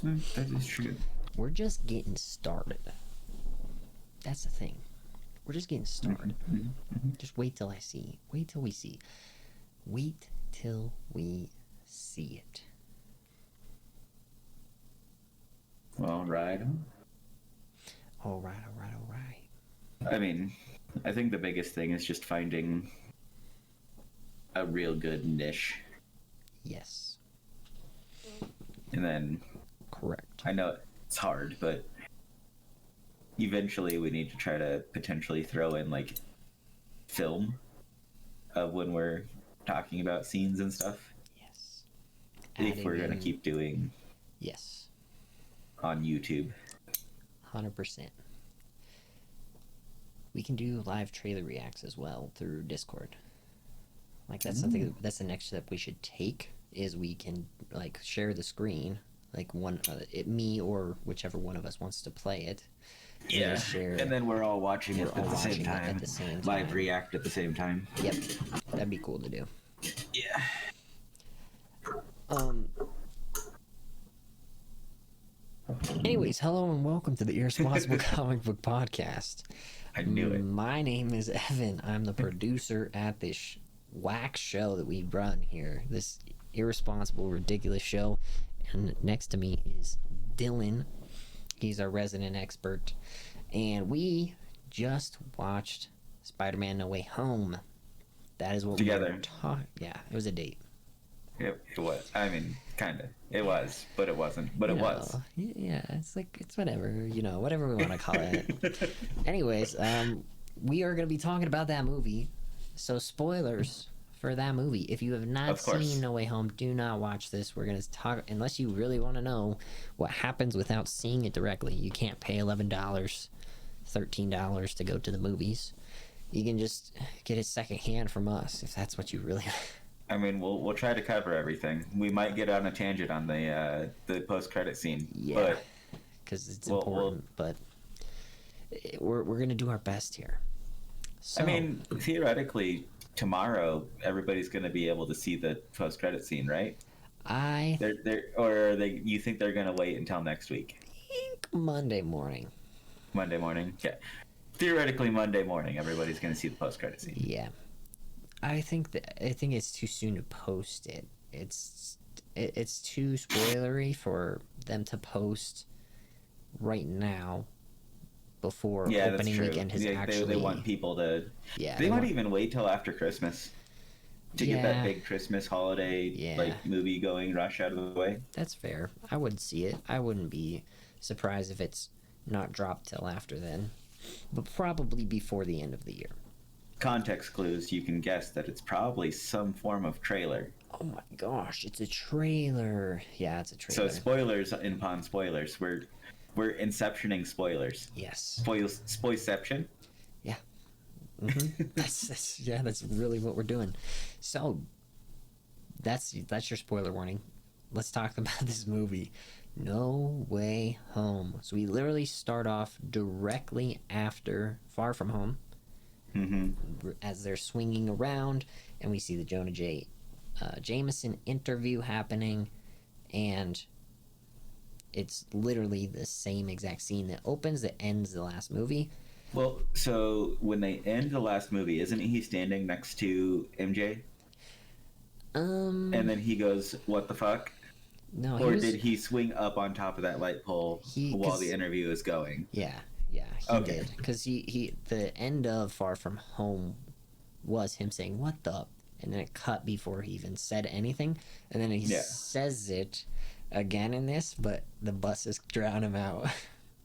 That is true. We're just getting started. That's the thing. We're just getting started. Just wait till I see. Wait till we see. Wait till we see it. All right. All right. I mean, I think the biggest thing is just finding a real good niche. Yes. And then, correct. I know it's hard, but eventually we need to try to potentially throw in like film of when we're talking about scenes and stuff. Yes. If we're going to keep doing yes on YouTube. 100%. We can do live trailer reacts as well through Discord. Like that's something that's the next step we should take is we can like share the screen, like one me or whichever one of us wants to play it. Yeah, share, and then we're all watching it at the same time. Live react at the same time. Yep, that'd be cool to do. Yeah. Anyways, hello and welcome to the Irresponsible Comic Book Podcast. I knew it. My name is Evan. I'm the producer at this whack show that we run here. This irresponsible, ridiculous show. And next to me is Dylan. He's our resident expert. And we just watched Spider-Man No Way Home. That is what together. We were talking. Yeah, it was a date. It was. I mean, kind of. It was, but it wasn't. But it was. Yeah, it's like, it's whatever, whatever we want to call it. Anyways, we are going to be talking about that movie. So spoilers for that movie. If you have not seen No Way Home, do not watch this. We're going to talk, unless you really want to know what happens without seeing it directly. You can't pay $11, $13 to go to the movies. You can just get it secondhand from us if that's what you really I mean, we'll try to cover everything. We might get on a tangent on the post-credit scene. Yeah, because it's important. But we're going to do our best here. So, I mean, theoretically, tomorrow everybody's going to be able to see the post-credit scene, right? You think they're going to wait until next week? I think Monday morning. Monday morning? Yeah. Theoretically, Monday morning, everybody's going to see the post-credit scene. Yeah. I think it's too soon to post it. It's too spoilery for them to post right now before opening weekend has actually. They want people to. Yeah. They might even wait till after Christmas to get that big Christmas holiday movie going rush out of the way. That's fair. I would see it. I wouldn't be surprised if it's not dropped till after then, but probably before the end of the year. Context clues, you can guess that it's probably some form of trailer. Oh my gosh, it's a trailer. Yeah, it's a trailer. So spoilers upon spoilers. We're inceptioning spoilers. Yes. Spoilception? Yeah. Mm-hmm. that's really what we're doing. So that's your spoiler warning. Let's talk about this movie. No Way Home. So we literally start off directly after Far From Home. Mm-hmm. As they're swinging around, and we see the Jonah J. Jameson interview happening, and it's literally the same exact scene that opens that ends the last movie. Well, so when they end the last movie, isn't he standing next to MJ? And then he goes, "What the fuck?" No, did he swing up on top of that light pole while the interview is going? Yeah. Yeah, he did. Because the end of Far From Home was him saying, "What the?" And then it cut before he even said anything. And then he says it again in this, but the buses drown him out.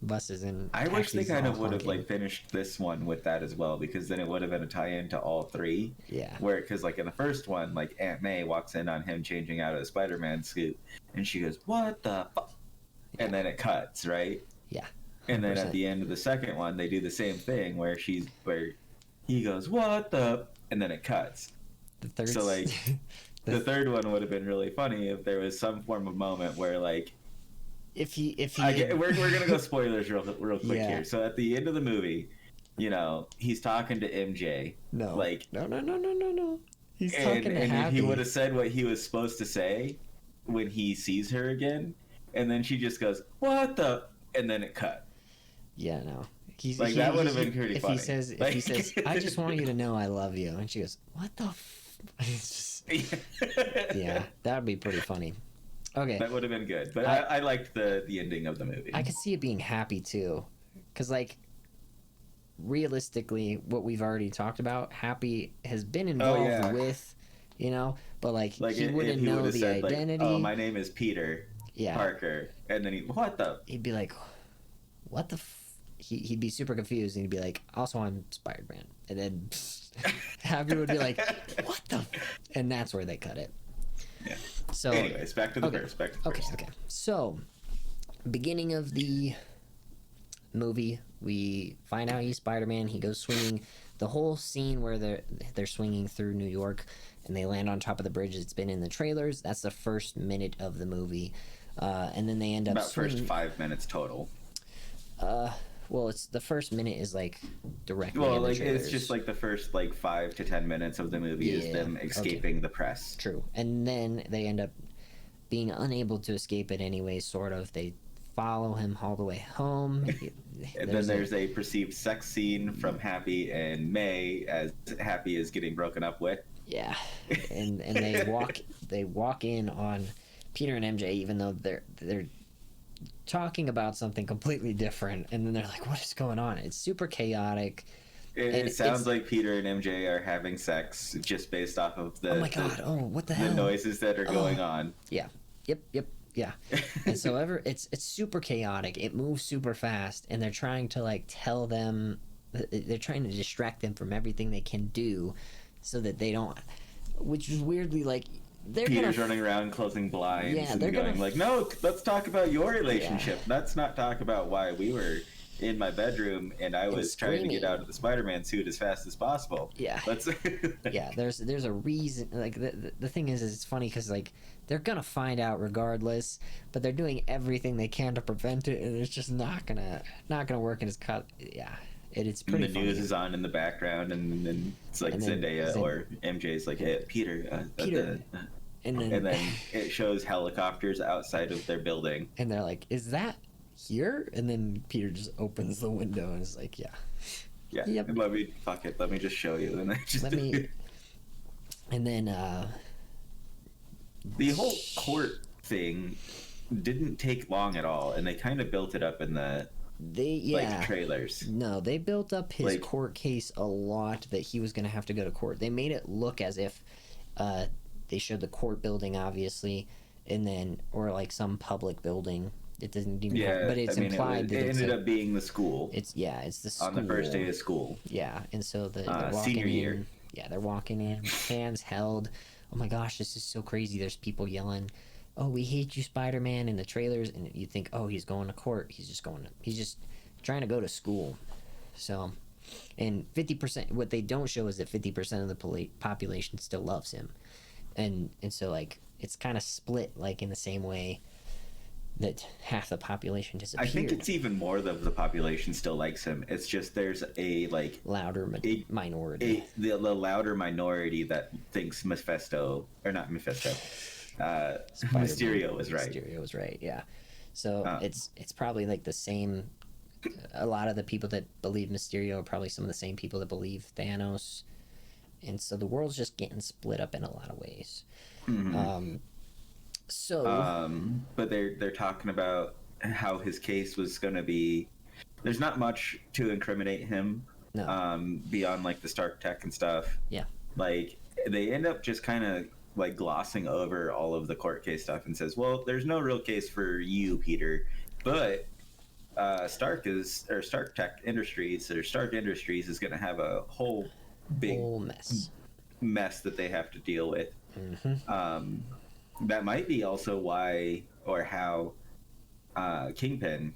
Buses and I wish they kind of would have finished this one with that as well, because then it would have been a tie-in to all three. Yeah. Because in the first one, Aunt May walks in on him changing out of the Spider-Man suit, and she goes, "What the fuck?" Yeah. And then it cuts, right? Yeah. 100%. And then at the end of the second one, they do the same thing where he goes, "What the?" And then it cuts. The third. So the third one would have been really funny if there was some form of moment where if he we're gonna go spoilers real quick here. So at the end of the movie, he's talking to MJ. No. No. He's talking to Happy. He would have said what he was supposed to say when he sees her again. and then she just goes, "What the?" and then it cut. Yeah, no. That would have been pretty funny. If he says, "I just want you to know I love you," and she goes, "What the?" It's just, yeah, that would be pretty funny. Okay, that would have been good, but I liked the ending of the movie. I could see it being happy too, because like realistically, what we've already talked about, Happy has been involved with, but like he wouldn't know the said, identity. Like, oh, my name is Peter Parker, and then he'd be like, what the he'd be super confused, and he'd be like, also I'm Spider-Man, and then Happy would be like, what the and that's where they cut it. Yeah. So anyways, back to the first. Okay. So beginning of the movie, we find out he's Spider-Man. He goes swinging. The whole scene where they're swinging through New York and they land on top of the bridge, it's been in the trailers. That's the first minute of the movie, and then they end up about first 5 minutes total. Well, it's the first minute is like directly. Well, in the like trailers. it's just like the first 5 to 10 minutes of the movie is them escaping the press. True, and then they end up being unable to escape it anyway. Sort of. They follow him all the way home. And then there's a perceived sex scene from Happy and May as Happy is getting broken up with. Yeah, and they walk in on Peter and MJ, even though they're talking about something completely different, and then they're like, what is going on? It's super chaotic. It sounds like Peter and MJ are having sex just based off of the what the hell? The noises that are going on. Yeah. Yep. Yeah. And so it's super chaotic. It moves super fast, and they're trying to like tell them, they're trying to distract them from everything they can do so that they don't, which is weirdly like Peter's running around closing blinds and going like, no, let's talk about your relationship. Yeah. Let's not talk about why we were in my bedroom and I was trying to get out of the Spider-Man suit as fast as possible. Yeah. Let's yeah, there's a reason. Like the thing is it's funny because like they're gonna find out regardless, but they're doing everything they can to prevent it, and it's just not gonna work. And it's cut. Yeah. It's pretty. And the news is on in the background, and then it's like Zendaya or MJ's like, "Hey, Peter." And then it shows helicopters outside of their building, and they're like, "Is that here?" And then Peter just opens the window and is like, "Yeah, yep." And let me just show you, and then just and then the whole court thing didn't take long at all, and they kind of built it up in the. Like trailers. No, they built up his court case a lot that he was going to have to go to court. They made it look as if they showed the court building, obviously, and then or like some public building. It doesn't even. But it's implied that it ended up being the school. It's the school on the first day of school. Yeah, and so they're walking senior year. In. Yeah, they're walking in, hands held. Oh my gosh, this is so crazy. There's people yelling, "Oh, we hate you, Spider-Man," in the trailers, and you think, "Oh, he's going to court. He's just trying to go to school." So, and 50%. What they don't show is that 50% of the population still loves him, and so like it's kind of split like in the same way that half the population disappeared. I think it's even more of the population still likes him. It's just there's a louder minority. The louder minority that thinks Mysterio was right. Mysterio was right, yeah. So it's probably like the same. A lot of the people that believe Mysterio are probably some of the same people that believe Thanos, and so the world's just getting split up in a lot of ways. Mm-hmm. But they're talking about how his case was going to be. There's not much to incriminate him. No. Beyond like the Stark Tech and stuff. Yeah. Like they end up just kind of like glossing over all of the court case stuff and says, well, there's no real case for you, Peter, but Stark Tech Industries or Stark Industries is going to have a whole mess that they have to deal with. Mm-hmm. That might be also why or how Kingpin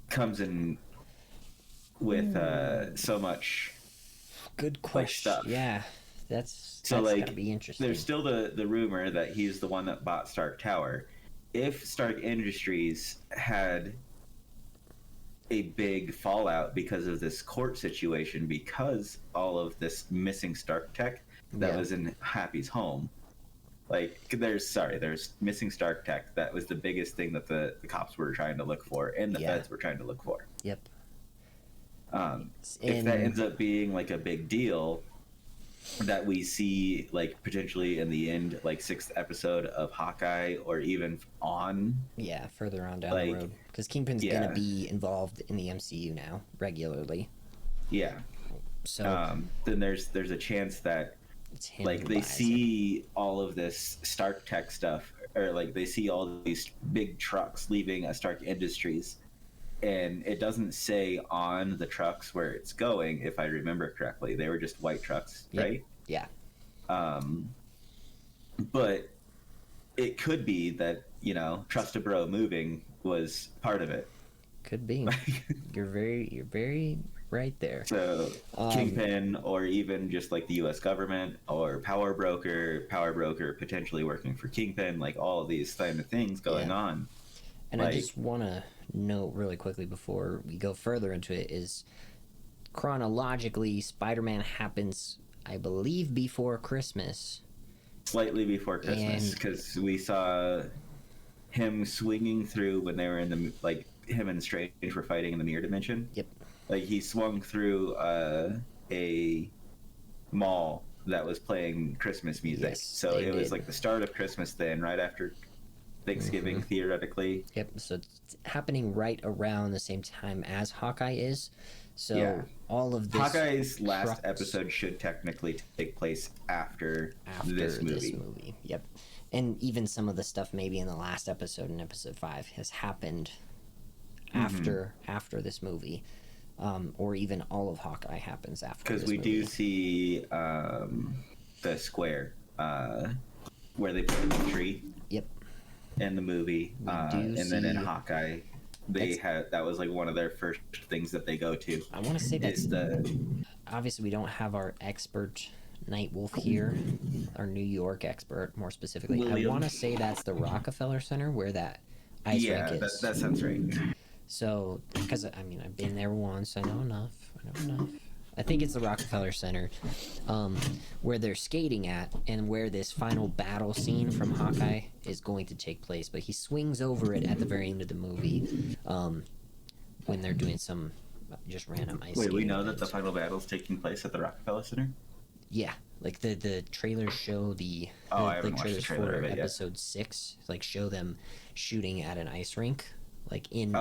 comes in with so much good question. Stuff. Yeah, that's like gotta be interesting. There's still the rumor that he's the one that bought Stark Tower. If Stark Industries had a big fallout because of this court situation, because all of this missing Stark tech that was in Happy's home, Like, there's missing Stark tech. That was the biggest thing that the cops were trying to look for, and the feds were trying to look for. Yep. If that ends up being like a big deal, that we see like potentially in the end, like 6th episode of Hawkeye, or even on. Yeah, further on down the road, because Kingpin's gonna be involved in the MCU now regularly. Yeah. So then there's a chance that like they see all of this Stark tech stuff, or like they see all these big trucks leaving Stark Industries, and it doesn't say on the trucks where it's going, if I remember correctly. They were just white trucks, right? Yeah. But it could be that, Trust a Bro moving was part of it. Could be. You're very right there. So Kingpin, or even just like the U.S. government, or Power Broker potentially working for Kingpin, like all of these kind of things going on. And I just want to note really quickly before we go further into it is, chronologically, Spider-Man happens, I believe, before Christmas. Slightly before Christmas, because we saw him swinging through when they were in the, like, him and Strange were fighting in the mirror dimension. Yep. Like, he swung through a mall that was playing Christmas music. Yes, so it was like the start of Christmas then, right after Thanksgiving, theoretically. Yep, so it's happening right around the same time as Hawkeye is. So all of this... Hawkeye's last episode should technically take place after this movie. Yep. And even some of the stuff maybe in the last episode, in episode 5, has happened after this movie. Or even all of Hawkeye happens after this movie. Because we do see the square where they put the tree. Yep. In the movie, and then in Hawkeye, that was like one of their first things that they go to. I want to say that's obviously we don't have our expert Nightwolf here, our New York expert more specifically. William. I want to say that's the Rockefeller Center where that ice rink is. Yeah, that sounds right. So, because I mean I've been there once, I know enough. I think it's the Rockefeller Center, where they're skating at, and where this final battle scene from Hawkeye is going to take place. But he swings over it at the very end of the movie, when they're doing some just random ice. Wait, we know that the final battle is taking place at the Rockefeller Center? Yeah, like the trailers show the trailers for episode 6, like show them shooting at an ice rink, like like in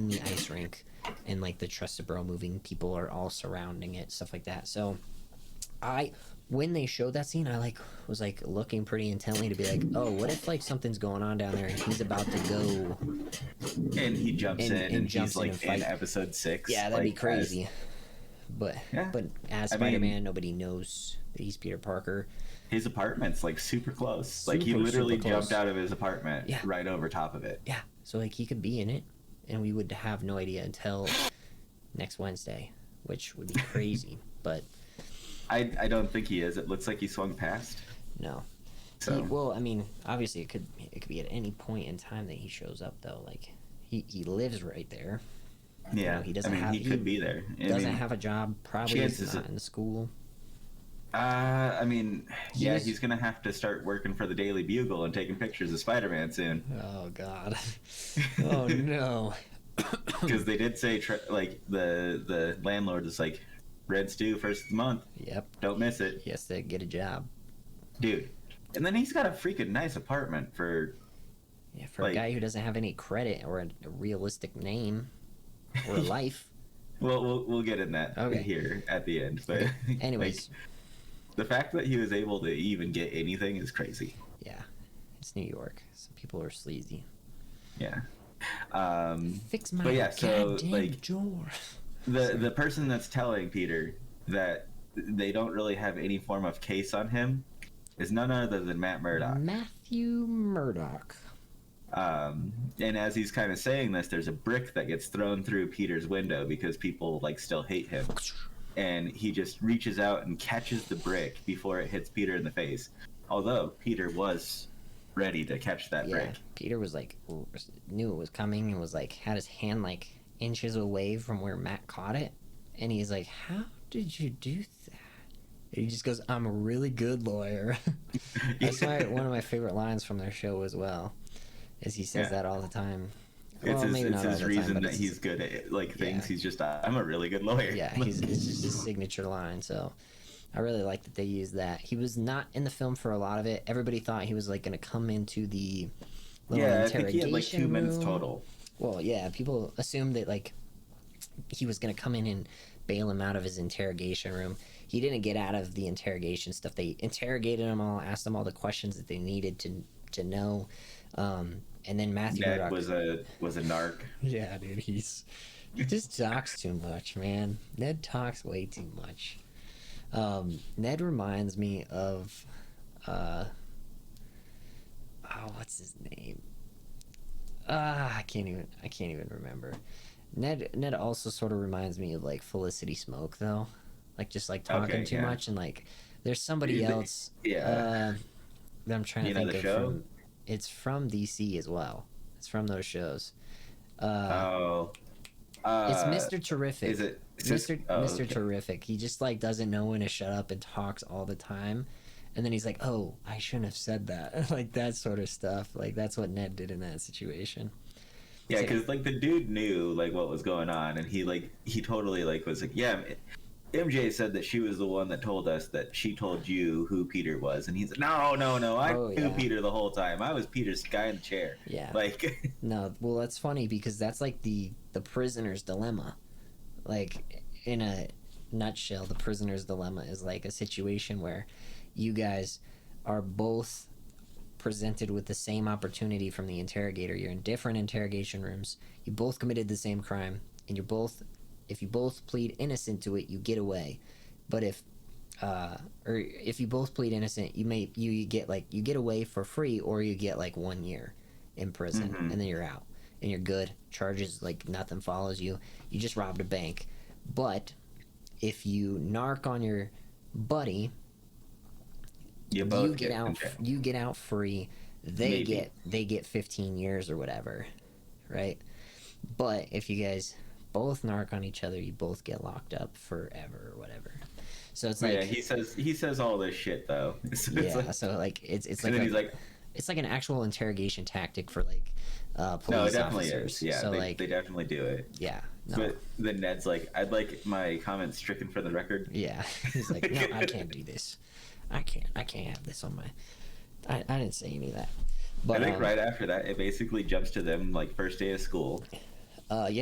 the ice rink. And like the Trusted Bro moving, people are all surrounding it, stuff like that. So when they showed that scene, I was looking pretty intently to be like, oh, what if like something's going on down there and he's about to go, and he jumps in and he's like in episode 6. Yeah, that'd be crazy. But as Spider-Man, nobody knows that he's Peter Parker. His apartment's like super close. Like he literally jumped out of his apartment right over top of it. Yeah, so like he could be in it. And we would have no idea until next Wednesday, which would be crazy. But I don't think he is. It looks like he swung past. No. So I mean, obviously it could be at any point in time that he shows up, though. Like he lives right there. Yeah, he doesn't he could be there. Doesn't have a job. Probably is not in school. I mean, he's gonna have to start working for the Daily Bugle and taking pictures of Spider-Man soon. Oh God! Oh no! Because they did say like the landlord is like, red stew first of the month. Yep. Don't miss it. He has to get a job, dude. And then he's got a freaking nice apartment for a guy who doesn't have any credit or a realistic name or a life. Well, we'll get in that here at the end. But anyways. The fact that he was able to even get anything is crazy. Yeah, it's New York. Some people are sleazy. Yeah. Fix my goddamn door. The person that's telling Peter that they don't really have any form of case on him is none other than Matt Murdock. Matthew Murdock. And as he's kind of saying this, there's a brick that gets thrown through Peter's window because people still hate him. And he just reaches out and catches the brick before it hits Peter in the face. Although Peter was ready to catch that brick. Peter was knew it was coming and was had his hand inches away from where Matt caught it. And he's like, how did you do that? He just goes, "I'm a really good lawyer." That's one of my favorite lines from their show as well, is he says that all the time. It's his reason that he's good at like things. He's just, I'm a really good lawyer. Yeah, it's just his signature line. So I really like that they used that. He was not in the film for a lot of it. Everybody thought he was like going to come into the little interrogation I think he had like 2 minutes room. total. Well, yeah, people assumed that like he was going to come in and bail him out of his interrogation room. He didn't get out of the interrogation stuff. They interrogated him all, asked him all the questions that they needed to know. And then Matthew Ned was a narc. Yeah, dude, he just talks too much, man. Ned talks way too much. Ned reminds me of what's his name? I can't even remember. Ned also sort of reminds me of like Felicity Smoke though. Like just like talking too much, and like there's somebody else that I'm trying to think of show? It's from DC as well. It's from those shows. It's Mr. Terrific. Is it Mr. Terrific? He just like doesn't know when to shut up and talks all the time, and then he's like, "Oh, I shouldn't have said that." Like that sort of stuff. Like that's what Ned did in that situation. Yeah, because like the dude knew like what was going on, and he totally like was like, yeah. MJ said that she was the one that told us that she told you who Peter was, and he's like, no, I knew Peter the whole time. I was Peter's guy in the chair. Yeah. Like, no, well, that's funny because that's like the prisoner's dilemma. Like, in a nutshell, the prisoner's dilemma is like a situation where you guys are both presented with the same opportunity from the interrogator. You're in different interrogation rooms. You both committed the same crime, and if you both plead innocent to it, you get away. But if you both plead innocent, you get away for free, or you get like 1 year in prison, and then you're out and you're good. Charges like nothing follows you. You just robbed a bank. But if you narc on your buddy, you get out free. They get 15 years or whatever, right? But if you guys both narc on each other, you both get locked up forever or whatever. So it's like he says all this shit though. So it's like an actual interrogation tactic for like police officers. Yeah, so they definitely do it. Yeah. No. But then Ned's like, I'd like my comments stricken for the record. Yeah. He's like, no, I can't do this. I can't have this on my. I didn't say any of that. But I think right after that, it basically jumps to them like first day of school.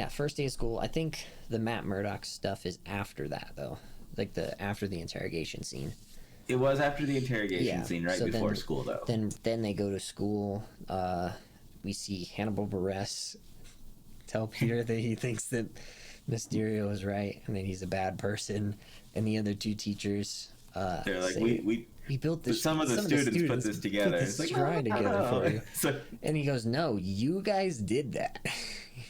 First day of school. I think the Matt Murdock stuff is after that, though. Like after the interrogation scene. It was after the interrogation scene, right before school, though. Then they go to school. We see Hannibal Buress tell Peter that he thinks that Mysterio is right and that he's a bad person, and the other two teachers. They're like, we built this. Some of the students put this together. It's like, together for you. And he goes, "No, you guys did that."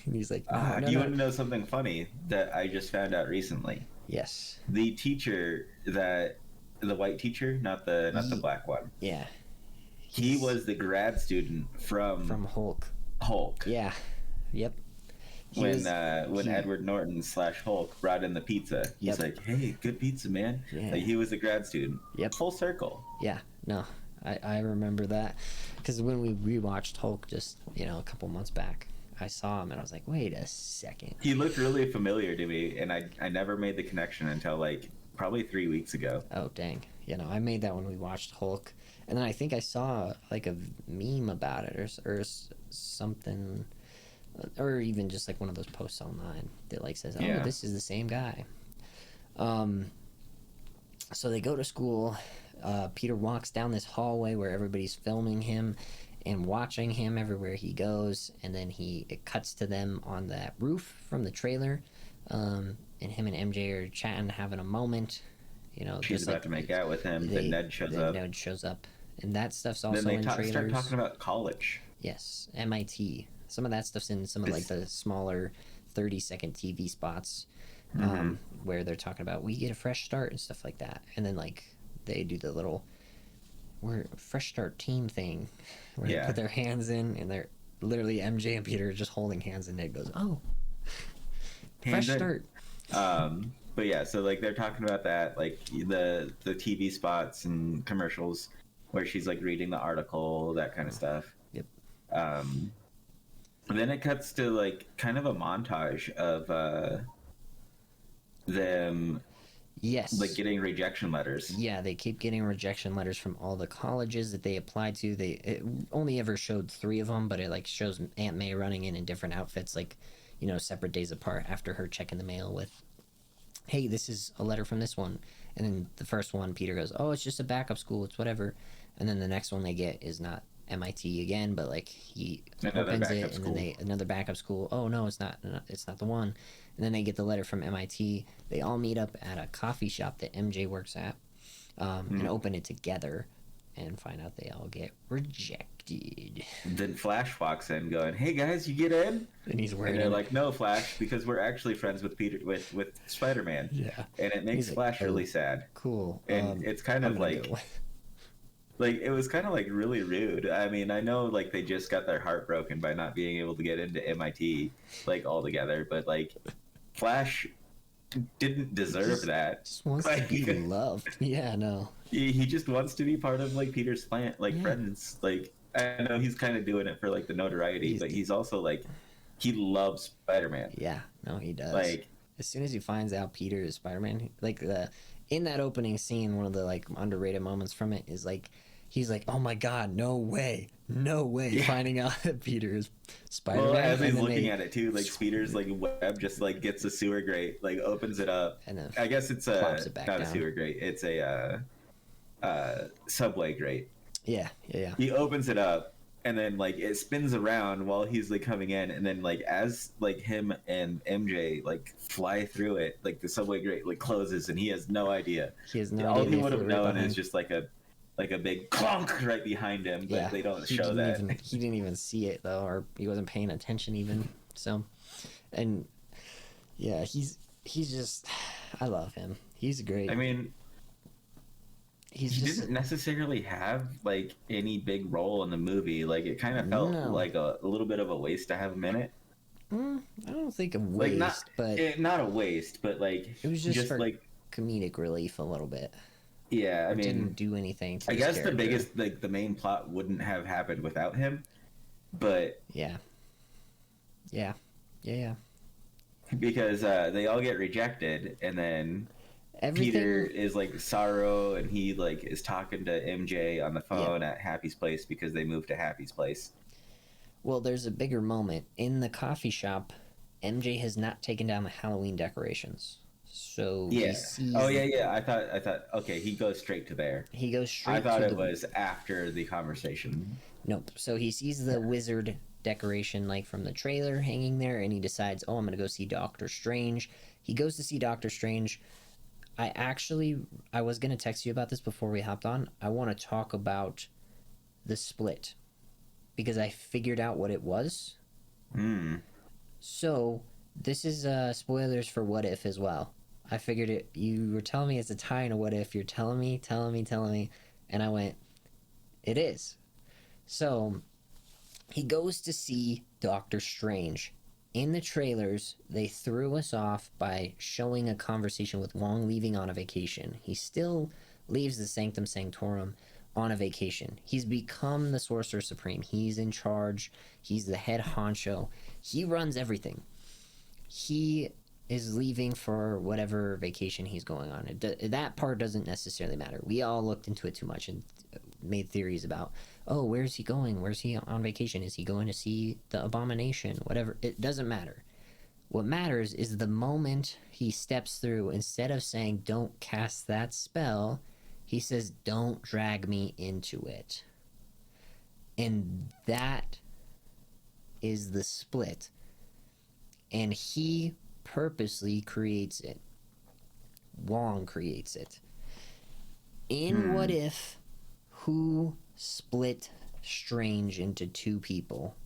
And he's like, no, "Do you want to know something funny that I just found out recently?" Yes. The teacher the white teacher, not the black one. Yeah. He was the grad student from Hulk. Hulk. Yeah. Yep. When Edward Norton / Hulk brought in the pizza, he's like, "Hey, good pizza, man." Yeah. Like, he was a grad student. Yep. Full circle. Yeah. No, I remember that because when we rewatched Hulk just a couple months back, I saw him and I was like, wait a second. He looked really familiar to me, and I never made the connection until like probably 3 weeks ago. Oh dang! I made that when we watched Hulk, and then I think I saw like a meme about it or something. Or even just like one of those posts online that like says, "Oh, this is the same guy." So they go to school. Peter walks down this hallway where everybody's filming him and watching him everywhere he goes, and then it cuts to them on that roof from the trailer, and him and MJ are chatting, having a moment. She's about to make out with him. Then Ned shows up, and that stuff's also then in trailers. Start talking about college. Yes, MIT. Some of that stuff's in some of like the smaller 30-second TV spots, where they're talking about we get a fresh start and stuff like that, and then like they do the little fresh start team thing where they put their hands in, and they're literally MJ and Peter are just holding hands, and Ned goes, "Oh, fresh start." But yeah, so like they're talking about that, like the TV spots and commercials where she's like reading the article, that kind of stuff. Yep. Um, and then it cuts to like kind of a montage of them Yes. like getting rejection letters. Yeah, they keep getting rejection letters from all the colleges that they applied to. It only ever showed 3 of them, but it like shows Aunt May running in different outfits, like, you know, separate days apart after her checking the mail with, hey, this is a letter from this one. And then the first one, Peter goes, oh, it's just a backup school, it's whatever. And then the next one they get is not MIT again, but like he opens it, and then another backup school. Oh no, it's not the one. And then they get the letter from MIT. They all meet up at a coffee shop that MJ works at, and open it together, and find out they all get rejected. Then Flash walks in, going, "Hey guys, you get in?" And he's wearing. And they're like, "No, Flash, because we're actually friends with with Spider-Man." Yeah. And it makes Flash really sad. Cool. And it's kind of like. Like, it was kind of, like, really rude. I mean, I know, like, they just got their heart broken by not being able to get into MIT, like, altogether. But, like, Flash didn't deserve that. Just wants like, to be loved. Yeah, no. He just wants to be part of, like, Peter's friends. Like, I know he's kind of doing it for, like, the notoriety, but he's also, like, he loves Spider-Man. Yeah, no, he does. Like, as soon as he finds out Peter is Spider-Man, like, in that opening scene, one of the, like, underrated moments from it is, like, he's like, "Oh my God, no way, yeah. Finding out that Peter is Spider-Man." Well, as he's looking at it too, like Peter's like web just like gets a sewer grate, like opens it up. And then I guess it's not a sewer grate; it's a subway grate. Yeah. He opens it up, and then like it spins around while he's like coming in, and then like as like him and MJ like fly through it, like the subway grate like closes, and he has no idea. All he would have known is just like a big clunk right behind him, but they don't show that. He didn't even see it, though, or he wasn't paying attention even. So, and yeah, he's just, I love him. He's great. I mean, he didn't necessarily have, like, any big role in the movie. Like, it kind of felt like a little bit of a waste to have him in it. I don't think a waste, like, not a waste, but, like, it was just for, like, comedic relief a little bit. Yeah, I mean, didn't do anything. I guess the biggest, like, the main plot wouldn't have happened without him, but yeah. Because they all get rejected, and then Peter is like sorrow, and he like is talking to MJ on the phone at Happy's place because they moved to Happy's place. Well, there's a bigger moment in the coffee shop. MJ has not taken down the Halloween decorations. So he sees I thought okay, he goes straight to there. I thought it was after the conversation. Nope. So he sees the wizard decoration like from the trailer hanging there, and he decides, oh, I'm gonna go see Doctor Strange. He goes to see Doctor Strange. I was gonna text you about this before we hopped on. I want to talk about the split because I figured out what it was. So this is spoilers for What If as well. I figured it. You were telling me it's a tie in a What If. You're telling me, and I went, it is. So he goes to see Doctor Strange. In the trailers, they threw us off by showing a conversation with Wong leaving on a vacation. He still leaves the Sanctum Sanctorum on a vacation. He's become the Sorcerer Supreme. He's in charge. He's the head honcho. He runs everything. He is leaving for whatever vacation he's going on. That part doesn't necessarily matter. We all looked into it too much and made theories about, oh, where's he going? Where's he on vacation? Is he going to see the Abomination? Whatever. It doesn't matter. What matters is the moment he steps through, instead of saying, don't cast that spell, he says, don't drag me into it. And that is the split. And he purposely creates it. Wong creates it. In What If, who split Strange into two people?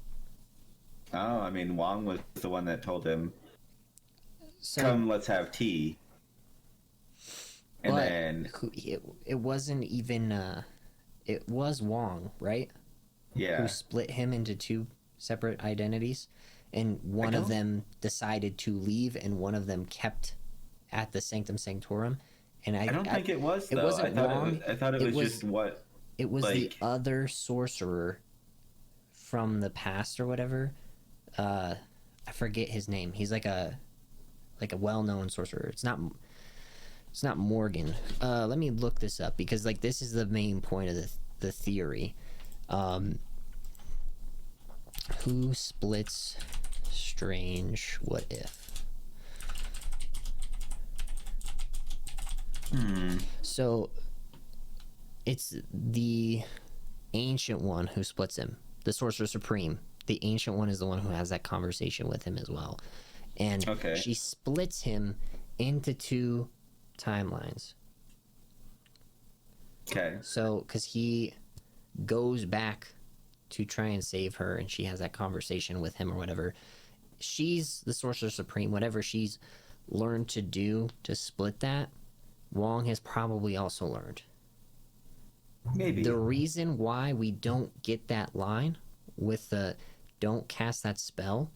Oh, I mean, Wong was the one that told him, come, let's have tea. And then... It wasn't even... it was Wong, right? Yeah. Who split him into two separate identities. And one of them decided to leave, and one of them kept at the Sanctum Sanctorum, and I don't think it was it though. wasn't wrong. I thought it was just what It was the like other sorcerer from the past or whatever. I forget his name. He's like a well-known sorcerer. It's not Morgan. Let me look this up because like this is the main point of the theory. Who splits Strange? What if? So it's the Ancient One who splits him, the Sorcerer Supreme. The Ancient One is the one who has that conversation with him as well, and she splits him into two timelines. Okay. So because he goes back to try and save her, and she has that conversation with him or whatever. She's the Sorcerer Supreme. Whatever she's learned to do to split that, Wong has probably also learned. Maybe. The reason why we don't get that line with the "don't cast that spell"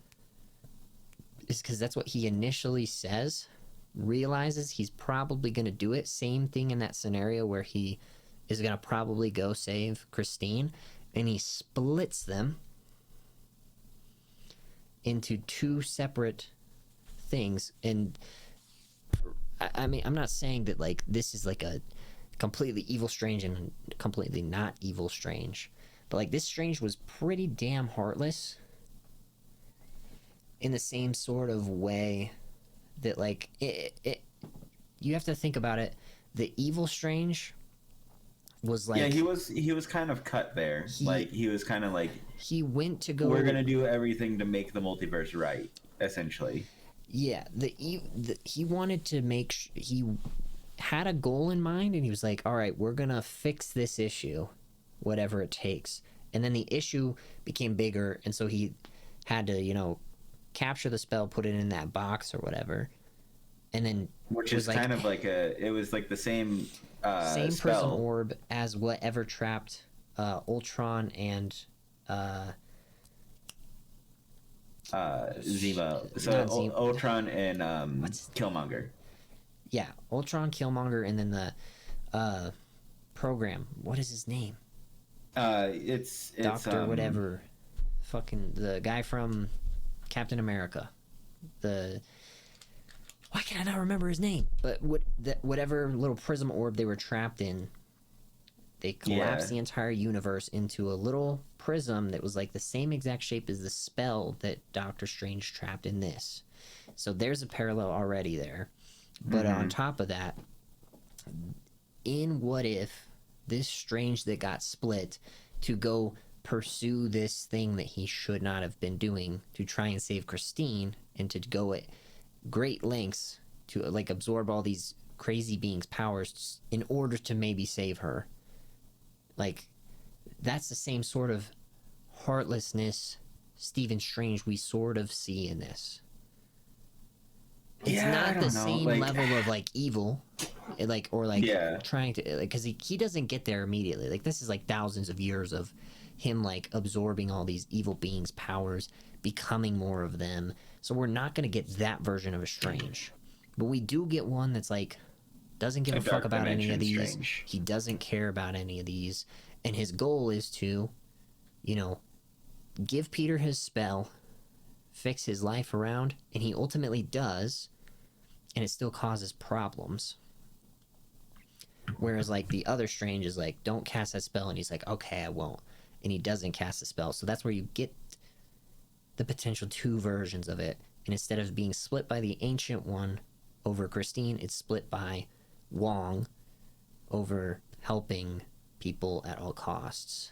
is because that's what he initially says, realizes he's probably going to do it. Same thing in that scenario where he is going to probably go save Christine, and he splits them into two separate things. And I mean, I'm not saying that like this is like a completely evil Strange and completely not evil Strange, but like this Strange was pretty damn heartless in the same sort of way that like it you have to think about it. The evil Strange was like, yeah, he was kind of cut there. He was kind of like, he went to go, we're gonna do everything to make the multiverse right, essentially. Yeah, he wanted to he had a goal in mind, and he was like, all right, we're gonna fix this issue, whatever it takes. And then the issue became bigger, and so he had to capture the spell, put it in that box or whatever, and then which is kind of like it was like the same same spell. prism orb as whatever trapped Ultron and Zemo. So Zemo. Ultron and Killmonger. Yeah, Ultron, Killmonger, and then the program. What is his name? It's Doctor whatever. Fucking the guy from Captain America. Why can I not remember his name? But whatever little prism orb they were trapped in, they collapsed the entire universe into a little prism that was like the same exact shape as the spell that Doctor Strange trapped in this. So there's a parallel already there. But on top of that, in What If, this Strange that got split to go pursue this thing that he should not have been doing to try and save Christine, and to go at great lengths to like absorb all these crazy beings' powers in order to maybe save her. Like, that's the same sort of heartlessness Stephen Strange we sort of see in this. It's not the same level of like evil, trying to, because he doesn't get there immediately. Like, this is like thousands of years of him like absorbing all these evil beings' powers, becoming more of them. So we're not gonna get that version of a Strange, but we do get one that's like doesn't give a fuck about any of these. Strange. He doesn't care about any of these, and his goal is to, give Peter his spell, fix his life around, and he ultimately does, and it still causes problems. Whereas like the other Strange is like, don't cast that spell, and he's like, okay, I won't, and he doesn't cast the spell. So that's where you get the potential two versions of it, and instead of being split by the Ancient One over Christine, it's split by Wong over helping people at all costs.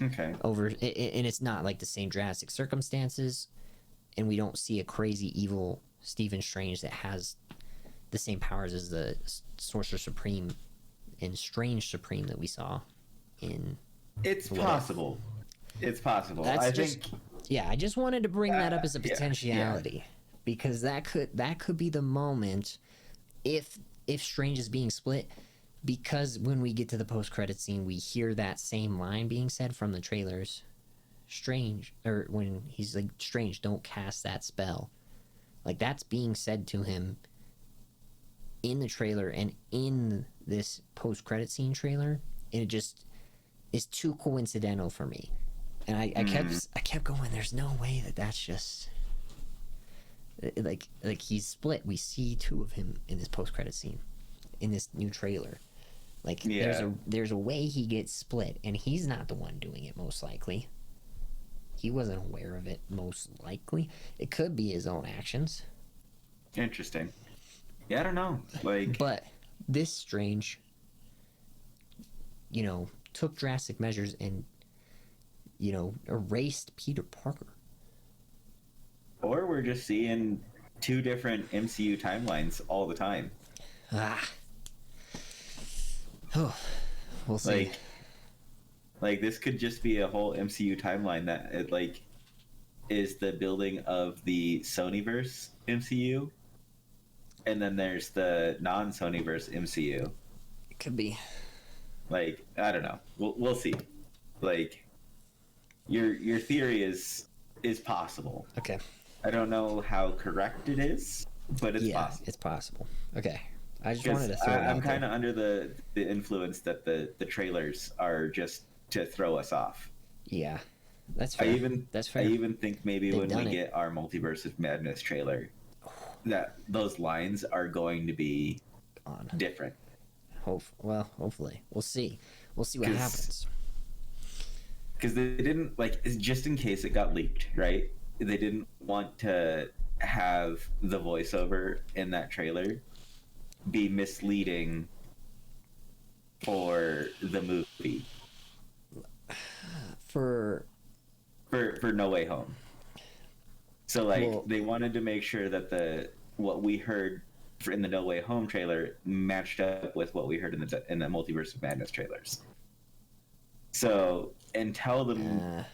Okay. And it's not like the same drastic circumstances, and we don't see a crazy evil Stephen Strange that has the same powers as the Sorcerer Supreme and Strange Supreme that we saw in. It's possible. It's possible. I think. Yeah, I just wanted to bring that up as a potentiality, because that could be the moment if Strange is being split. Because when we get to the post-credit scene, we hear that same line being said from the trailers. Strange, or when he's like, Strange, don't cast that spell. Like, that's being said to him in the trailer and in this post-credit scene trailer, and it just is too coincidental for me. And I kept going, there's no way that's just like he's split. We see two of him in this post-credit scene in this new trailer. Like there's a way he gets split, and he's not the one doing it, most likely. He wasn't aware of it, most likely. It could be his own actions. Interesting. Yeah, I don't know. But this Strange, took drastic measures and, erased Peter Parker. Or we're just seeing two different MCU timelines all the time. Oh, we'll see. Like this could just be a whole MCU timeline that is the building of the Sonyverse MCU, and then there's the non-Sonyverse MCU. It could be. I don't know. We'll see. Your theory is possible. Okay. I don't know how correct it is, but it's possible. It's possible. Okay. I just wanted to throw it out. I'm kind of under the influence that the trailers are just to throw us off. Yeah, that's fair. That's fair. I even think maybe when we get our Multiverse of Madness trailer, that those lines are going to be different. Hopefully. We'll see. We'll see what happens. Because they didn't, just in case it got leaked, right? They didn't want to have the voiceover in that trailer be misleading for the movie. For No Way Home. So they wanted to make sure that what we heard in the No Way Home trailer matched up with what we heard in the Multiverse of Madness trailers. So until the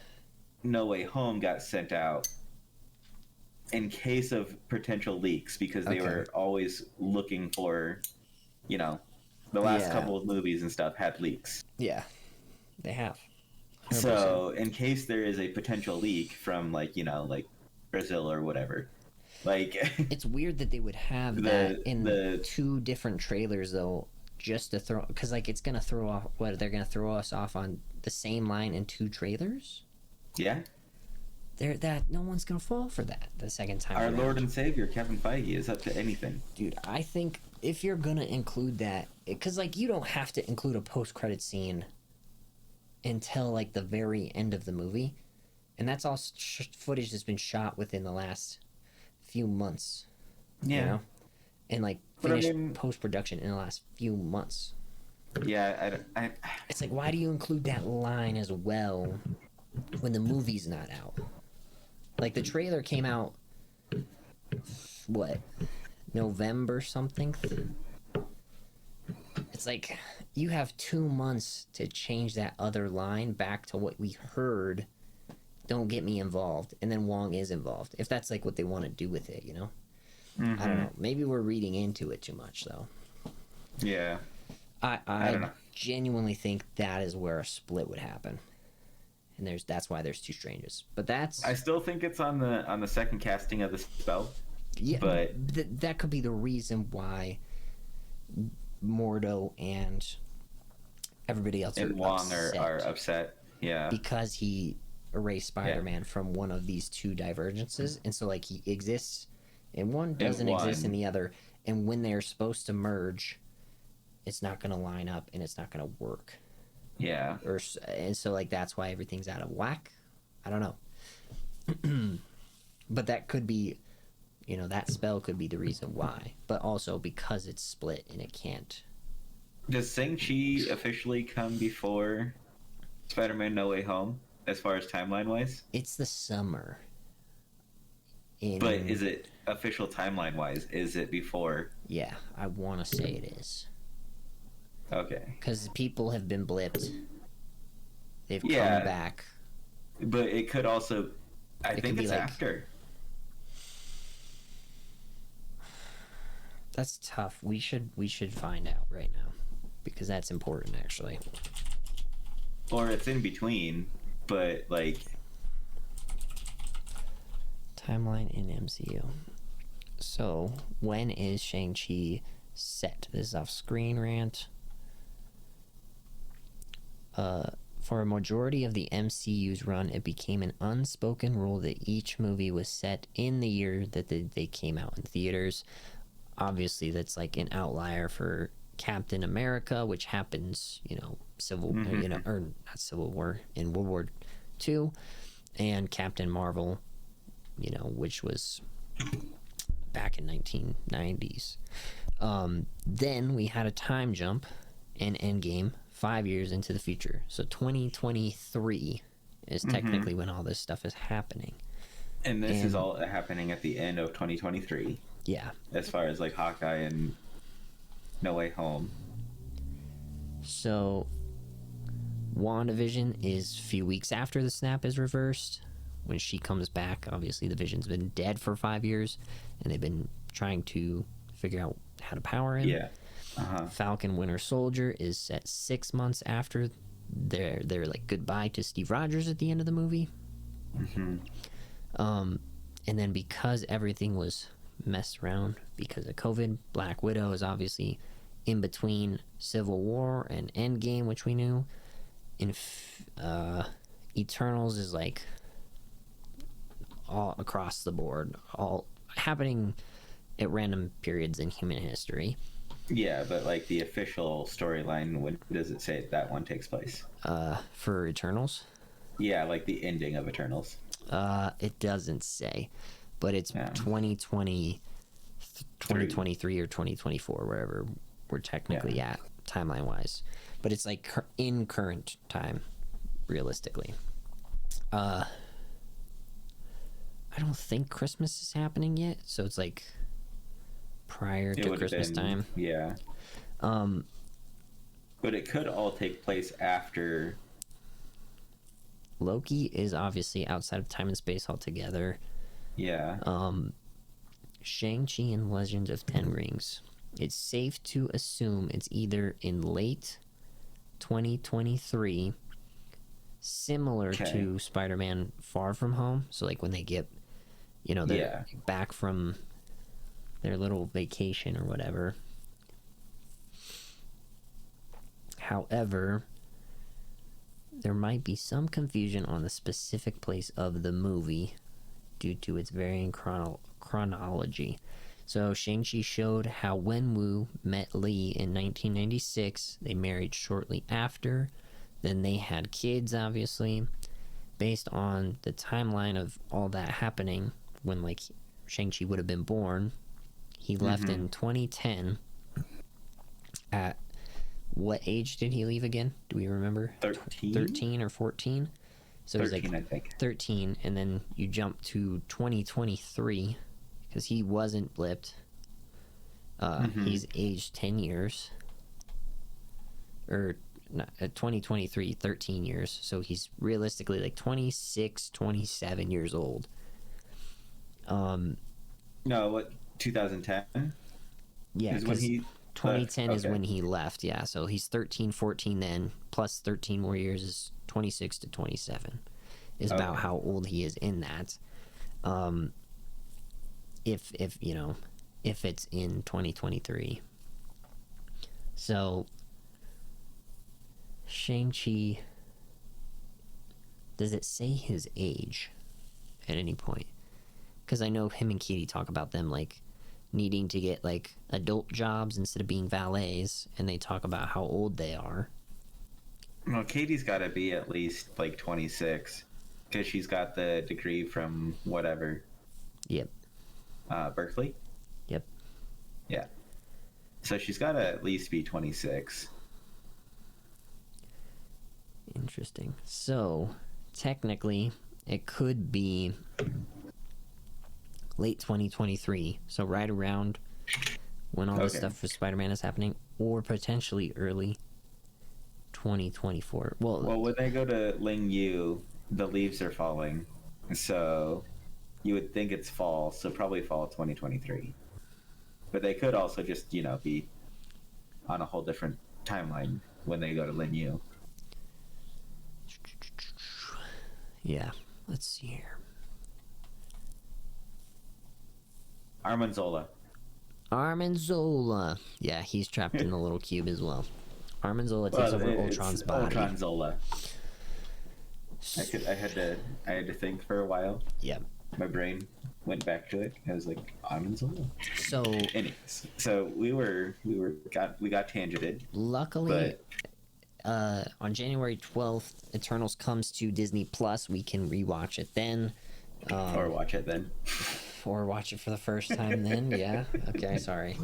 No Way Home got sent out, in case of potential leaks, because they were always looking for, the last couple of movies and stuff had leaks. Yeah, they have. 100%. So in case there is a potential leak from Brazil or whatever, it's weird that they would have that in the two different trailers though, just to throw, because it's gonna throw off they're gonna throw us off on the same line in two trailers. Yeah. No one's gonna fall for that the second time. Our Lord and Savior Kevin Feige is up to anything. Dude, I think if you're gonna include that, because you don't have to include a post-credit scene until the very end of the movie, and that's all footage that's been shot within the last few months. Yeah. And finished post-production in the last few months. Yeah, it's why do you include that line as well when the movie's not out? The trailer came out November something. It's you have 2 months to change that other line back to what we heard. Don't get me involved, and then Wong is involved. If that's what they want to do with it, Mm-hmm. I don't know. Maybe we're reading into it too much, though. Yeah. I don't know. Genuinely think that is where a split would happen, and that's why there's two Stranges. But I still think it's on the second casting of the spell. Yeah, but that could be the reason why Mordo and everybody else and Wong are upset. Yeah, because he erased Spider-Man from one of these two divergences, and so he exists in one, doesn't exist in the other, and when they're supposed to merge, it's not going to line up and it's not going to work. Yeah. And so that's why everything's out of whack. I don't know. But that could be, that spell could be the reason why, but also because it's split and it can't. Does Shang-Chi officially come before Spider-Man No Way Home as far as timeline wise? It's the summer. But is it official timeline wise? Is it before? Yeah, I want to say it is. Okay. Because people have been blipped. They've come back. But it could also... I think it's after. That's tough. We should find out right now. Because that's important, actually. Or it's in between, but Timeline in MCU. So, when is Shang-Chi set. This is off Screen Rant. For a majority of the MCU's run, it became an unspoken rule that each movie was set in the year that they came out in theaters. Obviously, that's like an outlier for Captain America, which happens, or not Civil War, in World War II, and Captain Marvel, which was back in 1990s. Then we had a time jump in Endgame 5 years into the future. So 2023 is technically when all this stuff is happening. And this is all happening at the end of 2023. Yeah. As far as like Hawkeye and No Way Home. So WandaVision is a few weeks after the snap is reversed. When she comes back, obviously the Vision's been dead for 5 years, and they've been trying to figure out how to power him. Yeah. Falcon Winter Soldier is set 6 months after their like goodbye to Steve Rogers at the end of the movie. And then because everything was messed around because of COVID, Black Widow is obviously in between Civil War and Endgame, which we knew. Eternals is like all across the board, all happening at random periods in human history. Yeah, but like the official storyline, when does it say that one takes place? For Eternals? Yeah, like the ending of Eternals. It doesn't say, but it's 2020, 2023 or 2024, wherever we're technically at timeline wise. But it's like in current time, realistically. I don't think Christmas is happening yet, so it's like prior to Christmas time. Yeah. But it could all take place after. Loki is obviously outside of time and space altogether. Yeah. Shang-Chi and Legends of Ten Rings. It's safe to assume it's either in late 2023, similar to Spider-Man Far From Home. So like when they get, they're back from their little vacation or whatever. However, there might be some confusion on the specific place of the movie due to its varying chronology. So Shang-Chi showed how Wenwu met Lee in 1996. They married shortly after. Then they had kids, obviously. Based on the timeline of all that happening, when like Shang-Chi would have been born, he left in 2010. At what age did he leave again? Do we remember? 13? 13 or 14? So 13, it was like I think. 13, and then you jump to 2023, because he wasn't blipped. He's aged 10 years. Or, 2023, 13 years. So he's realistically like 26, 27 years old. No, what, 2010? Yeah, is when he 2010 is when he left, yeah. So he's 13, 14 then, plus 13 more years is 26 to 27. Is about how old he is in that. If it's in 2023. So Shang-Chi, does it say his age at any point? Because I know him and Katie talk about them like needing to get like adult jobs instead of being valets, and they talk about how old they are. Well, Katie's got to be at least like 26 because she's got the degree from whatever. Yep. Berkeley? Yep. Yeah. So she's got to at least be 26. Interesting. So technically it could be late 2023, so right around when all this stuff for Spider-Man is happening, or potentially early 2024. Well, when they go to Ling Yu, the leaves are falling, so you would think it's fall, so probably fall 2023. But they could also just, be on a whole different timeline when they go to Ling Yu. Yeah, let's see here. Armanzola. Armanzola. Yeah, he's trapped in the little cube as well. Armanzola takes over Ultron's body. Ultron Zola. I had to think for a while. Yep. My brain went back to it. I was like, Armanzola. So, anyways, so we got tangented. Luckily, on January 12th, Eternals comes to Disney Plus. We can rewatch it then. Or watch it then. Or watch it for the first time then. Yeah. Okay. Sorry.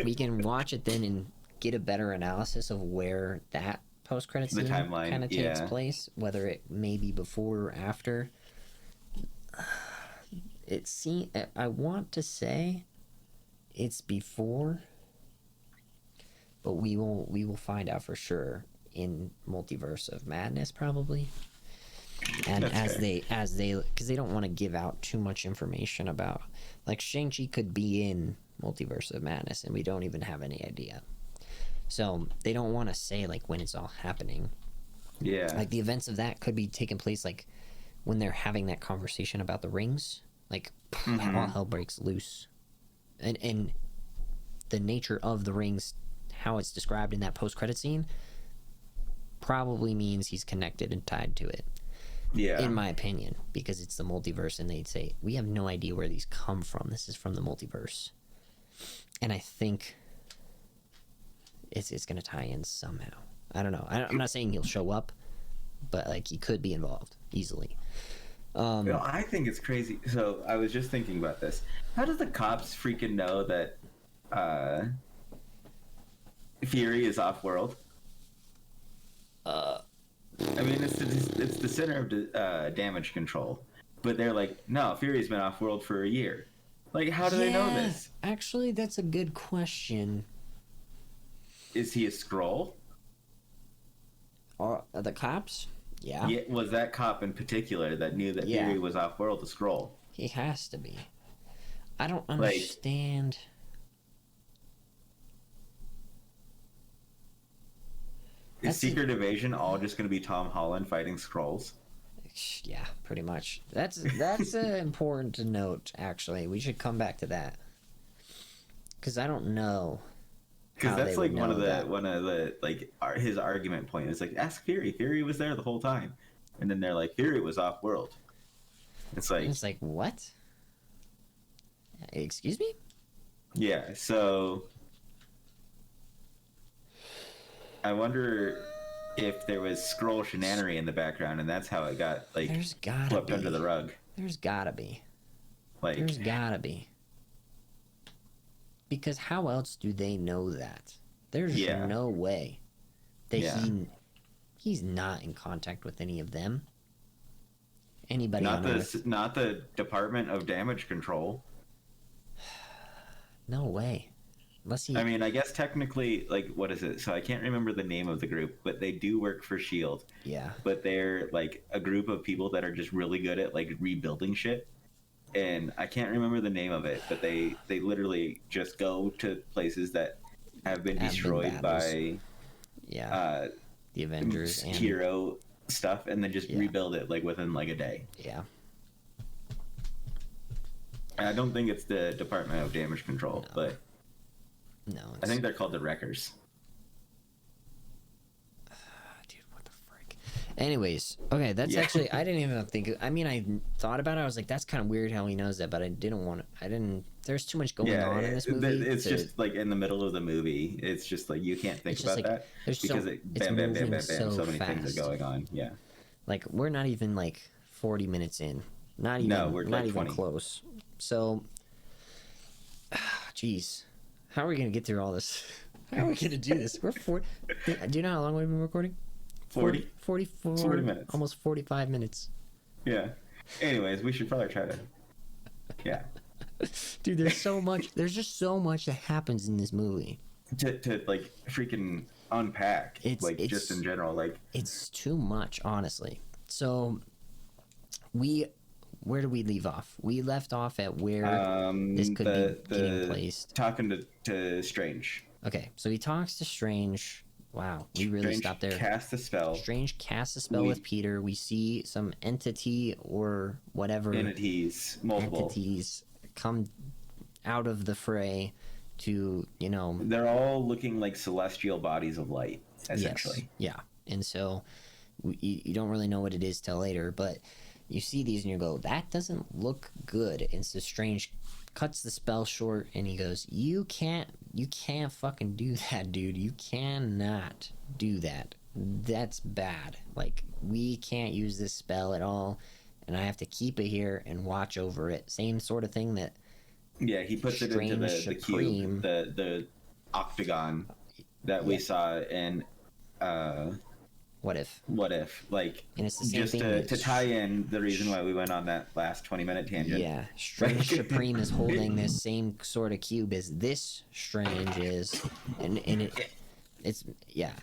We can watch it then and get a better analysis of where that post-credit scene kind of takes place, whether it may be before or after. I want to say it's before, but we will find out for sure in Multiverse of Madness probably. And because they don't want to give out too much information about, like, Shang-Chi could be in Multiverse of Madness and we don't even have any idea. So they don't want to say like when it's all happening. Yeah. Like the events of that could be taking place like when they're having that conversation about the rings. Like all hell breaks loose. And the nature of the rings, how it's described in that post-credit scene, probably means he's connected and tied to it. Yeah. In my opinion, because it's the multiverse, and they'd say, we have no idea where these come from. This is from the multiverse. And I think it's going to tie in somehow. I don't know. I'm not saying he'll show up, but like he could be involved easily. I think it's crazy. So I was just thinking about this. How does the cops freaking know that Fury is off-world? I mean, it's the center of damage control, but they're like, no, Fury's been off-world for a year. Like, how do they know this? Actually, that's a good question. Is he a Skrull? Or the cops? Yeah. Was that cop in particular that knew that Fury was off-world a Skrull? He has to be. I don't understand. Is Secret Invasion all just going to be Tom Holland fighting Skrulls? Yeah, pretty much. That's important to note. Actually, we should come back to that because I don't know. Because that's like one of the like his argument point is like, ask Fury. Fury was there the whole time, and then they're like, Fury was off-world. It's like what? Excuse me? Yeah. So I wonder if there was Skrull shenanery in the background, and that's how it got like swept under the rug. There's gotta be. Because how else do they know that? There's no way that he's not in contact with any of them. Anybody? Not the Department of Damage Control. No way. I mean, I guess technically, like, what is it? So I can't remember the name of the group, but they do work for S.H.I.E.L.D. Yeah. But they're, like, a group of people that are just really good at, like, rebuilding shit. And I can't remember the name of it, but they literally just go to places that have been destroyed by the Avengers and hero stuff, and then just rebuild it, like, within, like, a day. Yeah. And I don't think it's the Department of Damage Control, but... No, I think they're called the Wreckers. Dude, what the frick? Anyways, okay, that's actually I didn't even think. I mean, I thought about it. I was like, that's kind of weird how he knows that, but I didn't want to. I didn't. There's too much going on in this movie. It's just like in the middle of the movie. It's just like you can't think about that because bam, bam, so many things are going on. Yeah, like we're not even like 40 minutes in. Not even. No, we're not like even 20. Close. So, jeez. How are we going to get through all this? How are we going to do this? We're 40. Do you know how long we've been recording? 40 minutes. Almost 45 minutes. Yeah. Anyways, we should probably try to... Yeah. Dude, there's so much. There's just so much that happens in this movie. To like, freaking unpack. It's just in general. Like, it's too much, honestly. So, where do we leave off? We left off at where this could be getting placed. Talking to Strange. Okay, so he talks to Strange. Wow, we really stopped there. Cast a spell. Strange casts a spell with Peter. We see some entity or whatever. Multiple. Entities come out of the fray to, you know, they're all looking like celestial bodies of light, essentially. yes, yeah. And so you don't really know what it is till later, but you see these and you go, that doesn't look good. And so Strange cuts the spell short and he goes, you can't fucking do that, dude. You cannot do that. That's bad. Like, we can't use this spell at all, and I have to keep it here and watch over it. Same sort of thing that Yeah, he puts it into the cube, the octagon that we saw in What If. Like, And it's the same just thing to tie in the reason why we went on that last 20-minute tangent. Yeah, Strange Supreme is holding this same sort of cube as this Strange is, and it's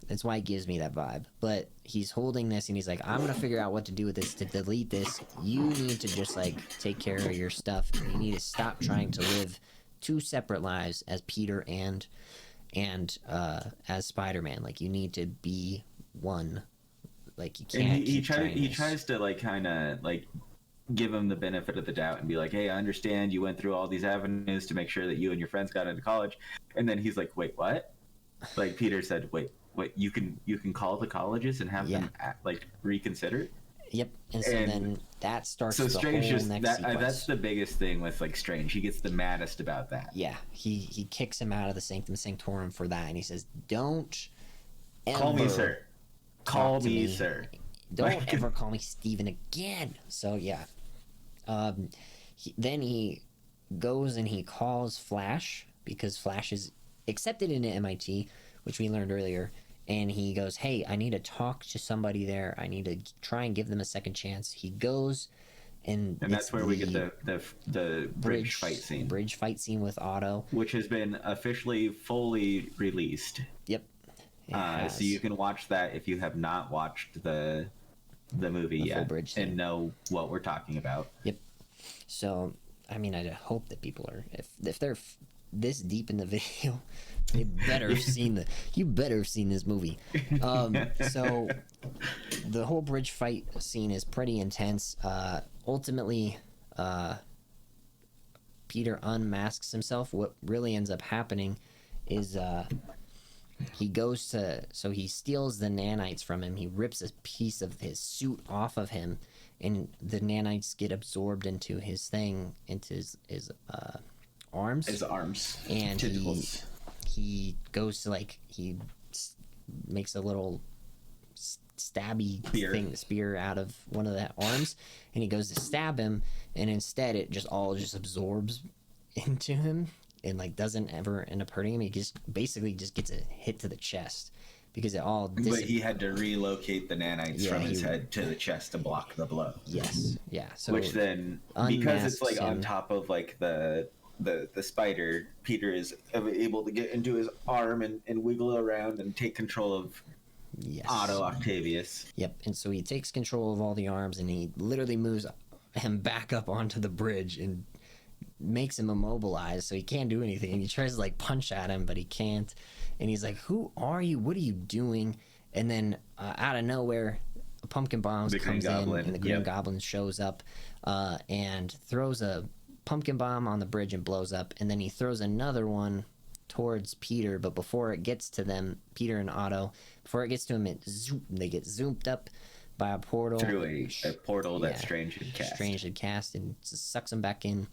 that's why it gives me that vibe. But he's holding this and he's like, I'm gonna figure out what to do with this to delete this. You need to just like take care of your stuff. You need to stop trying to live two separate lives as Peter and as Spider-Man. Like, you need to be one. Like, you can't. And he tries to like kind of like give him the benefit of the doubt and be like, hey, I understand you went through all these avenues to make sure that you and your friends got into college. And then he's like, wait, what? Like, Peter said, wait, you can call the colleges and have them like reconsider. Yep. And so then that starts so the Strange whole just next sequence. That's the biggest thing with like Strange. He gets the maddest about that. Yeah, he kicks him out of the Sanctum Sanctorum for that, and he says, don't ever call me sir. Call me sir. Don't ever call me Steven again. So yeah. Then he goes and he calls Flash, because Flash is accepted into MIT, which we learned earlier, and he goes, hey, I need to talk to somebody there. I need to try and give them a second chance. He goes, and that's where we get the bridge fight scene. Bridge fight scene with Otto, which has been officially fully released. Yep. So you can watch that if you have not watched the movie yet and know what we're talking about. Yep. So, I mean, I hope that people are, if they're this deep in the video, they better have seen you better have seen this movie. So the whole bridge fight scene is pretty intense. Ultimately, Peter unmasks himself. What really ends up happening is he steals the nanites from him. He rips a piece of his suit off of him, and the nanites get absorbed into his thing, into his arms. His arms. And he goes to, like, he makes a little stabby spear out of one of the arms, and he goes to stab him, and instead it just absorbs into him, and like doesn't ever end up hurting him. He just basically just gets a hit to the chest, because it all but he had to relocate the nanites from his head to the chest to block the blow. Yes. Yeah. So which then, because it's like on top of like the spider, Peter is able to get into his arm and wiggle around and take control of Otto Octavius. Yep. And so he takes control of all the arms, and he literally moves him back up onto the bridge and makes him immobilized, so he can't do anything. And he tries to like punch at him, but he can't. And he's like, who are you? What are you doing? And then out of nowhere, a pumpkin bomb comes in, and the Green Goblin shows up and throws a pumpkin bomb on the bridge and blows up. And then he throws another one towards Peter, but before it gets to them, Peter and Otto, before it gets to him, they get zoomed up by a portal. Through a portal that Strange had cast, and sucks them back in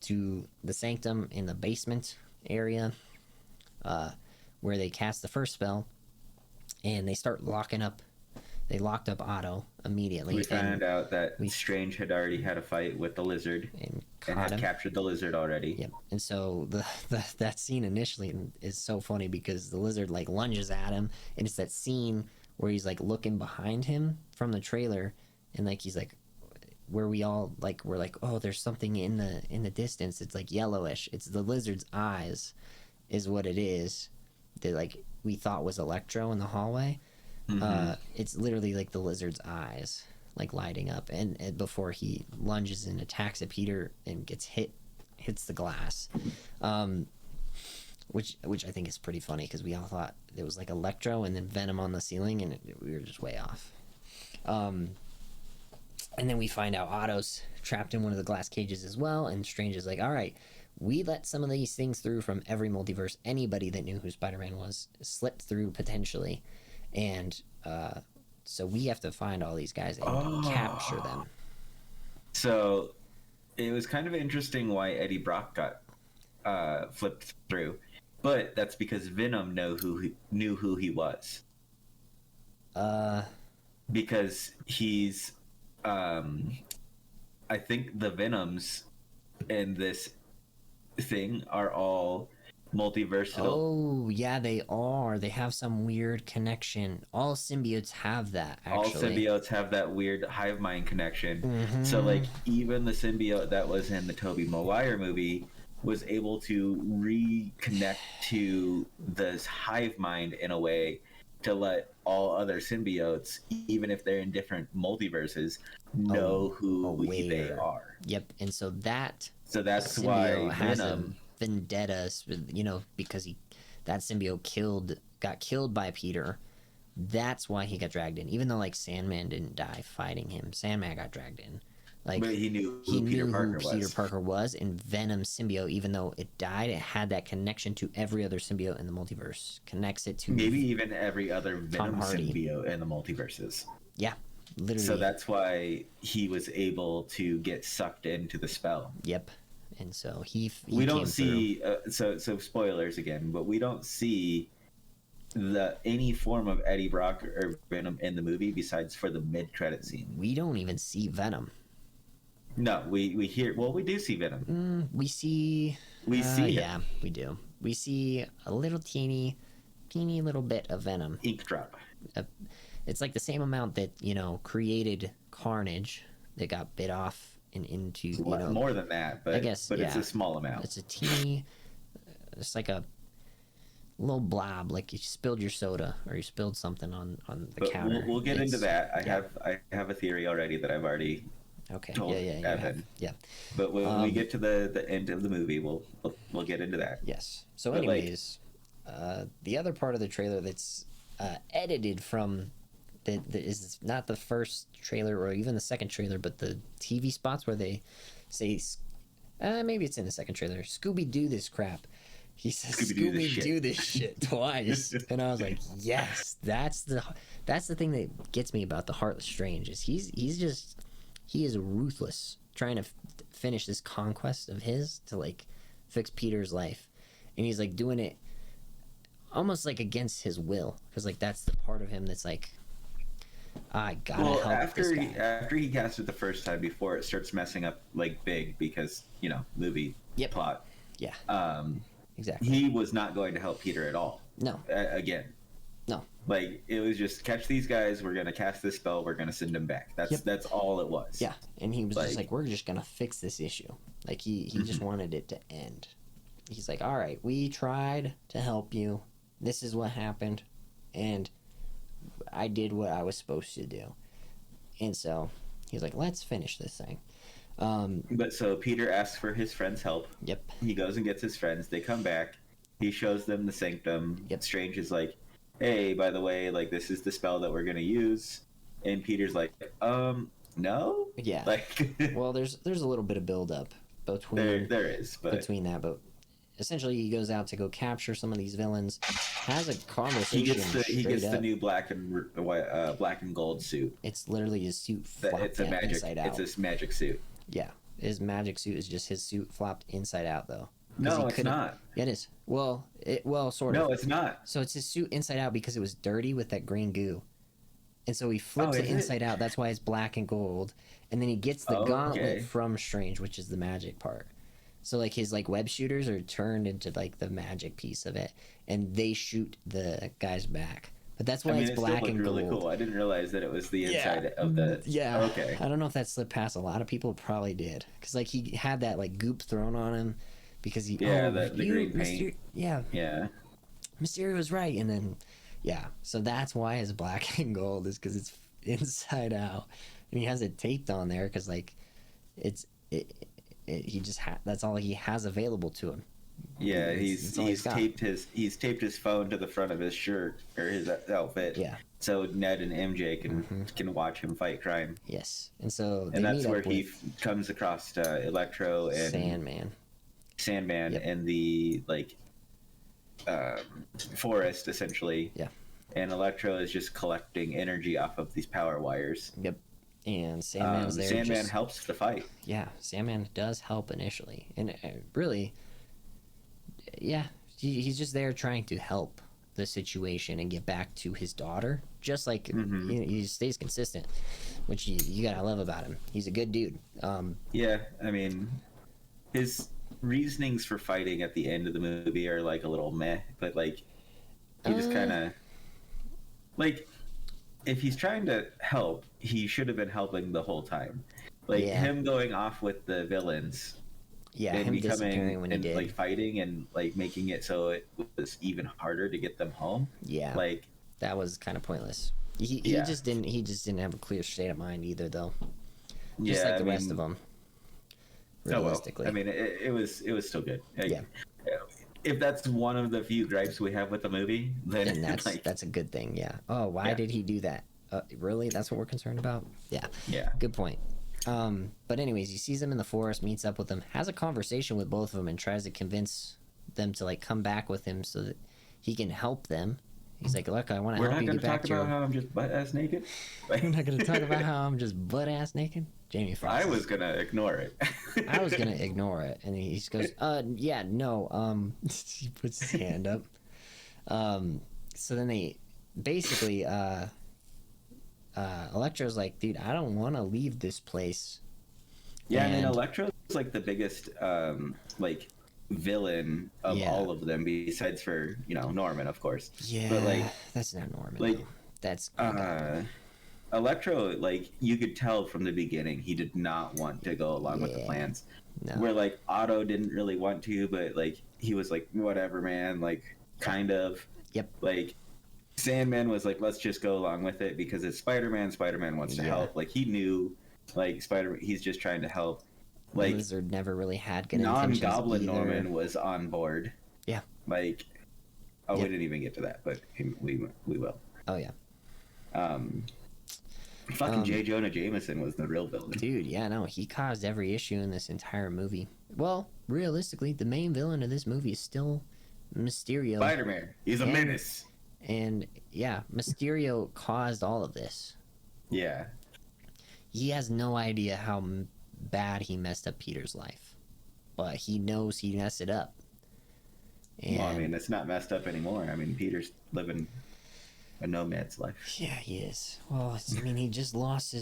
to the Sanctum in the basement area, where they cast the first spell, and they start locking up. They locked up Otto immediately. We found out that Strange had already had a fight with the lizard and had captured the lizard already. Yep. And so that scene initially is so funny, because the lizard like lunges at him, and it's that scene where he's like looking behind him from the trailer, and like he's like, where we all like we're like, oh, there's something in the distance. It's like yellowish. It's the lizard's eyes, is what it is. That like we thought was Electro in the hallway. Mm-hmm. It's literally like the lizard's eyes, like lighting up, and before he lunges and attacks at Peter and hits the glass, which I think is pretty funny, because we all thought it was like Electro and then Venom on the ceiling, and we were just way off. And then we find out Otto's trapped in one of the glass cages as well, and Strange is like, all right, we let some of these things through from every multiverse. Anybody that knew who Spider-Man was slipped through potentially, and so we have to find all these guys and capture them. So it was kind of interesting why Eddie Brock got flipped through, but that's because Venom knew who he was. Because he's, I think the Venoms in this thing are all multiversal. Oh, yeah, they are. They have some weird connection. All symbiotes have that, actually. All symbiotes have that weird hive mind connection. Mm-hmm. So, like, even the symbiote that was in the Tobey Maguire movie was able to reconnect to this hive mind in a way to let all other symbiotes, even if they're in different multiverses, know who they are. Yep, and so that's why has Venom a vendetta, you know, because that symbiote got killed by Peter. That's why he got dragged in. Even though like Sandman didn't die fighting him, Sandman got dragged in. Like, but he knew who Peter Parker was, and Venom symbiote, even though it died, it had that connection to every other symbiote in the multiverse. Connects it to maybe even every other Venom symbiote in the multiverses. Yeah, literally. So that's why he was able to get sucked into the spell. Yep. And so he we don't see so spoilers again, but we don't see any form of Eddie Brock or Venom in the movie besides for the mid-credit scene. We don't even see Venom. No, we hear. Well, we do see Venom. We see. Yeah, we do. We see a little teeny little bit of Venom. Ink drop. It's like the same amount that created Carnage that got bit off and into more than that, but I guess, but it's a small amount. It's a teeny. It's like a little blob, like you spilled your soda or you spilled something on the counter. We'll get into that. I have a theory already that I've already. Okay. Told Evan. Yeah. But when we get to the end of the movie, we'll get into that. Yes. So, anyways, the other part of the trailer that's edited from that is not the first trailer or even the second trailer, but the TV spots where they say, maybe it's in the second trailer, Scooby Doo this crap. He says Scooby Doo this shit twice, and I was like, yes, that's the thing that gets me about the Heartless Strange is he is ruthless trying to finish this conquest of his to like fix Peter's life, and he's like doing it almost like against his will because like that's the part of him that's like I gotta help this guy. After he cast it the first time before it starts messing up like big because movie plot. Yeah. Exactly. He was not going to help Peter at all. No. Again. No. Like it was just catch these guys. We're gonna cast this spell. We're gonna send them back. That's all it was. Yeah, and he was just like, we're just gonna fix this issue. Like he just wanted it to end. He's like, all right, we tried to help you. This is what happened, and I did what I was supposed to do. And so he's like, let's finish this thing. But so Peter asks for his friend's help. Yep. He goes and gets his friends. They come back. He shows them the sanctum. Yep. Strange is like, hey, by the way, like this is the spell that we're gonna use. And Peter's like, no. Yeah. Like, well, there's a little bit of build up between there is between that, but essentially he goes out to go capture some of these villains. Has a conversation. He gets the new black and gold suit. It's literally his suit flopped inside out. It's his magic suit. Yeah, his magic suit is just his suit flopped inside out, though. No, it's not. Yeah, it is. Well, sort of. No, it's not. So it's his suit inside out because it was dirty with that green goo, and so he flips it inside out. That's why it's black and gold. And then he gets the gauntlet from Strange, which is the magic part. So like his like web shooters are turned into like the magic piece of it, and they shoot the guys back. But that's why it's black and gold. Really cool. I didn't realize that it was the inside of the. Yeah. Okay. I don't know if that slipped past a lot of people. Probably did, because like he had that like goop thrown on him, because he the green paint. Yeah. Mysterio was right, and then so that's why it's black and gold is because it's inside out, and he has it taped on there because like he just that's all he has available to him. Yeah, he's taped his phone to the front of his shirt or his outfit. Yeah. So Ned and MJ can watch him fight crime. Yes, and so that's where he comes across Electro and Sandman. Sandman Yep. in the like forest essentially. Yeah. And Electro is just collecting energy off of these power wires. Yep. And Sandman's there. Sandman helps the fight. Yeah, Sandman does help initially, and really, yeah, he's just there trying to help the situation and get back to his daughter. Just like he stays consistent, which you gotta love about him. He's a good dude. Yeah, I mean, his reasonings for fighting at the end of the movie are like a little meh, but like he just kind of like if he's trying to help, he should have been helping the whole time. Like him going off with the villains. Yeah, and him becoming disappearing when he did. like fighting and like making it so it was even harder to get them home. Yeah, like that was kind of pointless. He just didn't have a clear state of mind either, though. Just like the rest of them. Realistically, I mean, it was still good. Like, yeah. If that's one of the few gripes we have with the movie, then that's a good thing. Yeah. Oh, why did he do that? Really? That's what we're concerned about? Yeah. Yeah. Good point. But anyways, he sees them in the forest, meets up with them, has a conversation with both of them, and tries to convince them to like come back with him so that he can help them. He's like, "Look, I want to help you get back to your." We're not going to talk about how I'm just butt ass naked. We're not going to talk about how I'm just butt ass naked. Jamie Foxx. I was going to ignore it. I was going to ignore it, and he just goes, yeah, no." He puts his hand up. So then they basically, Electro's like, "Dude, I don't want to leave this place." Yeah, and Electro's like the biggest like villain of all of them, besides for Norman, of course. Yeah, but like that's not Norman. Like though. That's Electro. Like you could tell from the beginning, he did not want to go along with the plans. No. Where like Otto didn't really want to, but like he was like, "Whatever, man." Like kind of. Yep. Like Sandman was like, "Let's just go along with it because it's Spider-Man. Spider-Man wants to help." Like he knew, like he's just trying to help. Like Lizard never really had good intentions. Non-Goblin Norman was on board. Yeah. Like, we didn't even get to that, but we will. Oh yeah. Fucking J. Jonah Jameson was the real villain. Dude, yeah, no, he caused every issue in this entire movie. Well, realistically, the main villain of this movie is still Mysterio. Spider-Man. He's a menace. And yeah, Mysterio caused all of this. Yeah. He has no idea how bad he messed up Peter's life, but he knows he messed it up. And, well, I mean, it's not messed up anymore. I mean, Peter's living a nomad's life. Yeah, he is. Well, I mean, he just lost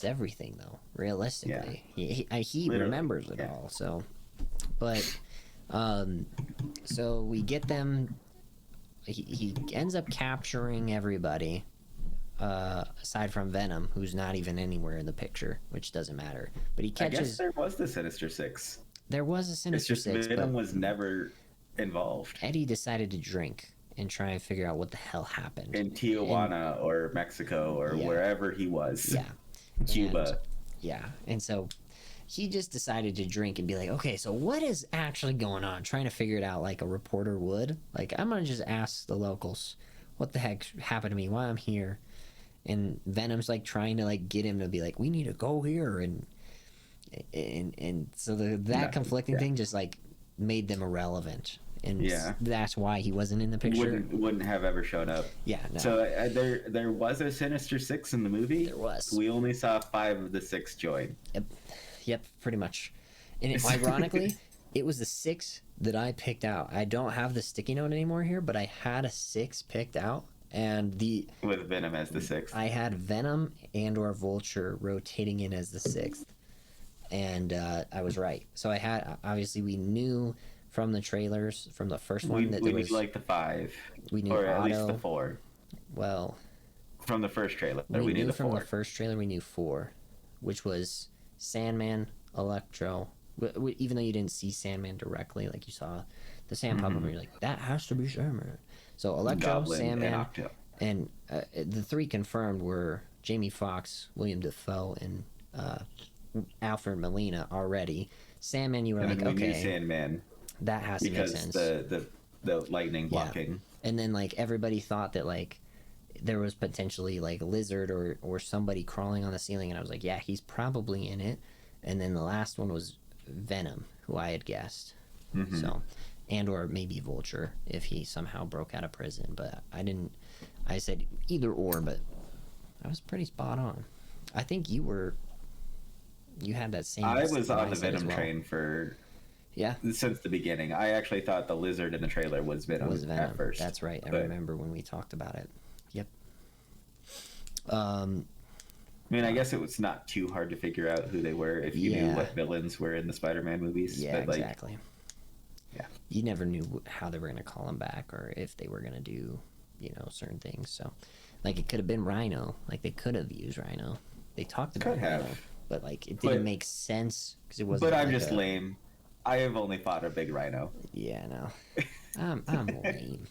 everything, though. Realistically, he remembers it all. So, but, so we get them. He ends up capturing everybody. Aside from Venom, who's not even anywhere in the picture, which doesn't matter. But he catches. I guess there was the Sinister Six. There was a Sinister Six. It's just Venom was never involved. Eddie decided to drink and try and figure out what the hell happened. In Tijuana or Mexico or wherever he was. Yeah. Cuba. And so he just decided to drink and be like, okay, so what is actually going on? Trying to figure it out like a reporter would. Like, I'm going to just ask the locals what the heck happened to me, why I'm here. And Venom's like trying to like get him to be like, we need to go here, and so that conflicting thing just like made them irrelevant, and that's why he wasn't in the picture. Wouldn't have ever shown up. Yeah. No. So there was a Sinister Six in the movie. There was. We only saw 5 of the 6 join. Yep. Pretty much. And ironically, it was the 6 that I picked out. I don't have the sticky note anymore here, but I had a 6 picked out. And with Venom as the 6th. I had Venom and/or Vulture rotating in as the 6th, and I was right. So I had obviously we knew from the trailers from the first one that there was like the 5, we knew or Otto, at least the 4. Well, from the first trailer, we knew from the first trailer we knew 4, which was Sandman, Electro. Even though you didn't see Sandman directly, like you saw the Sand pop up, and you're like, that has to be Sandman. So Electro, Goblin, Sandman, and the 3 confirmed were Jamie Foxx, William Dafoe, and Alfred Molina already. Sandman, you were like, okay, knew Sandman, that has to make sense. Because the lightning blocking. Yeah. And then like everybody thought that like there was potentially like a lizard or somebody crawling on the ceiling, and I was like, yeah, he's probably in it. And then the last one was Venom, who I had guessed. Mm-hmm. So, and or maybe Vulture if he somehow broke out of prison. But I didn't. I said either or, but I was pretty spot on. I think you were. You had that same. I was on the mindset Venom well. train for Yeah. since the beginning. I actually thought the lizard in the trailer was Venom, at first. That's right. I but, remember when we talked about it. Yep. I mean, I guess it was not too hard to figure out who they were if you knew what villains were in the Spider-Man movies. Yeah, but, like, exactly. Yeah. You never knew how they were going to call him back or if they were going to do, certain things. So, like, it could have been Rhino. Like, they could have used Rhino. They talked about Rhino, but, like, it didn't make sense because it wasn't. But I'm just lame. I have only fought a big Rhino. Yeah, no. I'm lame.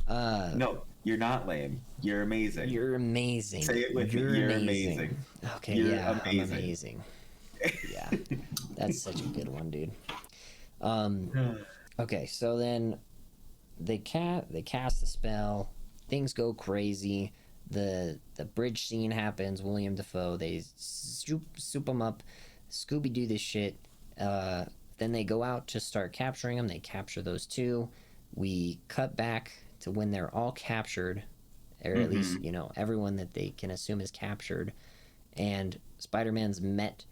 No, you're not lame. You're amazing. You're amazing. Say it with me. You're amazing. Okay, you're yeah, amazing. I'm amazing. Yeah, that's such a good one, dude. Okay, so then they cast the spell. Things go crazy. The bridge scene happens. William Dafoe. They soup him up. Scooby do this shit. Then they go out to start capturing them. They capture those two. We cut back to when they're all captured, or at least everyone that they can assume is captured. And Spider-Man's met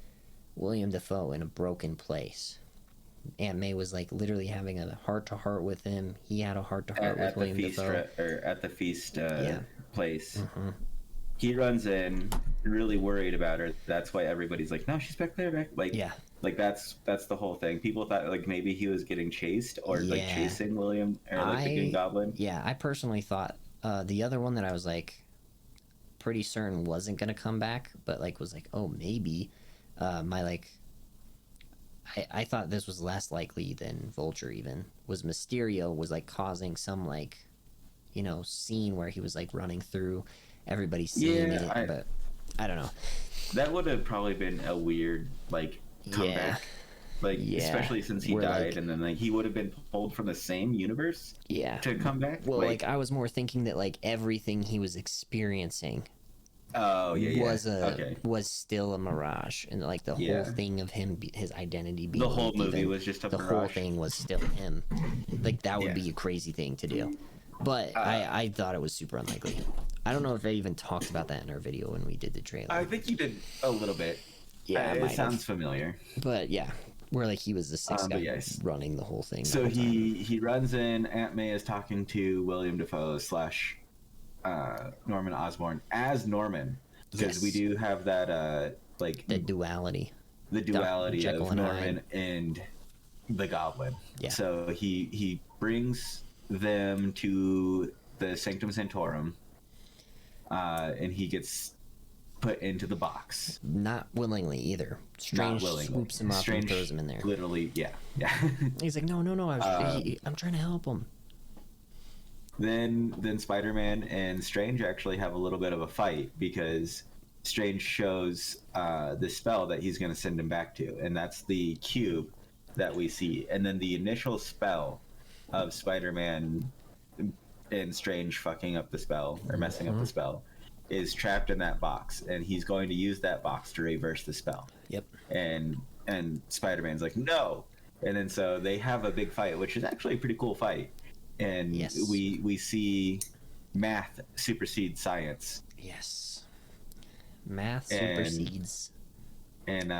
William Dafoe in a broken place. Aunt May was like literally having a heart-to-heart with him. He had a heart-to-heart with William Dafoe. At the feast place. Mm-hmm. He runs in, really worried about her. That's why everybody's like, "No, she's back there." Like, yeah, like that's the whole thing. People thought like maybe he was getting chased or like chasing William or like the Green Goblin. Yeah, I personally thought the other one that I was like pretty certain wasn't gonna come back, but like was like, oh maybe. I thought this was less likely than Vulture even. Was Mysterio was like causing some like, scene where he was like running through, everybody seeing it, but I don't know. That would have probably been a weird like comeback. Like especially since he died, and then like he would have been pulled from the same universe. Yeah. To come back. Well, like I was more thinking that like everything he was experiencing. Was still a mirage, and like the whole thing of him, his identity being the whole movie was just a mirage. The whole thing was still him. Like that would be a crazy thing to do, but I thought it was super unlikely. I don't know if I even talked about that in our video when we did the trailer. I think you did a little bit. Yeah, it sounds familiar. But yeah, where like he was the sixth guy running the whole thing. So he runs in. Aunt May is talking to William Dafoe / Norman Osborn as Norman, because we do have that like the duality of Norman and the Goblin. Yeah. So he brings them to the Sanctum Sanctorum, and he gets put into the box. Not willingly either. Strange swoops him up and throws him in there. Literally, yeah. He's like, no, I'm trying to help him. Then Spider-Man and Strange actually have a little bit of a fight because Strange shows the spell that he's going to send him back to, and that's the cube that we see. And then the initial spell of Spider-Man and Strange fucking up the spell or messing up the spell is trapped in that box, and he's going to use that box to reverse the spell. Yep. And Spider-Man's like, no. And then so they have a big fight, which is actually a pretty cool fight. And we see math supersede science. Yes. Math supersedes. And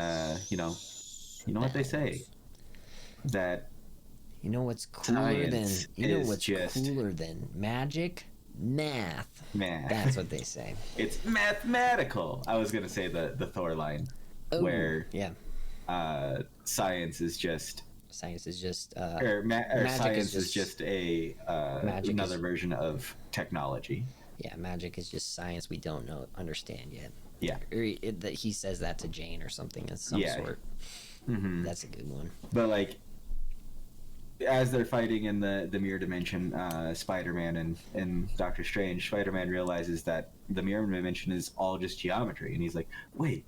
you know what they say? That what's cooler than magic? Math. That's what they say. It's mathematical. I was gonna say the Thor line, where science is just science is just science is just a another version of technology. Yeah, magic is just science we don't understand yet. Yeah, that he says that to Jane or something of some sort. Mm-hmm. That's a good one. But like, as they're fighting in the mirror dimension, Spider-Man and Doctor Strange, Spider-Man realizes that the mirror dimension is all just geometry, and he's like, "Wait,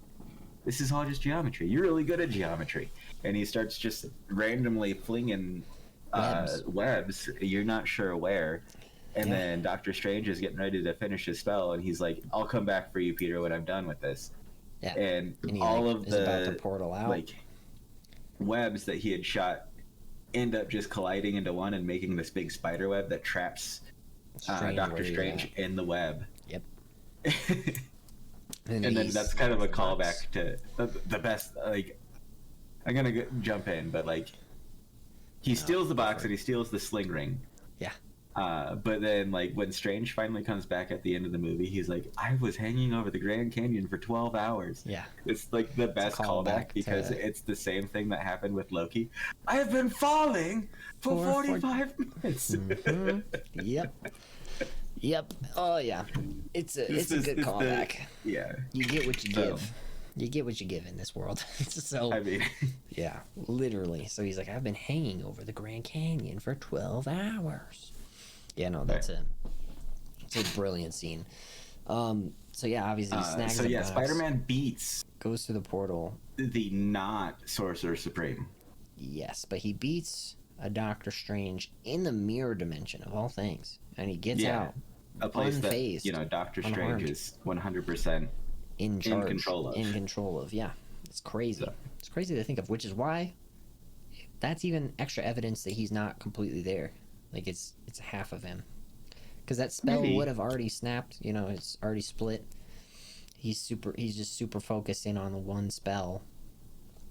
this is all just geometry. You're really good at geometry." And he starts just randomly flinging webs. You're not sure where. And then Doctor Strange is getting ready to finish his spell, and he's like, "I'll come back for you, Peter, when I'm done with this." Yeah. And he, all of is about to portal out. like, webs that he had shot end up just colliding into one and making this big spider web that traps Doctor Strange in the web. Yep. And then that's kind of a callback to the best. Like, I'm gonna jump in, but like, he steals the box and he steals the sling ring. Yeah. But then, like, when Strange finally comes back at the end of the movie, he's like, I was hanging over the Grand Canyon for 12 hours. Yeah. It's like the best callback because it's the same thing that happened with Loki. I have been falling for 45 minutes. Mm-hmm. Yep. Oh, yeah. It's a good callback. Yeah. You get what you give. You get what you give in this world. So, I mean, yeah, literally. So he's like, I've been hanging over the Grand Canyon for 12 hours. Yeah, no, it's a brilliant scene. So yeah, obviously he snags the box, Spider-Man goes through the portal. The not Sorcerer Supreme. Yes, but he beats a Doctor Strange in the mirror dimension of all things, and he gets out a place unfazed, that, you know, Doctor Strange is 100% in charge, in control of. Yeah, it's crazy. So. It's crazy to think of, which is why that's even extra evidence that he's not completely there. Like, it's half of him, because that spell would have already snapped. You know, it's already split. He's just super focused in on the one spell.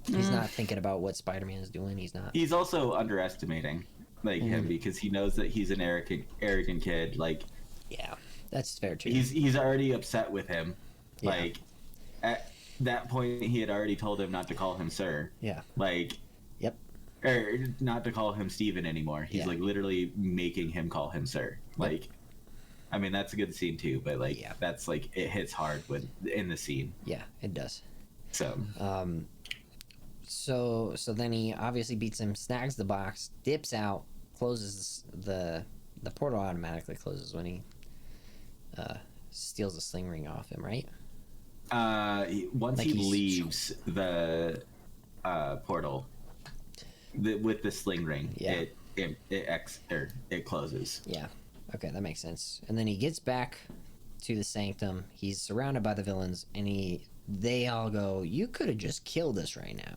He's not thinking about what Spider-Man is doing. He's also underestimating him, because he knows that he's an arrogant kid. Like, yeah, that's fair too. He's already upset with him. Yeah. Like, at that point, he had already told him not to call him sir. Yeah. Like. Yep. Or not to call him Steven anymore. He's like literally making him call him sir. Like, I mean, that's a good scene too, but like that's like, it hits hard in the scene. Yeah, it does. So so then he obviously beats him, snags the box, dips out, closes the portal automatically closes when he steals the sling ring off him, right? Once he leaves the portal with the sling ring, it closes. Yeah. Okay, that makes sense. And then he gets back to the sanctum. He's surrounded by the villains, and they all go, "You could have just killed us right now."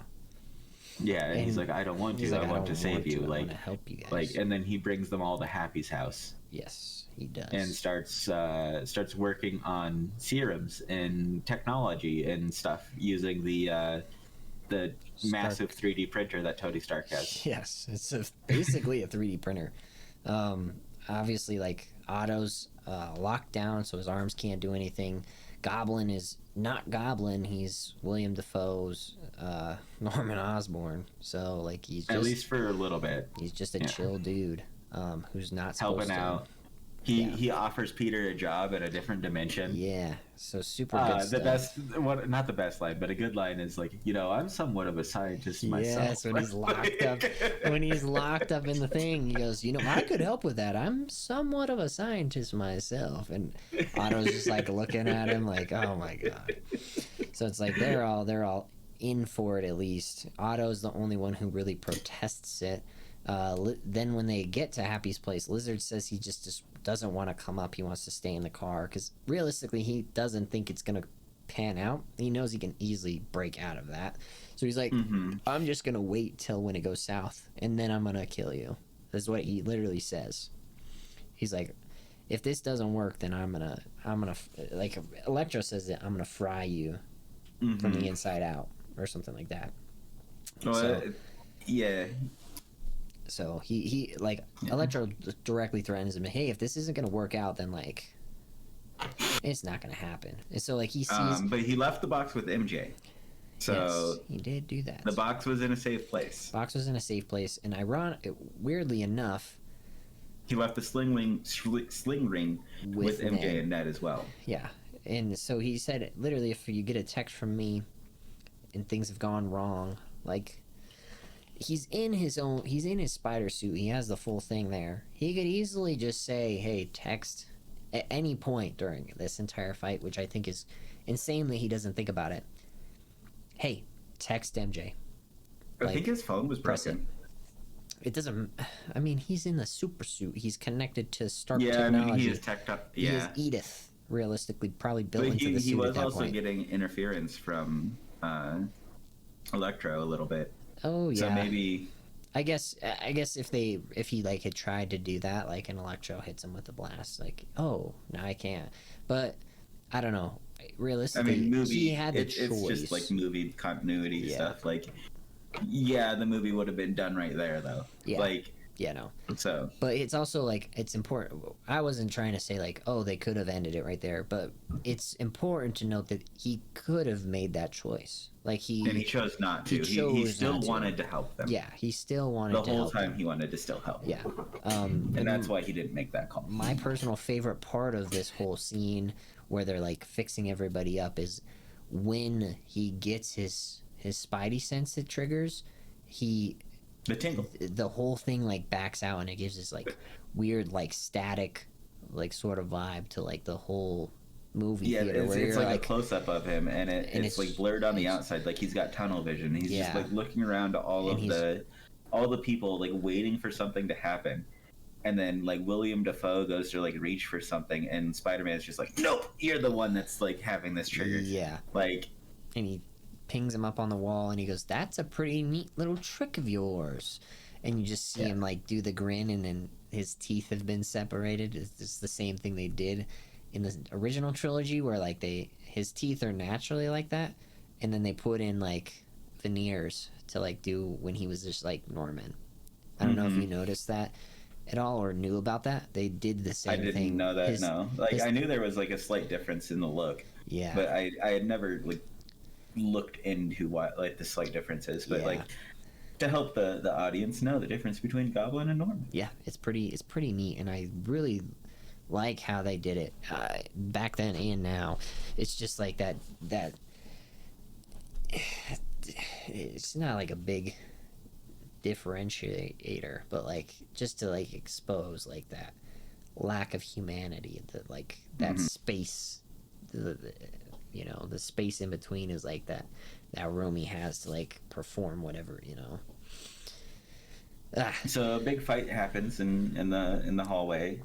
Yeah, and he's like, "I don't want to. I want to save you. I want to help you guys." Like, and then he brings them all to Happy's house. Yes, he does. And starts working on serums and technology and stuff using the massive 3D printer that Tony Stark has. Yes, it's basically a 3D printer. Obviously, like, Otto's locked down, so his arms can't do anything. Goblin is not Goblin; he's William Dafoe's Norman Osborn. So, like, he's just, at least for a little bit. He's just a chill dude who's not helping out. He offers Peter a job at a different dimension. Yeah, so super good stuff. The best, not the best line, but a good line is like, you know, I'm somewhat of a scientist myself. Yes, when he's locked up, in the thing, he goes, you know, I could help with that. I'm somewhat of a scientist myself, and Otto's just like looking at him like, oh my god. So it's like they're all in for it at least. Otto's the only one who really protests it. Then when they get to Happy's place, Lizard says he just doesn't want to come up. He wants to stay in the car because realistically he doesn't think it's gonna pan out. He knows he can easily break out of that, so he's like, I'm just gonna wait till when it goes south and then I'm gonna kill you. That's what he literally says. He's like, if this doesn't work, then I'm gonna like Electro says it, I'm gonna fry you from the inside out or something like that. So he like, Electro directly threatens him, hey, if this isn't gonna work out, then like it's not gonna happen. And so like he sees, but he left the box with MJ. So yes, he did do that. The box was in a safe place. And weirdly enough, he left the sling ring with MJ and Ned as well. Yeah, and so he said, literally, if you get a text from me and things have gone wrong, like, he's in his spider suit. He has the full thing there. He could easily just say, hey, text at any point during this entire fight, which I think is insanely he doesn't think about it. Hey, text MJ. I think his phone was broken. It doesn't. I mean, he's in the super suit. He's connected to Stark technology. Yeah, I mean, he is teched up. Yeah. He is Edith, realistically, probably built into the suit. He was also getting interference from Electro a little bit. Oh yeah. So maybe I guess if he like had tried to do that, like an Electro hits him with a blast, like, oh, now I can't. But I don't know. I Realistically, mean, he movie. had the It's just like choice. movie continuity Yeah. stuff. Like, yeah, the movie would have been done right there, though. Yeah. Like, Yeah, no. so But it's also like it's important. I wasn't trying to say like, oh, they could have ended it right there, but it's important to note that he could have made that choice. Like and he chose not he to. He chose still not to. wanted to help them. Yeah, he still wanted The to whole help time them. he wanted to still help. Yeah. And that's why he didn't make that call. My personal favorite part of this whole scene where they're like fixing everybody up is when he gets his spidey sense that triggers, The tingle. the whole thing like backs out and it gives this like weird like static like sort of vibe to like the whole movie Yeah, theater where it's you're like a close up of him, and it's like blurred on the outside, like he's got tunnel vision. He's just like looking around to all the people like waiting for something to happen, and then like William Dafoe goes to like reach for something, and Spider-Man's just like, nope, you're the one that's like having this triggered. Yeah, like, and he pings him up on the wall, and he goes, "That's a pretty neat little trick of yours." And you just see him like do the grin, and then his teeth have been separated. It's the same thing they did in the original trilogy, where like his teeth are naturally like that, and then they put in like veneers to like do when he was just like Norman. I don't know if you noticed that at all or knew about that. They did the same thing. I didn't know that. No, like I knew there was like a slight difference in the look. Yeah, but I had never like looked into what like the slight difference is. But like to help the audience know the difference between Goblin and Norman. Yeah, it's pretty neat, and I really like how they did it back then and now. It's just like that it's not like a big differentiator, but like just to like expose like that lack of humanity, that space, the space in between is like that room he has to like perform whatever. So a big fight happens in the hallway.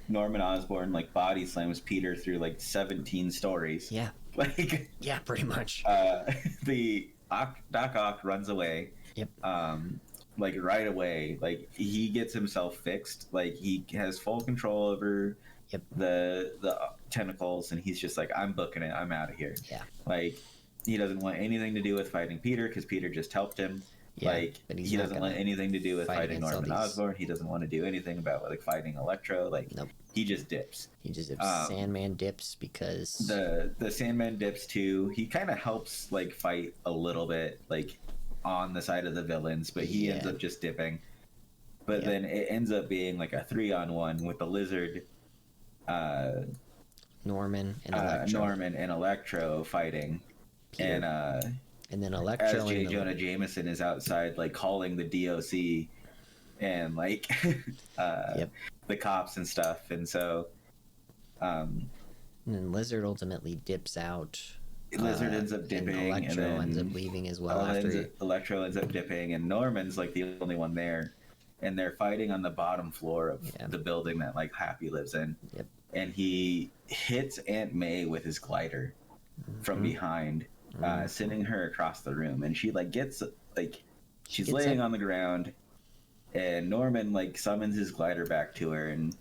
Norman Osborn like body slams Peter through like 17 stories. Yeah. Like yeah, pretty much. The Doc Ock runs away. Yep. Like right away, like he gets himself fixed. Like he has full control over the tentacles, and he's just like, I'm booking it. I'm out of here. Yeah. Like he doesn't want anything to do with fighting Peter because Peter just helped him. Yeah, like he doesn't want anything to do with fighting Norman Osborn. He doesn't want to do anything about like fighting Electro. Like he just dips. He just dips. Sandman dips because the Sandman dips too. He kind of helps like fight a little bit like on the side of the villains, but he ends up just dipping. But then it ends up being like a 3-on-1 with the Lizard, Norman and Electro fighting, Peter. And then Electro as J. Jonah Jameson is outside like calling the DOC and like the cops and stuff, and so and then Lizard ultimately dips out. Lizard ends up dipping, and Electro and then ends up leaving as well. Electro ends up dipping, and Norman's like the only one there, and they're fighting on the bottom floor of the building that like Happy lives in. Yep. And he hits Aunt May with his glider from behind. Sending her across the room, and she like gets like she's laying on the ground, and Norman like summons his glider back to her and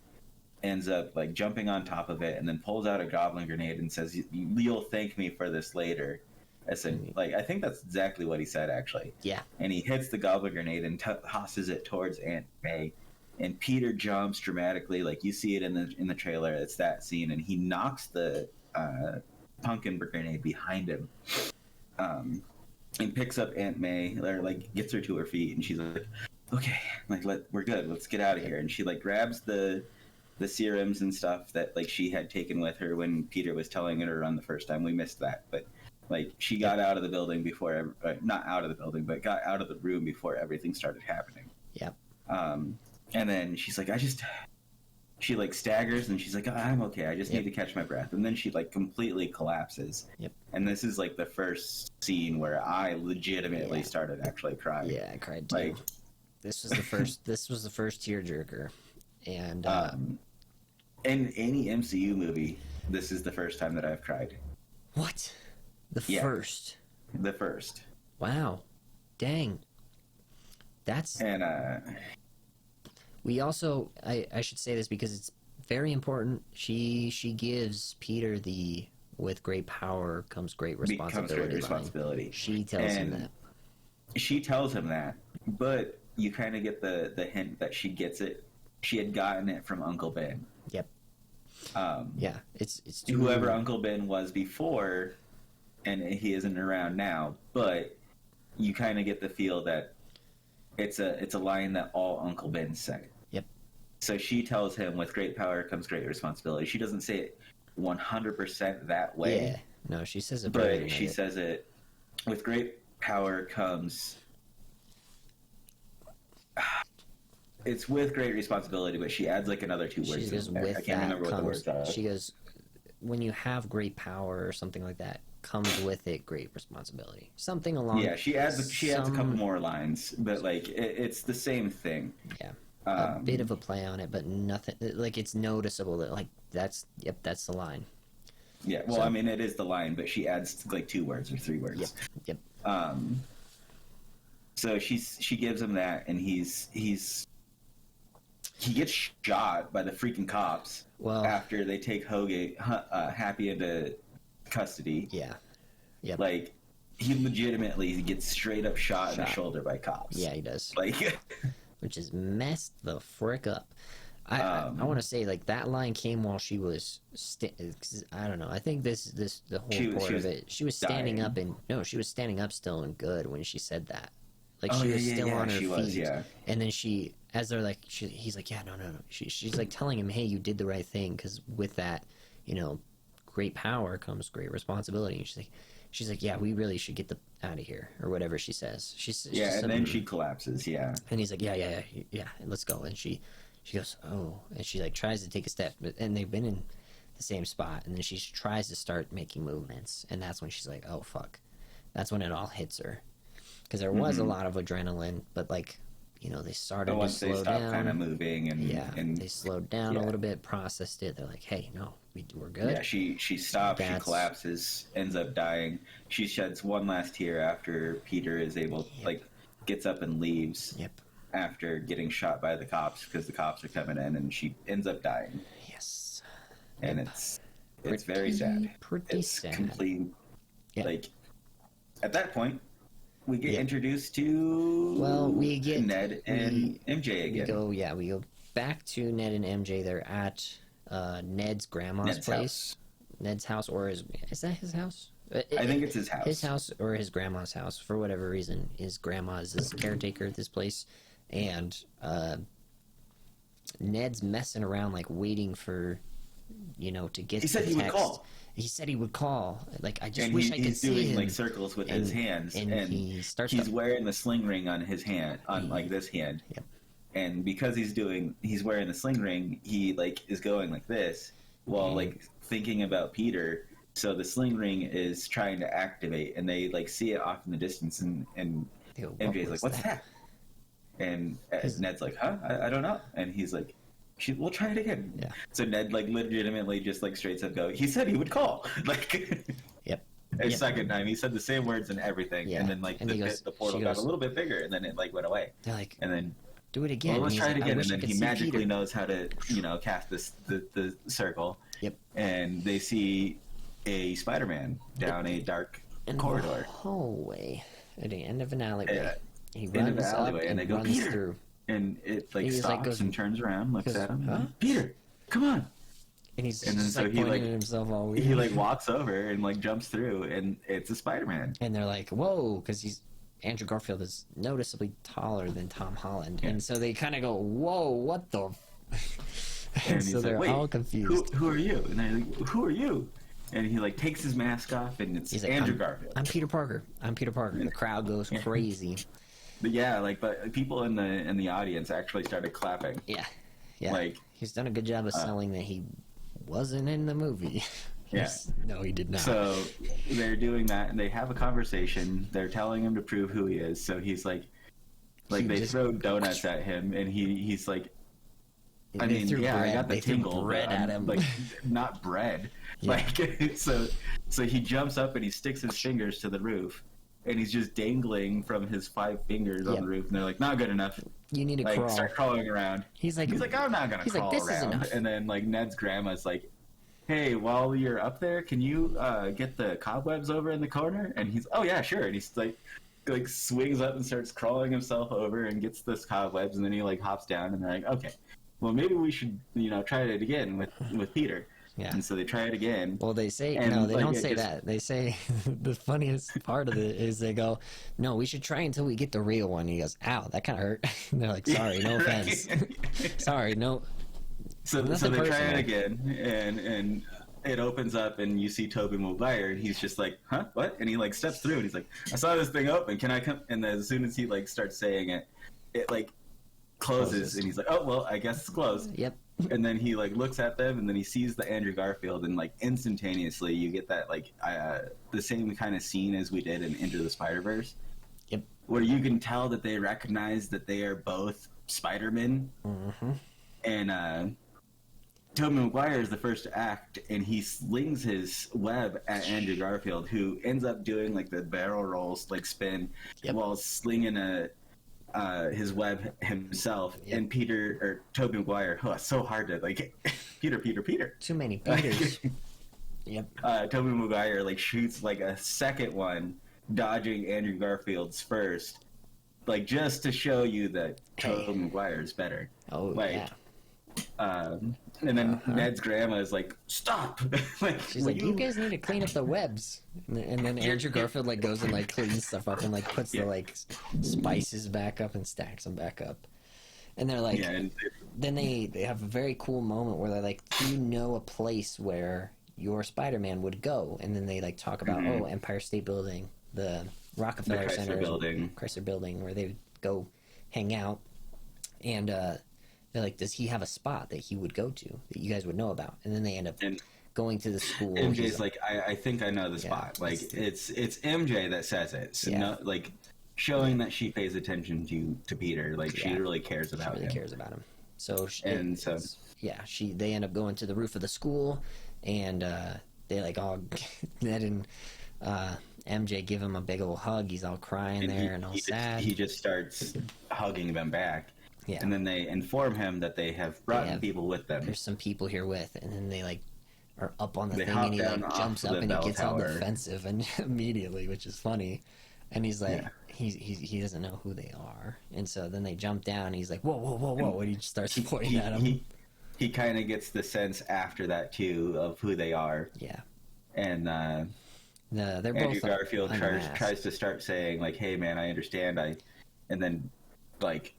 ends up like jumping on top of it, and then pulls out a goblin grenade and says, "You'll thank me for this later." I said, like I think that's exactly what he said actually. Yeah. And he hits the goblin grenade and tosses it towards Aunt May, and Peter jumps dramatically, like you see it in the trailer. It's that scene, and he knocks the pumpkin grenade behind him, and picks up Aunt May, or like gets her to her feet, and she's like, "Okay, like we're good. Let's get out of here." And she like grabs the serums and stuff that like she had taken with her when Peter was telling her to run the first time. We missed that, but like she got out of the building before, not out of the building, but got out of the room before everything started happening. Yep. And then she's like, she like staggers, and she's like, I'm okay. I just need to catch my breath. And then she like completely collapses. Yep. And this is like the first scene where I legitimately started actually crying. Yeah, I cried too. Like, this was the first. This was the first tearjerker, and in any MCU movie, this is the first time that I've cried. What? The first. The first. Wow. Dang. That's... And We also, I should say this because it's very important. She gives Peter the "with great power comes great responsibility." She tells him that. She tells him that, but you kind of get the hint that she gets it. She had gotten it from Uncle Ben. Yep. Yeah, it's whoever Uncle Ben was before, and he isn't around now. But you kind of get the feel that it's a line that all Uncle Ben said. Yep. So she tells him, "With great power comes great responsibility." She doesn't say it 100% that way. Yeah. No, she says it. But she says it, "With great power comes." It's with great responsibility, but she adds like another two words. She goes, I can't remember what the words are. She goes, when you have great power or something like that, comes with it great responsibility. Something along. Yeah, she adds a couple more lines, but like it's the same thing. Yeah, a bit of a play on it, but nothing. Like it's noticeable that like that's the line. Yeah, well, I mean, it is the line, but she adds like 2 words or 3 words. Yep. So she gives him that, and he gets shot by the freaking cops. Well, after they take Happy into custody. Yeah. Yep. Like he legitimately gets straight up shot in the shoulder by cops. Yeah, he does. Like, which is messed the frick up. I want to say like that line came while she was I don't know. I think the whole part of it. She was standing up she was standing up still and good when she said that. Like she was still on her feet. And then as they're like, he's like, yeah, no. She's like telling him, hey, you did the right thing because with that, great power comes great responsibility. And she's like, yeah, we really should get out of here or whatever she says. And then she collapses. Yeah. And he's like, yeah, let's go. And she goes, oh, and she like tries to take a step, and they've been in the same spot, and then she tries to start making movements, and that's when she's like, oh fuck, that's when it all hits her, because there was a lot of adrenaline, but like, they started to slow down. Once they stopped kind of moving, and they slowed down a little bit, processed it. They're like, hey, no, we're good. Yeah, she stops, she collapses, ends up dying. She sheds one last tear after Peter is able, gets up and leaves. Yep. After getting shot by the cops because the cops are coming in, and she ends up dying. Yes. And it's very sad. Pretty sad. Complete. Yep. Like at that point, we get introduced to we get Ned and MJ again. We go back to Ned and MJ. They're at Ned's grandma's place. House. Ned's house, or is that his house? I think it's his house. His house or his grandma's house. For whatever reason, his grandma is his caretaker at this place. And Ned's messing around, like waiting for, to get. He said he would call. He said he would call. Like I just wish I could see him. He's doing like circles with his hands, and he's wearing the sling ring on his hand, on like this hand. Yep. And because he's wearing the sling ring, he like is going like this while like thinking about Peter. So the sling ring is trying to activate, and they like see it off in the distance, and MJ's like, "What's that?" And Ned's like, huh? I don't know. And he's like, we'll try it again. Yeah. So Ned like legitimately just like straight up go, he said he would call. Like, yep. Second time he said the same words and everything. Yeah. And then like the portal got a little bit bigger, and then it like went away. They're like, and then do it again. Well, let's try it again. And then he magically knows how to cast the circle. Yep. And they see a Spider-Man down a dark corridor. Hallway at the end of an alleyway. He runs the alleyway, and they go, Peter! Through. And it like stops and turns around, looks at him. Huh? Peter, come on! And then so he like himself all weird. He like walks over and like jumps through, and it's a Spider-Man. And they're like, whoa, because Andrew Garfield is noticeably taller than Tom Holland, and so they kind of go, whoa, what the? And so they're like, all confused. Who are you? And they're like, who are you? And he like takes his mask off, and it's like, Andrew Garfield. I'm Peter Parker. The crowd goes crazy. But but people in the audience actually started clapping. Yeah. Like he's done a good job of selling that he wasn't in the movie. Yeah. No, he did not. So they're doing that, and they have a conversation. They're telling him to prove who he is. So he's like they throw donuts at him, and he's like, I got the tingle. Bread at him, like not bread. Yeah. Like so he jumps up and he sticks his fingers to the roof. and he's just dangling from his 5 fingers on the roof, and they're like, not good enough. You need to like, crawl. Start crawling around. He's like, I'm not gonna crawl this around. Is enough. And then like Ned's grandma's like, hey, while you're up there, can you get the cobwebs over in the corner? And he's, oh yeah, sure. And he's like swings up and starts crawling himself over and gets this cobwebs, and then he like hops down, and they're like, okay, well maybe we should try it again with Peter. Yeah. And so they try it again. Well, they say and, no. They like, don't say that. They say the funniest part of it is they go, "No, we should try until we get the real one." And he goes, "Ow, that kind of hurt." And they're like, "Sorry, no offense. Sorry, no." So they try it again, and it opens up, and you see Tobey Maguire, and he's just like, "Huh? What?" And he like steps through, and he's like, "I saw this thing open. Can I come?" And then as soon as he like starts saying it, it like closes, and he's like, "Oh well, I guess it's closed." Yep. And then he like looks at them, and then he sees the Andrew Garfield, and like instantaneously you get that like the same kind of scene as we did in Into the Spider-Verse. Yep. Where you can tell that they recognize that they are both Spider-Man. Mm-hmm. And Tobey Maguire is the first to act, and he slings his web at Andrew Garfield, who ends up doing like the barrel rolls, like spin, while slinging his web himself. And Tobey Maguire, it's so hard to like Peter. Too many Peters. Yep. Tobey Maguire like shoots like a second one, dodging Andrew Garfield's first, like just to show you that Tobey Maguire is better. Oh, like, yeah. And then Ned's grandma is like, "Stop!" Like, she's like, "You guys need to clean up the webs." And then Andrew Garfield like goes and like cleans stuff up and like puts the like spices back up and stacks them back up. And they're like, then they have a very cool moment where they're like, "Do you know a place where your Spider-Man would go?" And then they like talk about Empire State Building, the Rockefeller Center, Chrysler Building, where they would go hang out. And they're like, "Does he have a spot that he would go to that you guys would know about?" And then they end up going to the school. MJ's like, I think I know the spot. Like, it's MJ that says it. So no, like, showing that she pays attention to Peter. Like, she really cares about him. She really cares about him. So they end up going to the roof of the school, and they like all Ned and MJ give him a big old hug. He's all crying and all sad. He just starts hugging them back. Yeah. And then they inform him that they have brought people with them. There's some people here with, and then they like are up on the thing, and he like jumps up and he gets all defensive and immediately, which is funny. And he's like, he doesn't know who they are, and so then they jump down. And he's like, whoa, and he just starts pointing at him. He kind of gets the sense after that too of who they are. Yeah. And they're both Andrew Garfield tries to start saying like, "Hey man, I understand." And then like.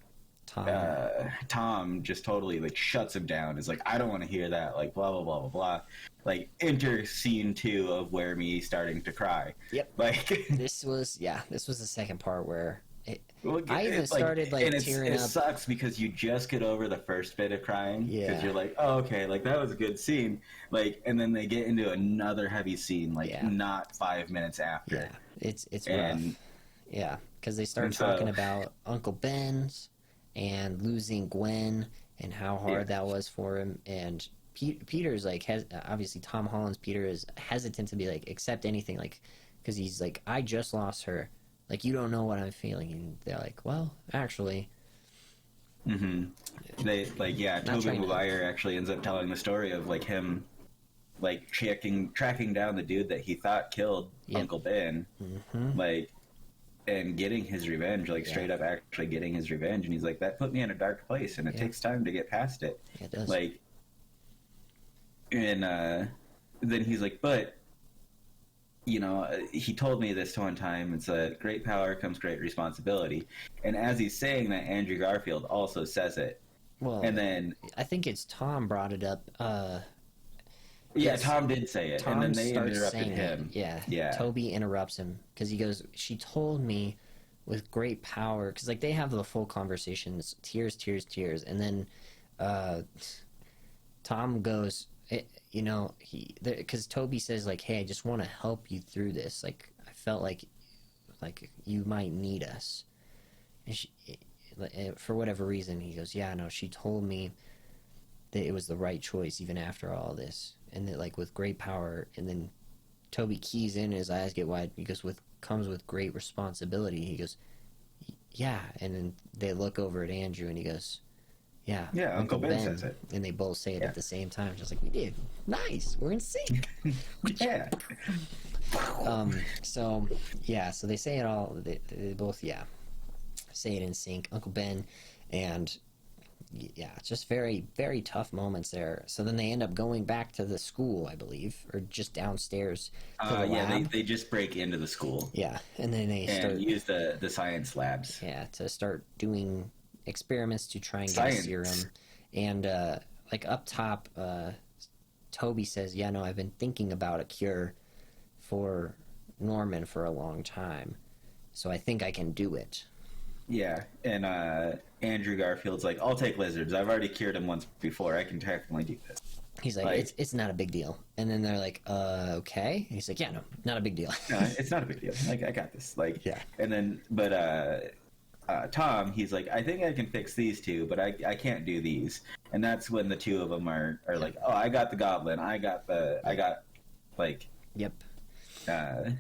Tom just totally like shuts him down. Is like, "I don't want to hear that." Like blah blah blah blah blah. Like enter scene 2 of where me starting to cry. Yep. Like this was the second part where I even started tearing up. It sucks because you just get over the first bit of crying because you're like, "Oh okay, like that was a good scene." Like, and then they get into another heavy scene like not 5 minutes after. Yeah, it's rough. Yeah, because they start talking about Uncle Ben's and losing Gwen and how hard that was for him. And Peter's like, obviously Tom Holland's Peter is hesitant to be like, accept anything, like, because he's like, "I just lost her. Like, you don't know what I'm feeling." And they're like, "Well, actually." They like, Tobey Maguire actually ends up telling the story of like him like tracking down the dude that he thought killed Uncle Ben. Like, and getting his revenge, like straight up actually getting his revenge. And he's like, "That put me in a dark place, and it takes time to get past it." Yeah, it does. Like, and then he's like, "But, he told me this one time, it's a great power comes great responsibility." And as he's saying that, Andrew Garfield also says it. Well, and then I think it's Tom brought it up. Tom did say it, Tom and then they starts interrupted him. Yeah. Toby interrupts him because he goes, "She told me with great power," because like they have the full conversations, tears, and then Tom goes, because Toby says like, "Hey, I just want to help you through this. Like, I felt like you might need us," and for whatever reason, he goes, "Yeah, no, she told me that it was the right choice even after all this." And that, like, with great power, and then Toby keys in, his eyes get wide. He goes, "With comes with great responsibility. He goes, yeah. And then they look over at Andrew and he goes, yeah, Uncle Ben says it. And they both say it at the same time, just like, we did. Nice. We're in sync. Yeah. So they say it all. They both, say it in sync. Uncle Ben, and just very, very tough moments there. So then they end up going back to the school, I believe, or just downstairs to the lab. They just break into the school. Yeah, and then they start use the science labs. Yeah, to start doing experiments to try and get a serum. And like up top, Toby says, "Yeah, no, I've been thinking about a cure for Norman for a long time, so I think I can do it." Yeah, and Andrew Garfield's like, "I'll take lizards. I've already cured him once before. I can definitely do this." He's like, it's not a big deal. And then they're like, okay. And he's like, yeah, no, not a big deal. No, it's not a big deal. Like, I got this. Like, yeah. And then, but Tom, he's like, I think I can fix these two, but I can't do these. And that's when the two of them are like, oh, I got the goblin. I got like, yep. the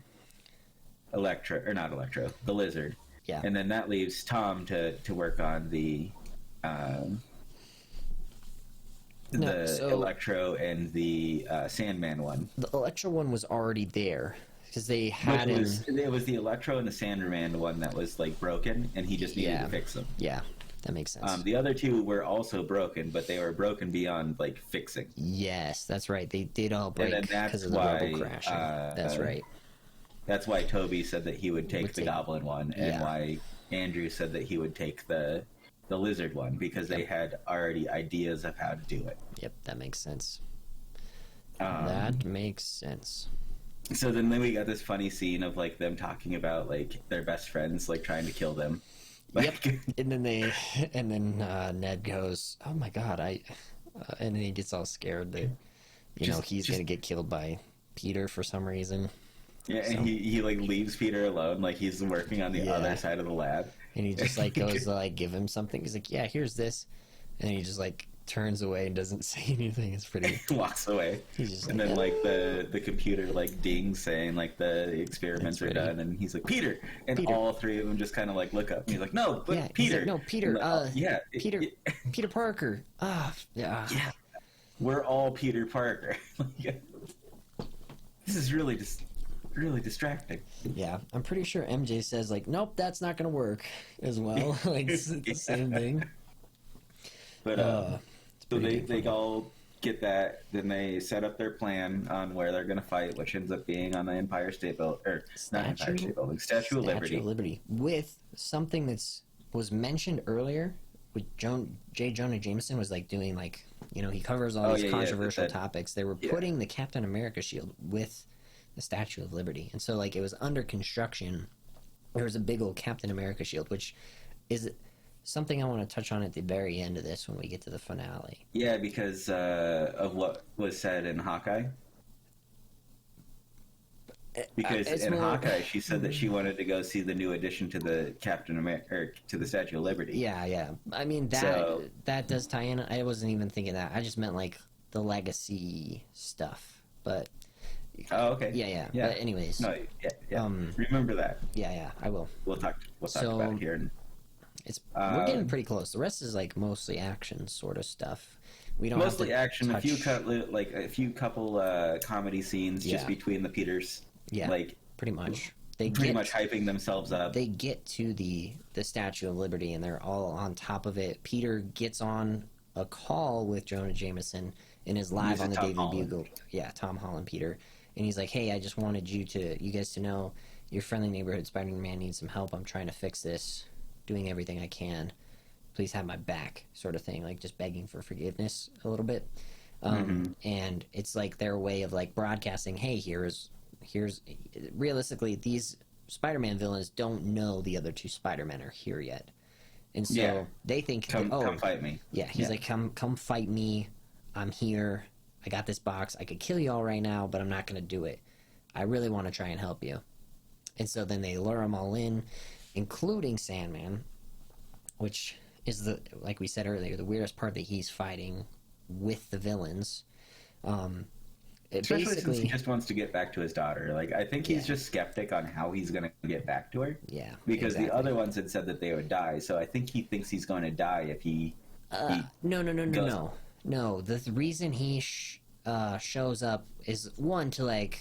lizard. Yeah. And then that leaves Tom to work on the Electro and the Sandman one. The Electro one was already there because they had it was the Electro and the Sandman one that was like broken, and he just needed to fix them. Yeah, that makes sense. The other two were also broken, but they were broken beyond like fixing. Yes, that's right. They did all break because of the why, rubble crashing. That's right. That's why Toby said that he would take the Goblin one, and why Andrew said that he would take the Lizard one, because they had already ideas of how to do it. Yep, that makes sense. That makes sense. So then we got this funny scene of like them talking about like their best friends like trying to kill them. Yep. And then Ned goes, "Oh my god, and then he gets all scared that he's gonna get killed by Peter for some reason. Yeah, so. And he like leaves Peter alone, like he's working on the other side of the lab. And he just like goes to like give him something. He's like, "Yeah, here's this," and he just like turns away and doesn't say anything. It's pretty. Walks away. He's just and then like the computer like dings saying like the experiments are done, and he's like, "Peter," and Peter. All three of them just kind of like look up. And he's like, "No, but Peter." Like, no, Peter. Peter Parker. Yeah. We're all Peter Parker. This is really just. Really distracting. Yeah, I'm pretty sure MJ says like, "Nope, that's not gonna work," as well. Like it's the same thing. But so they all get that. Then they set up their plan on where they're gonna fight, which ends up being on the Empire State Building, or not Empire State Building, Statue of Liberty. With something was mentioned earlier. With J. Jonah Jameson was like doing like he covers all these controversial topics. They were putting the Captain America shield with the Statue of Liberty, and so like it was under construction. There was a big old Captain America shield, which is something I want to touch on at the very end of this when we get to the finale. Yeah, because of what was said in Hawkeye. Because in Hawkeye, she said that she wanted to go see the new addition to the Captain America, or to the Statue of Liberty. Yeah. I mean that does tie in. I wasn't even thinking that. I just meant like the legacy stuff, but. Oh, okay. Yeah. But anyways. No, yeah. Remember that. Yeah, I will. We'll talk about it here. We're getting pretty close. The rest is like mostly action sort of stuff. We don't mostly have to action. touch... A few couple comedy scenes just between the Peters. Yeah, like pretty much. They pretty much hyping themselves up. They get to the Statue of Liberty and they're all on top of it. Peter gets on a call with Jonah Jameson and is live on the Daily Bugle. Yeah, Tom Holland, Peter. And he's like, "Hey, I just wanted you guys to know your friendly neighborhood Spider-Man needs some help. I'm trying to fix this, doing everything I can. Please have my back," sort of thing, like just begging for forgiveness a little bit. And it's like their way of like broadcasting, "Hey, here's realistically, these Spider-Man villains don't know the other two Spider-Men are here yet, and so they think, come fight me." Yeah, he's like, "Come fight me. I'm here. I got this box. I could kill you all right now, but I'm not going to do it. I really want to try and help you." And so then they lure them all in, including Sandman, which is like we said earlier, the weirdest part that he's fighting with the villains. And Especially since he just wants to get back to his daughter. Like, I think he's just skeptic on how he's going to get back to her. Yeah. Because the other ones had said that they would die. So I think he thinks he's going to die if he No. No, the reason he shows up is, one, to, like,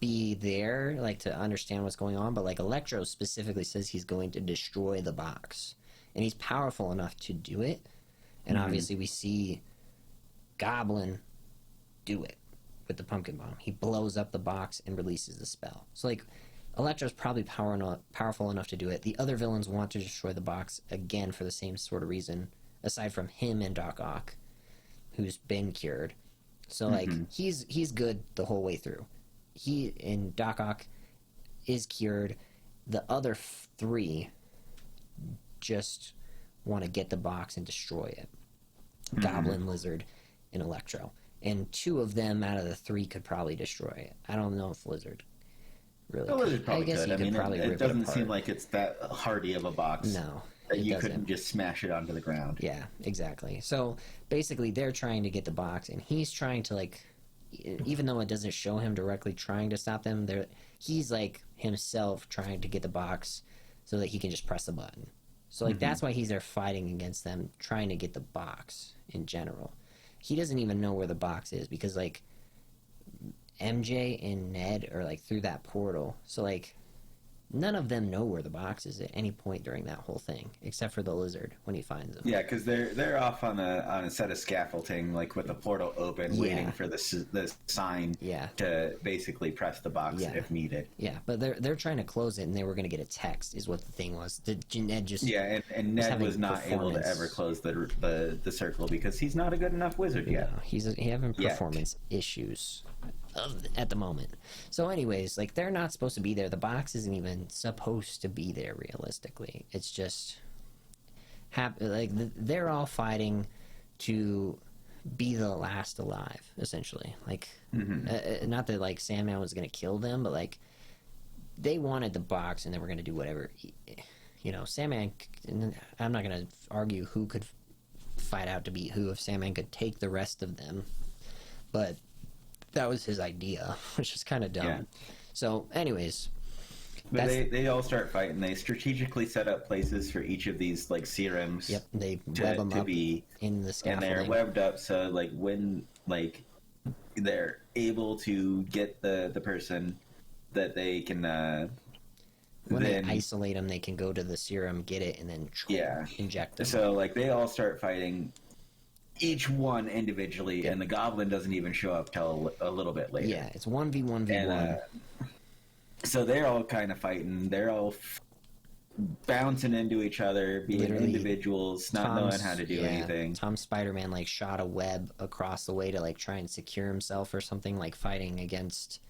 be there, like, to understand what's going on, but, like, Electro specifically says he's going to destroy the box. And he's powerful enough to do it. And obviously we see Goblin do it with the pumpkin bomb. He blows up the box and releases the spell. So, like, Electro's probably powerful enough to do it. The other villains want to destroy the box, again, for the same sort of reason, aside from him and Doc Ock, who's been cured. So, like, he's good the whole way through. He and Doc Ock is cured. The other three just want to get the box and destroy it. Goblin, Lizard, and Electro. And two of them out of the three could probably destroy it. I don't know if Lizard really could. Lizard probably could. I mean, it doesn't seem like it's that hardy of a box. No. That you couldn't just smash it onto the ground. Yeah, exactly. So, basically, they're trying to get the box, and he's trying to, like, even though it doesn't show him directly trying to stop them, he's, like, himself trying to get the box so that he can just press the button. So, like, that's why he's there fighting against them, trying to get the box in general. He doesn't even know where the box is because, like, MJ and Ned are, like, through that portal. So, like, none of them know where the box is at any point during that whole thing, except for the Lizard when he finds them. Yeah, because they're off on a set of scaffolding, like with the portal open, waiting for the sign to basically press the box if needed. Yeah, but they're trying to close it, and they were going to get a text, is what the thing was. Ned just and Ned was not able to ever close the circle because he's not a good enough wizard yet. No, he's having performance issues at the moment. So anyways, like, they're not supposed to be there. The box isn't even supposed to be there realistically. It's just like they're all fighting to be the last alive, essentially. Like, not that, like, Sandman was going to kill them, but, like, they wanted the box and they were going to do whatever. You know, Sandman, I'm not going to argue who could fight out to beat who if Sandman could take the rest of them, but that was his idea, which is kind of dumb. Yeah. So, anyways, but they all start fighting. They strategically set up places for each of these, like, serums. Yep, they web them up in the scaffolding. And they're webbed up so, like, when, like, they're able to get the person that they can when they isolate them, they can go to the serum, get it, and then inject them. So, like, they all start fighting each one individually, and the Goblin doesn't even show up till a little bit later. Yeah, it's 1v1v1. So they're all kind of fighting. They're all bouncing into each other, being individuals, not knowing how to do anything. Spider-Man, like, shot a web across the way to, like, try and secure himself or something, like, fighting against...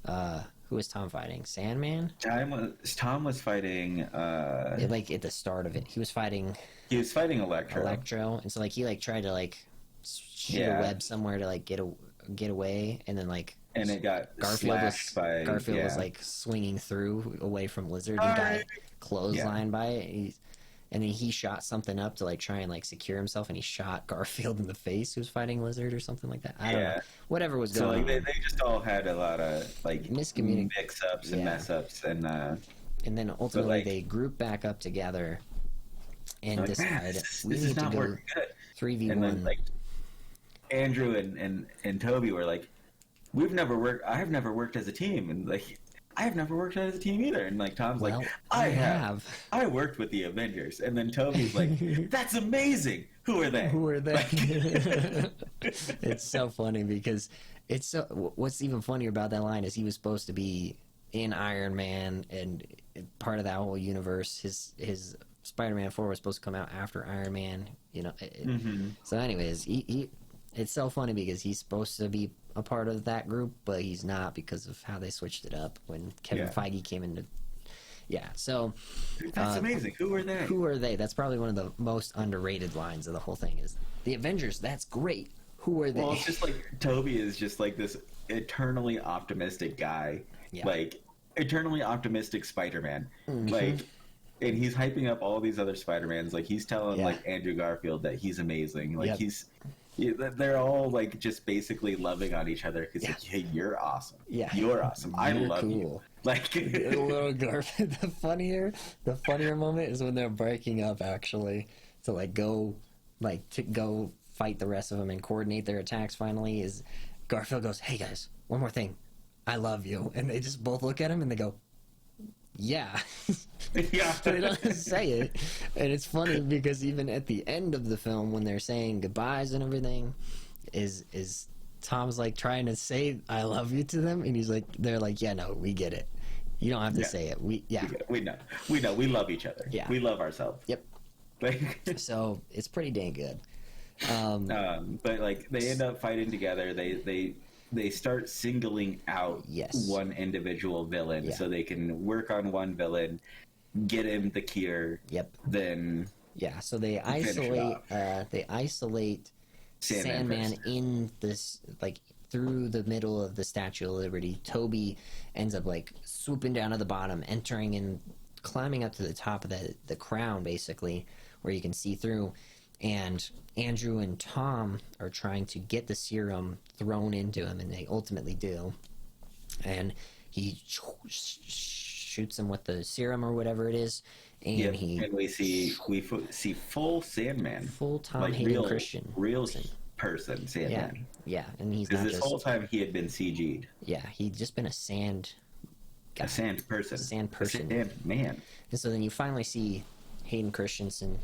who was Tom fighting? Sandman? Tom was fighting... like, at the start of it. He was fighting Electro. And so, like, he, like, tried to, like, shoot a web somewhere to, like, get away. And then, like... And it got Garfield was, like, swinging through away from Lizard and got clotheslined by it. And then he shot something up to, like, try and, like, secure himself, and he shot Garfield in the face who's fighting Lizard or something like that. I don't know. Whatever was going on. So, like, they just all had a lot of, like, mix-ups and mess-ups. And then ultimately they group back up together and decide this is not working good. 3v1. And then, like, Andrew and Toby were like, I have never worked as a team. And, like... I have never worked as a team either. And, like, Tom's like, I have. I worked with the Avengers. And then Toby's like, that's amazing. Who are they? It's so funny because what's even funnier about that line is he was supposed to be in Iron Man and part of that whole universe. His Spider-Man 4 was supposed to come out after Iron Man, you know. So anyways, it's so funny because he's supposed to be a part of that group, but he's not because of how they switched it up when Kevin Feige came into... so... That's amazing. Who are they? Who are they? That's probably one of the most underrated lines of the whole thing is, the Avengers, that's great. Who are they? Well, it's just like, Toby is just like this eternally optimistic guy. Yeah. Like, eternally optimistic Spider-Man. Like... And he's hyping up all these other Spider-Mans. Like, he's telling, like, Andrew Garfield that he's amazing. Like, Yeah, they're all like just basically loving on each other because like, hey, you're awesome. Yeah. You're awesome. I You're love cool. you. Like little Garfield. The funnier moment is when they're breaking up actually to go fight the rest of them and coordinate their attacks. Finally, is Garfield goes, "Hey guys, one more thing, I love you," and they just both look at him and they go, "Yeah." yeah. They don't say it, and it's funny because even at the end of the film when they're saying goodbyes and everything, is Tom's like trying to say I love you to them, and he's like, they're like, yeah, no, we get it, you don't have to say it, we know we love each other, we love ourselves. Yep. So it's pretty dang good. But like they end up fighting together. They start singling out one individual villain so they can work on one villain, get him the cure. Yep. Then so they isolate Sandman in this, like, through the middle of the Statue of Liberty. Toby ends up like swooping down to the bottom, entering and climbing up to the top of the crown, basically, where you can see through. And Andrew and Tom are trying to get the serum thrown into him, and they ultimately do. And he shoots him with the serum or whatever it is, and and we see full Sandman, full Tom like Hayden Christian, real person Sandman. Yeah, and he's because not this just, whole time he had been CG'd. Yeah, he'd just been a sand guy. A sand person. A sand man. And so then you finally see Hayden Christensen.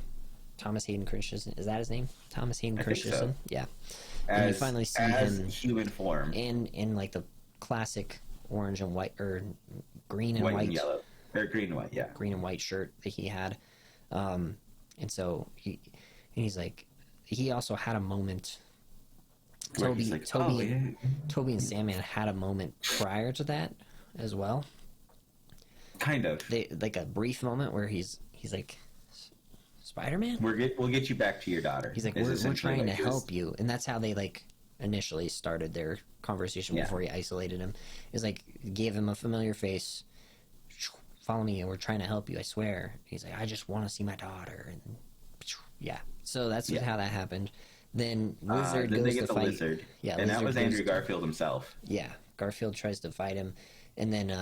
Thomas Hayden Christensen, is that his name? Thomas Hayden Christensen? So. Yeah. And you finally see him human form. In like the classic orange and white, or green and white. white. And yellow. Or green and white, yeah. Green and white shirt that he had. And so he's like, he also had a moment. Toby and Sandman had a moment prior to that as well. Kind of. They like a brief moment where he's like, Spider-Man? We'll get you back to your daughter. He's like, we're trying to help you. And that's how they like initially started their conversation before he isolated him. Is like, gave him a familiar face. Follow me, and we're trying to help you, I swear. He's like, I just want to see my daughter. And so that's how that happened. Then Lizard goes to fight. Lizard. Yeah, and Lizard that was Andrew Garfield himself. Yeah, Garfield tries to fight him, and then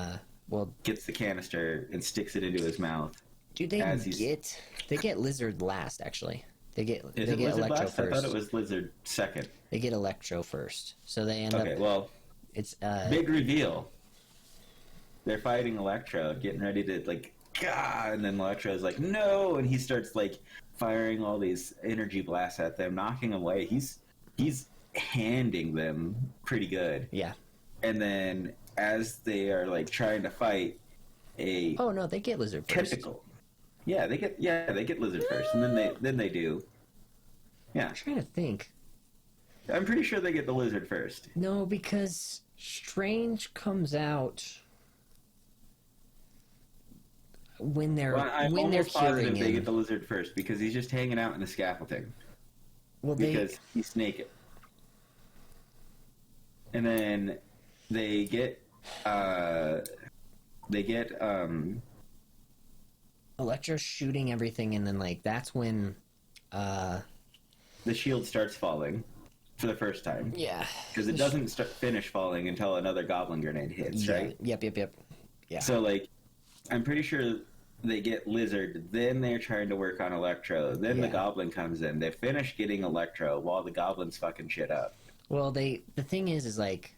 gets the canister and sticks it into his mouth. Do they get Lizard last? Actually, they get Electro last? First. I thought it was Lizard second. They get Electro first, so they end up. Okay, well, it's big reveal. They're fighting Electro, getting ready to like, God, and then Electro's like, no, and he starts like firing all these energy blasts at them, knocking them away. He's handing them pretty good. Yeah. And then as they are like trying to fight they get Lizard first. Tentacle. Yeah, they get Lizard first, and then they do. Yeah. I'm trying to think. I'm pretty sure they get the Lizard first. No, because Strange comes out when they're I'm when almost they're curing positive him. they get the Lizard first because he's just hanging out in the scaffolding. Well, because he's naked. And then they get Electro shooting everything, and then like that's when the shield starts falling for the first time. Yeah, because it doesn't finish falling until another Goblin grenade hits, right? Yep. Yeah. So like, I'm pretty sure they get Lizard, then they're trying to work on Electro, then the Goblin comes in. They finish getting Electro while the Goblin's fucking shit up. Well, the thing is like,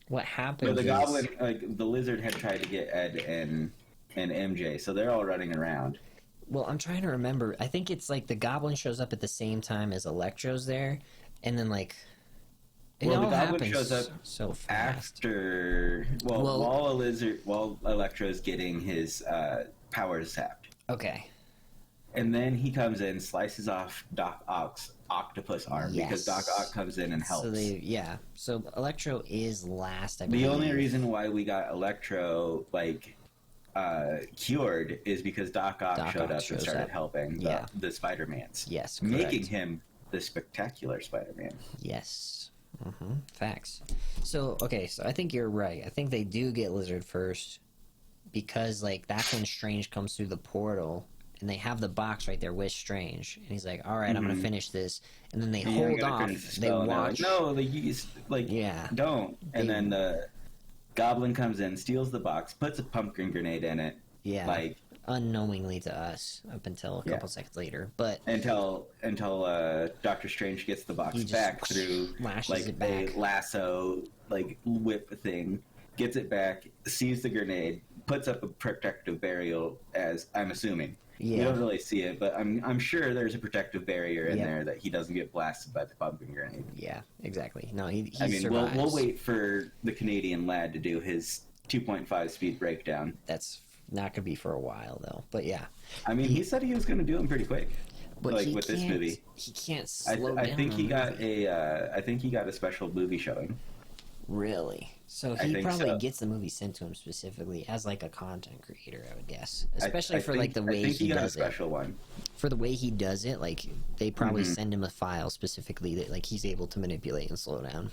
what happened? So the Goblin, like the Lizard, had tried to get Ed and MJ, so they're all running around. Well, I'm trying to remember. I think it's like the Goblin shows up at the same time as Electro's there, and then like the Goblin shows up so fast after. While Electro's getting his powers sapped. Okay. And then he comes in, slices off Doc Ock's octopus arm because Doc Ock comes in and helps. So Electro is last. I believe. The only reason why we got Electro cured is because Doc Ock showed up and started helping the Spider-Mans. Yes, making him the spectacular Spider-Man. Yes. Facts. So I think you're right. I think they do get Lizard first because like that's when Strange comes through the portal and they have the box right there with Strange, and he's like, "All right, I'm gonna finish this," and then they hold off. They watch. Like, no, like Yeah. don't. And then the Goblin comes in, steals the box, puts a pumpkin grenade in it. Yeah. Like unknowingly to us up until a couple seconds later, but until Doctor Strange gets the box back through like a lasso like whip thing, gets it back, sees the grenade, puts up a protective barrier, as I'm assuming. You don't really see it, but I'm sure there's a protective barrier in there that he doesn't get blasted by the pumpkin grenade. Yeah, exactly. No, he I mean, survives. we'll wait for the Canadian lad to do his 2.5 speed breakdown. That's not gonna be for a while though, but yeah. I mean, he said he was gonna do them pretty quick, but like with this movie. He can't slow down. I think he got a special movie showing. Really? So he probably gets the movie sent to him specifically as like a content creator, I would guess. Especially for like the way he does it. Special one. For the way he does it, like they probably send him a file specifically that like he's able to manipulate and slow down.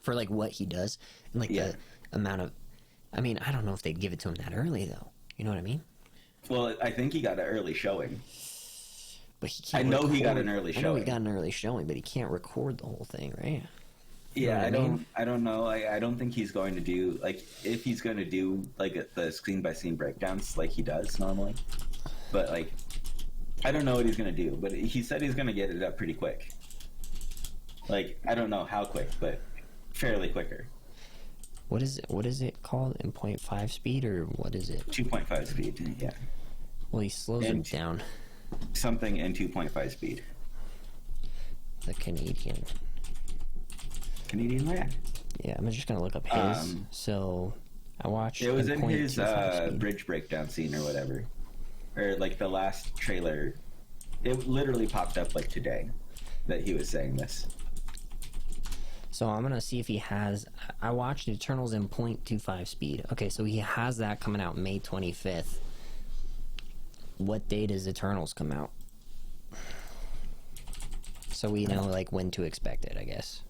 For like what he does and like the amount of I mean, I don't know if they'd give it to him that early though. You know what I mean? Well, I think he got an early showing. But he can't he got an early showing. I know he got an early showing, but he can't record the whole thing, right? Yeah, I don't know. I don't think he's going to do like if he's going to do like the scene by scene breakdowns like he does normally. But like, I don't know what he's going to do. But he said he's going to get it up pretty quick. Like I don't know how quick, but fairly quicker. What is it called in 0.5 speed or what is it? 2.5 speed. Yeah. Well, he slows him down. Something in 2.5 speed. The Canadian lad. Yeah, I'm just gonna look up his. So I watched. It was in his bridge breakdown scene or whatever, or like the last trailer. It literally popped up like today that he was saying this. So I'm gonna see if he has. I watched Eternals in 0.25 speed. Okay, so he has that coming out May 25th. What day does Eternals come out? So we know like when to expect it, I guess.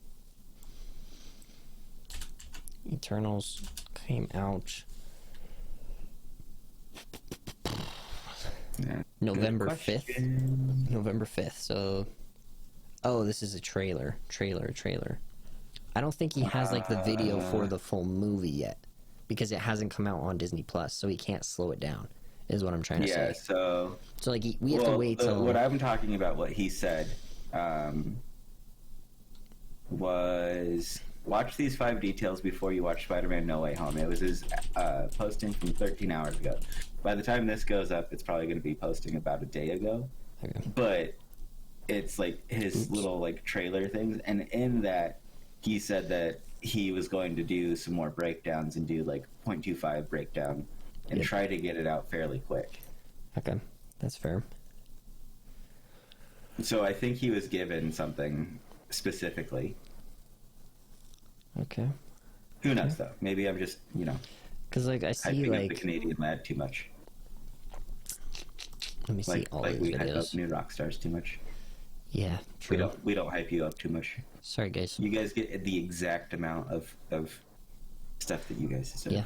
Eternals came out November 5th. November 5th. So, this is a trailer. I don't think he has like the video for the full movie yet because it hasn't come out on Disney Plus, so he can't slow it down. Is what I'm trying to say. So like we have to wait till what I'm talking about. What he said was. Watch these 5 details before you watch Spider-Man No Way Home. It was his posting from 13 hours ago. By the time this goes up, it's probably going to be posting about a day ago. Okay. But it's like his little like trailer things. And in that, he said that he was going to do some more breakdowns and do like 0.25 breakdown and try to get it out fairly quick. Okay, that's fair. So I think he was given something specifically. Okay. Who knows though? Maybe I'm just because like I see like the Canadian lad too much. Let me see all like these we videos. hype up new rock stars too much. Yeah, true. We don't hype you up too much. Sorry, guys. You guys get the exact amount of stuff that you guys deserve. Yeah,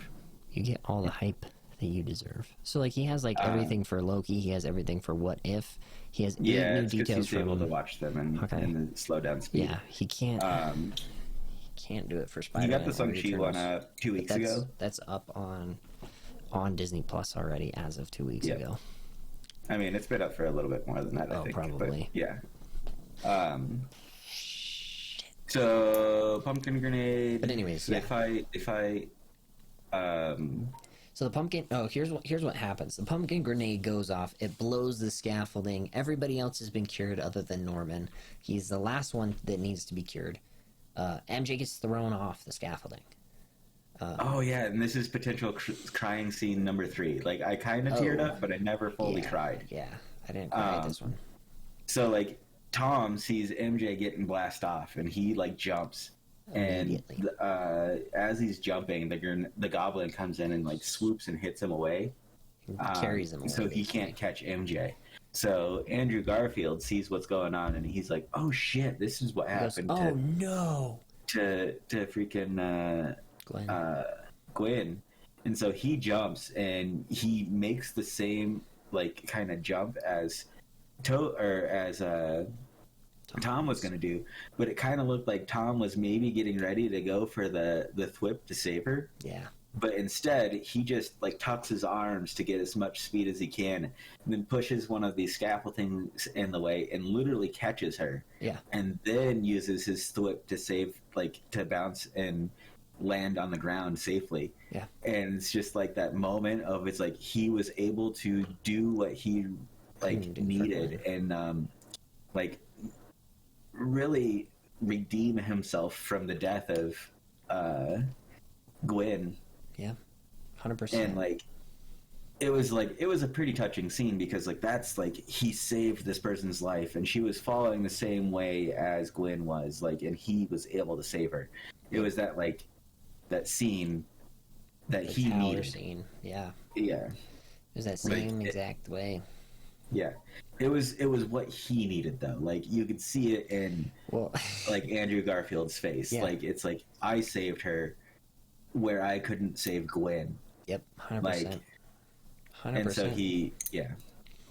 you get all the hype that you deserve. So like he has like everything for Loki. He has everything for What If. He has 8 new details he's able to watch them and the slow down speed. Yeah, he can't. Can't do it for Spider-Man. You got the Shang-Chi one 2 weeks ago. That's up on Disney Plus already as of 2 weeks ago. I mean, it's been up for a little bit more than that. I think. Probably. But, yeah. So pumpkin grenade. But anyways, if I. So the pumpkin. Oh, here's what happens. The pumpkin grenade goes off. It blows the scaffolding. Everybody else has been cured other than Norman. He's the last one that needs to be cured. MJ gets thrown off the scaffolding. Oh yeah, and this is potential crying scene number 3. Like I kind of teared up, but I never fully cried. Yeah, I didn't cry at this one. So like Tom sees MJ getting blasted off, and he like jumps, and as he's jumping, the goblin comes in and like swoops and hits him away, carries him away, so he can't catch MJ. So Andrew Garfield sees what's going on, and he's like, "Oh shit, this is what happened." To freaking Gwen, and so he jumps and he makes the same like kind of jump as Tom was going to do, but it kind of looked like Tom was maybe getting ready to go for the thwip to save her. Yeah. But instead, he just like tucks his arms to get as much speed as he can, and then pushes one of these scaffold things in the way and literally catches her. Yeah. And then uses his thwip to save, like, to bounce and land on the ground safely. Yeah. And it's just like that moment of, it's like he was able to do what he like needed and like really redeem himself from the death of Gwen. Yeah, 100%. And like it was a pretty touching scene, because like that's like he saved this person's life, and she was following the same way as Gwen was, like, and he was able to save her. It was that like that scene that The he tower needed. scene. Yeah. Yeah. It was that same exact way. Yeah. It was what he needed, though. Like, you could see it in like Andrew Garfield's face. Yeah. Like, it's like, I saved her where I couldn't save Gwen. Yep, 100%. Like, 100%. and so he, yeah.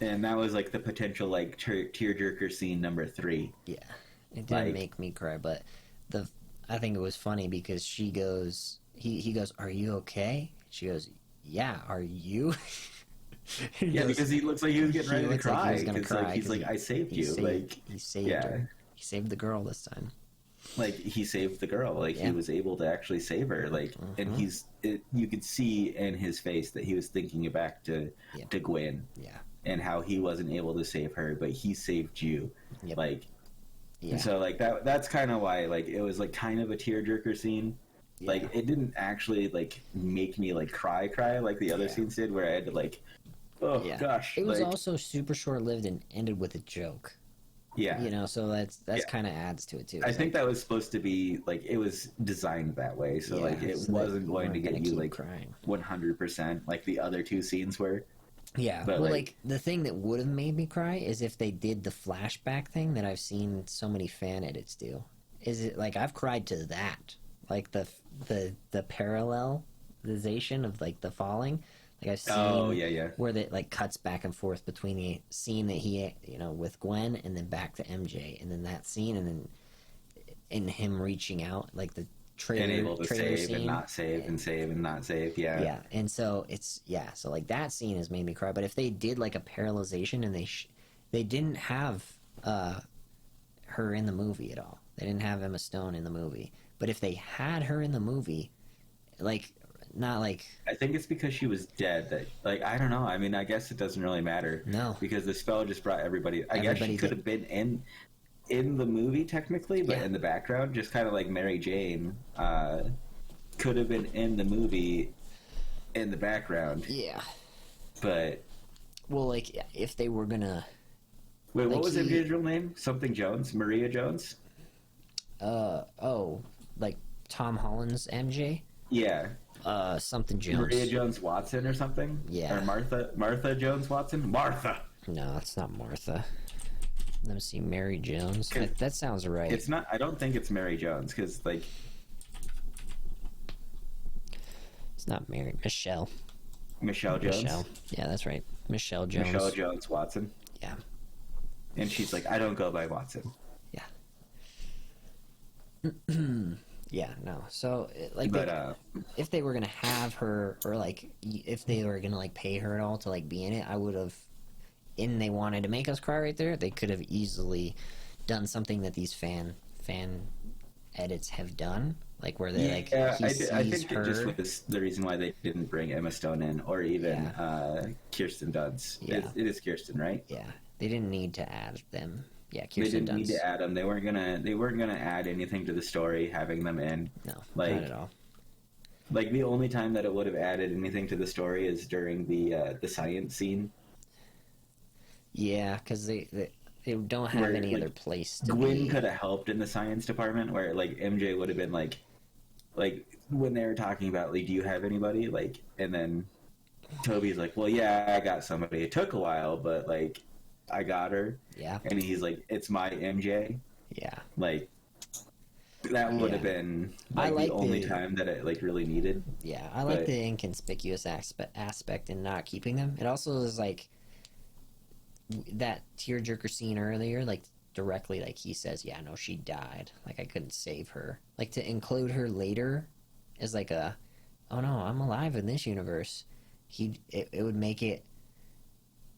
And that was like the potential like tearjerker scene number 3. Yeah. It didn't make me cry, but I think it was funny because she goes, he goes, "Are you okay?" She goes, "Yeah, are you?" Yeah, because he looks like he was getting ready to cry. Like he was gonna cry, like, he's like, I saved you. He saved her. He saved the girl this time. Like, he saved the girl. Like, he was able to actually save her. Like, and you could see in his face that he was thinking back to Gwen. Yeah. And how he wasn't able to save her, but he saved you. Yep. Like, yeah. So like that's kind of why like it was like kind of a tearjerker scene. Yeah. Like, it didn't actually like make me like cry like the other scenes did, where I had to like, oh gosh. It was also super short lived and ended with a joke. Yeah. You know, so that's kind of adds to it too. I think that was supposed to be like, it was designed that way, so like it wasn't going to get you like crying 100% like the other 2 scenes were. Yeah, but well, like the thing that would have made me cry is if they did the flashback thing that I've seen so many fan edits do. Is it like I've cried to that, like the parallelization of like the falling. Like I've seen where that like cuts back and forth between the scene that he, you know, with Gwen, and then back to MJ, and then that scene, and then in him reaching out, like the trailer, and able to save scene. And not save and save and not save. Yeah. And so it's so like that scene has made me cry. But if they did like a parallelization and they didn't have her in the movie at all, they didn't have Emma Stone in the movie. But if they had her in the movie, like. Not like I think it's because she was dead that like I don't know. I mean, I guess it doesn't really matter. No, because the spell just brought everybody. I guess she could have been in the movie technically, but in the background, just kind of like Mary Jane could have been in the movie in the background. Yeah, but well, like if they were gonna wait, what was MJ's real name? Something Jones, Maria Jones. Like Tom Holland's MJ. Yeah. Something Jones. Maria Jones Watson or something? Yeah. Or Martha Jones Watson? Martha! No, it's not Martha. Let me see, Mary Jones. That sounds right. It's not, I don't think it's Mary Jones, because, like... It's not Mary. Michelle. Michelle Jones? Michelle. Yeah, that's right. Michelle Jones. Michelle Jones Watson. Yeah. And she's like, I don't go by Watson. Yeah. Yeah, no. So, like, if they were gonna have her, or like, if they were gonna like pay her at all to like be in it, I would have. And they wanted to make us cry right there. They could have easily done something that these fan edits have done, like where they like. I think her. It just was the reason why they didn't bring Emma Stone in, or even Kirsten Dunst. Yeah. It is Kirsten, right? Yeah, they didn't need to add them. Yeah, Kirsten They didn't Dunst. need to add them. They weren't gonna add anything to the story having them in. No, like, not at all. Like the only time that it would have added anything to the story is during the science scene. Yeah, because they don't have any other place to Gwen be. could have helped in the science department, where like MJ would have been like when they were talking about like, do you have anybody? Like, and then Toby's like, well, yeah, I got somebody. It took a while, but like. I got her. Yeah. And he's like, it's my MJ. Yeah. Like, that would have been like the only time that it like really needed. Yeah, I like the inconspicuous aspect in not keeping them. It also is like, that tearjerker scene earlier, like directly, like he says, "Yeah, no, she died. Like I couldn't save her." Like to include her later as like a, "Oh no, I'm alive in this universe." It would make it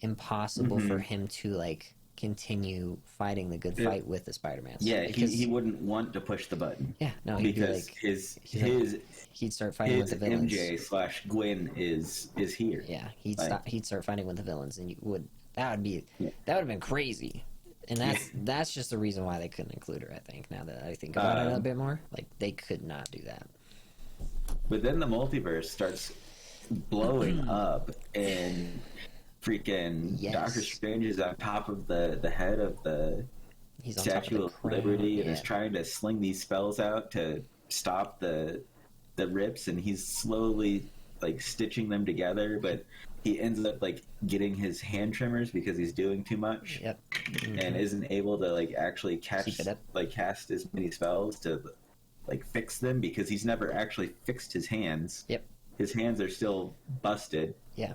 impossible for him to like continue fighting the good fight with the Spider-Man. Yeah, he wouldn't want to push the button. Yeah, no, he'd because be like, he'd start fighting with the villains. MJ/Gwen is here. Yeah, he'd start fighting with the villains, and that would have been crazy. And that's just the reason why they couldn't include her. I think now that I think about it a bit more, like they could not do that. But then the multiverse starts blowing up, and freaking Doctor Strange is on top of the head of the Statue of Liberty and is trying to sling these spells out to stop the rips, and he's slowly like stitching them together, but he ends up like getting his hand tremors because he's doing too much. Yep. And isn't able to like actually cast as many spells to like fix them, because he's never actually fixed his hands. Yep. His hands are still busted. Yeah.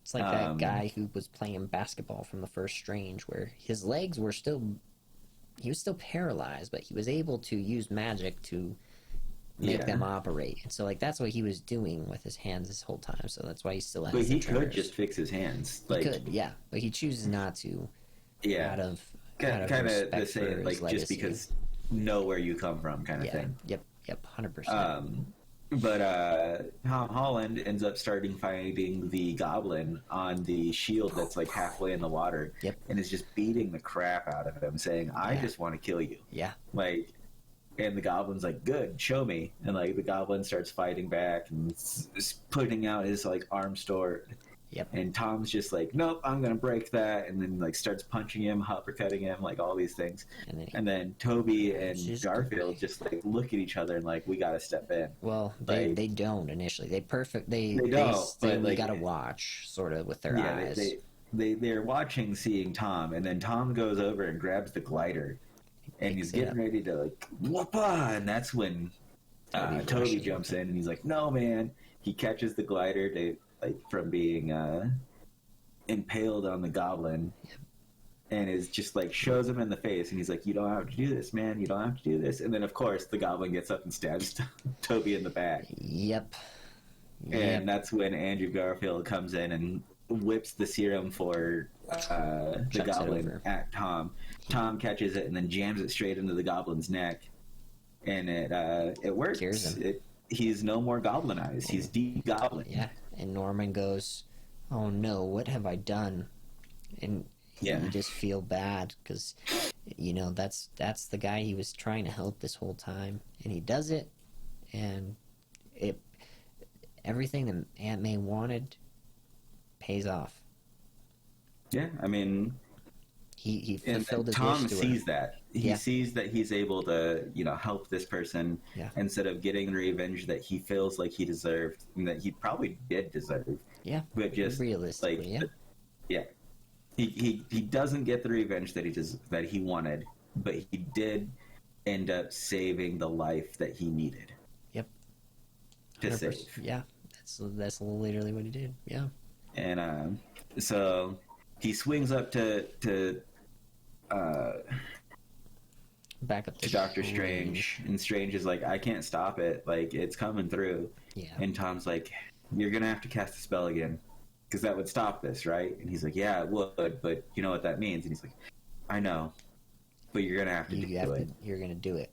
It's like that guy who was playing basketball from the first Strange, where his legs were he was still paralyzed, but he was able to use magic to make them operate. And so, like, that's what he was doing with his hands this whole time. So that's why he still has. But he could just fix his hands. He could, yeah, but he chooses not to. Yeah. Out of kind of the same, like legacy. Just because know where you come from, kind of thing. Yep. 100%. But Tom Holland ends up fighting the Goblin on the shield that's like halfway in the water, and is just beating the crap out of him, saying, "I just want to kill you." Yeah. Like, and the Goblin's like, "Good, show me." And like the Goblin starts fighting back and putting out his like arm sword. Yep. And Tom's just like, "Nope, I'm gonna break that," and then like starts punching him, uppercutting him, like all these things. And then Toby and Garfield just like look at each other and like, we gotta step in. Well, they don't initially. They don't. But we gotta watch sort of with their eyes. They're watching, seeing Tom, and then Tom goes over and grabs the glider, and he's getting ready to like whoop-a, and that's when Toby jumps in and he's like, "No, man!" He catches the glider from being impaled on the Goblin, and is just like shows him in the face, and he's like, "You don't have to do this, man. You don't have to do this." And then of course the Goblin gets up and stabs Toby in the back. Yep. And that's when Andrew Garfield comes in and whips the serum for the Goblin at Tom. Tom catches it and then jams it straight into the Goblin's neck, and it works. Cures him. He's no more goblinized. He's de-goblin. Yeah. And Norman goes, "Oh no, what have I done?" And you just feel bad because, that's the guy he was trying to help this whole time, and he does it, and everything that Aunt May wanted pays off. Yeah, I mean, he fulfilled his Tom wish to sees her. that. He sees that he's able to, help this person instead of getting the revenge that he feels like he deserved and that he probably did deserve. Yeah, but just realistically, he doesn't get the revenge that he wanted, but he did end up saving the life that he needed. Yep. To save. Yeah, that's literally what he did. Yeah. And so he swings up to back up to Doctor Strange, and Strange is like, "I can't stop it, like it's coming through." And Tom's like, "You're gonna have to cast a spell again, because that would stop this, right?" And he's like, "Yeah, it would, but you know what that means?" And he's like, "I know, but you're gonna have to do it. You're gonna do it."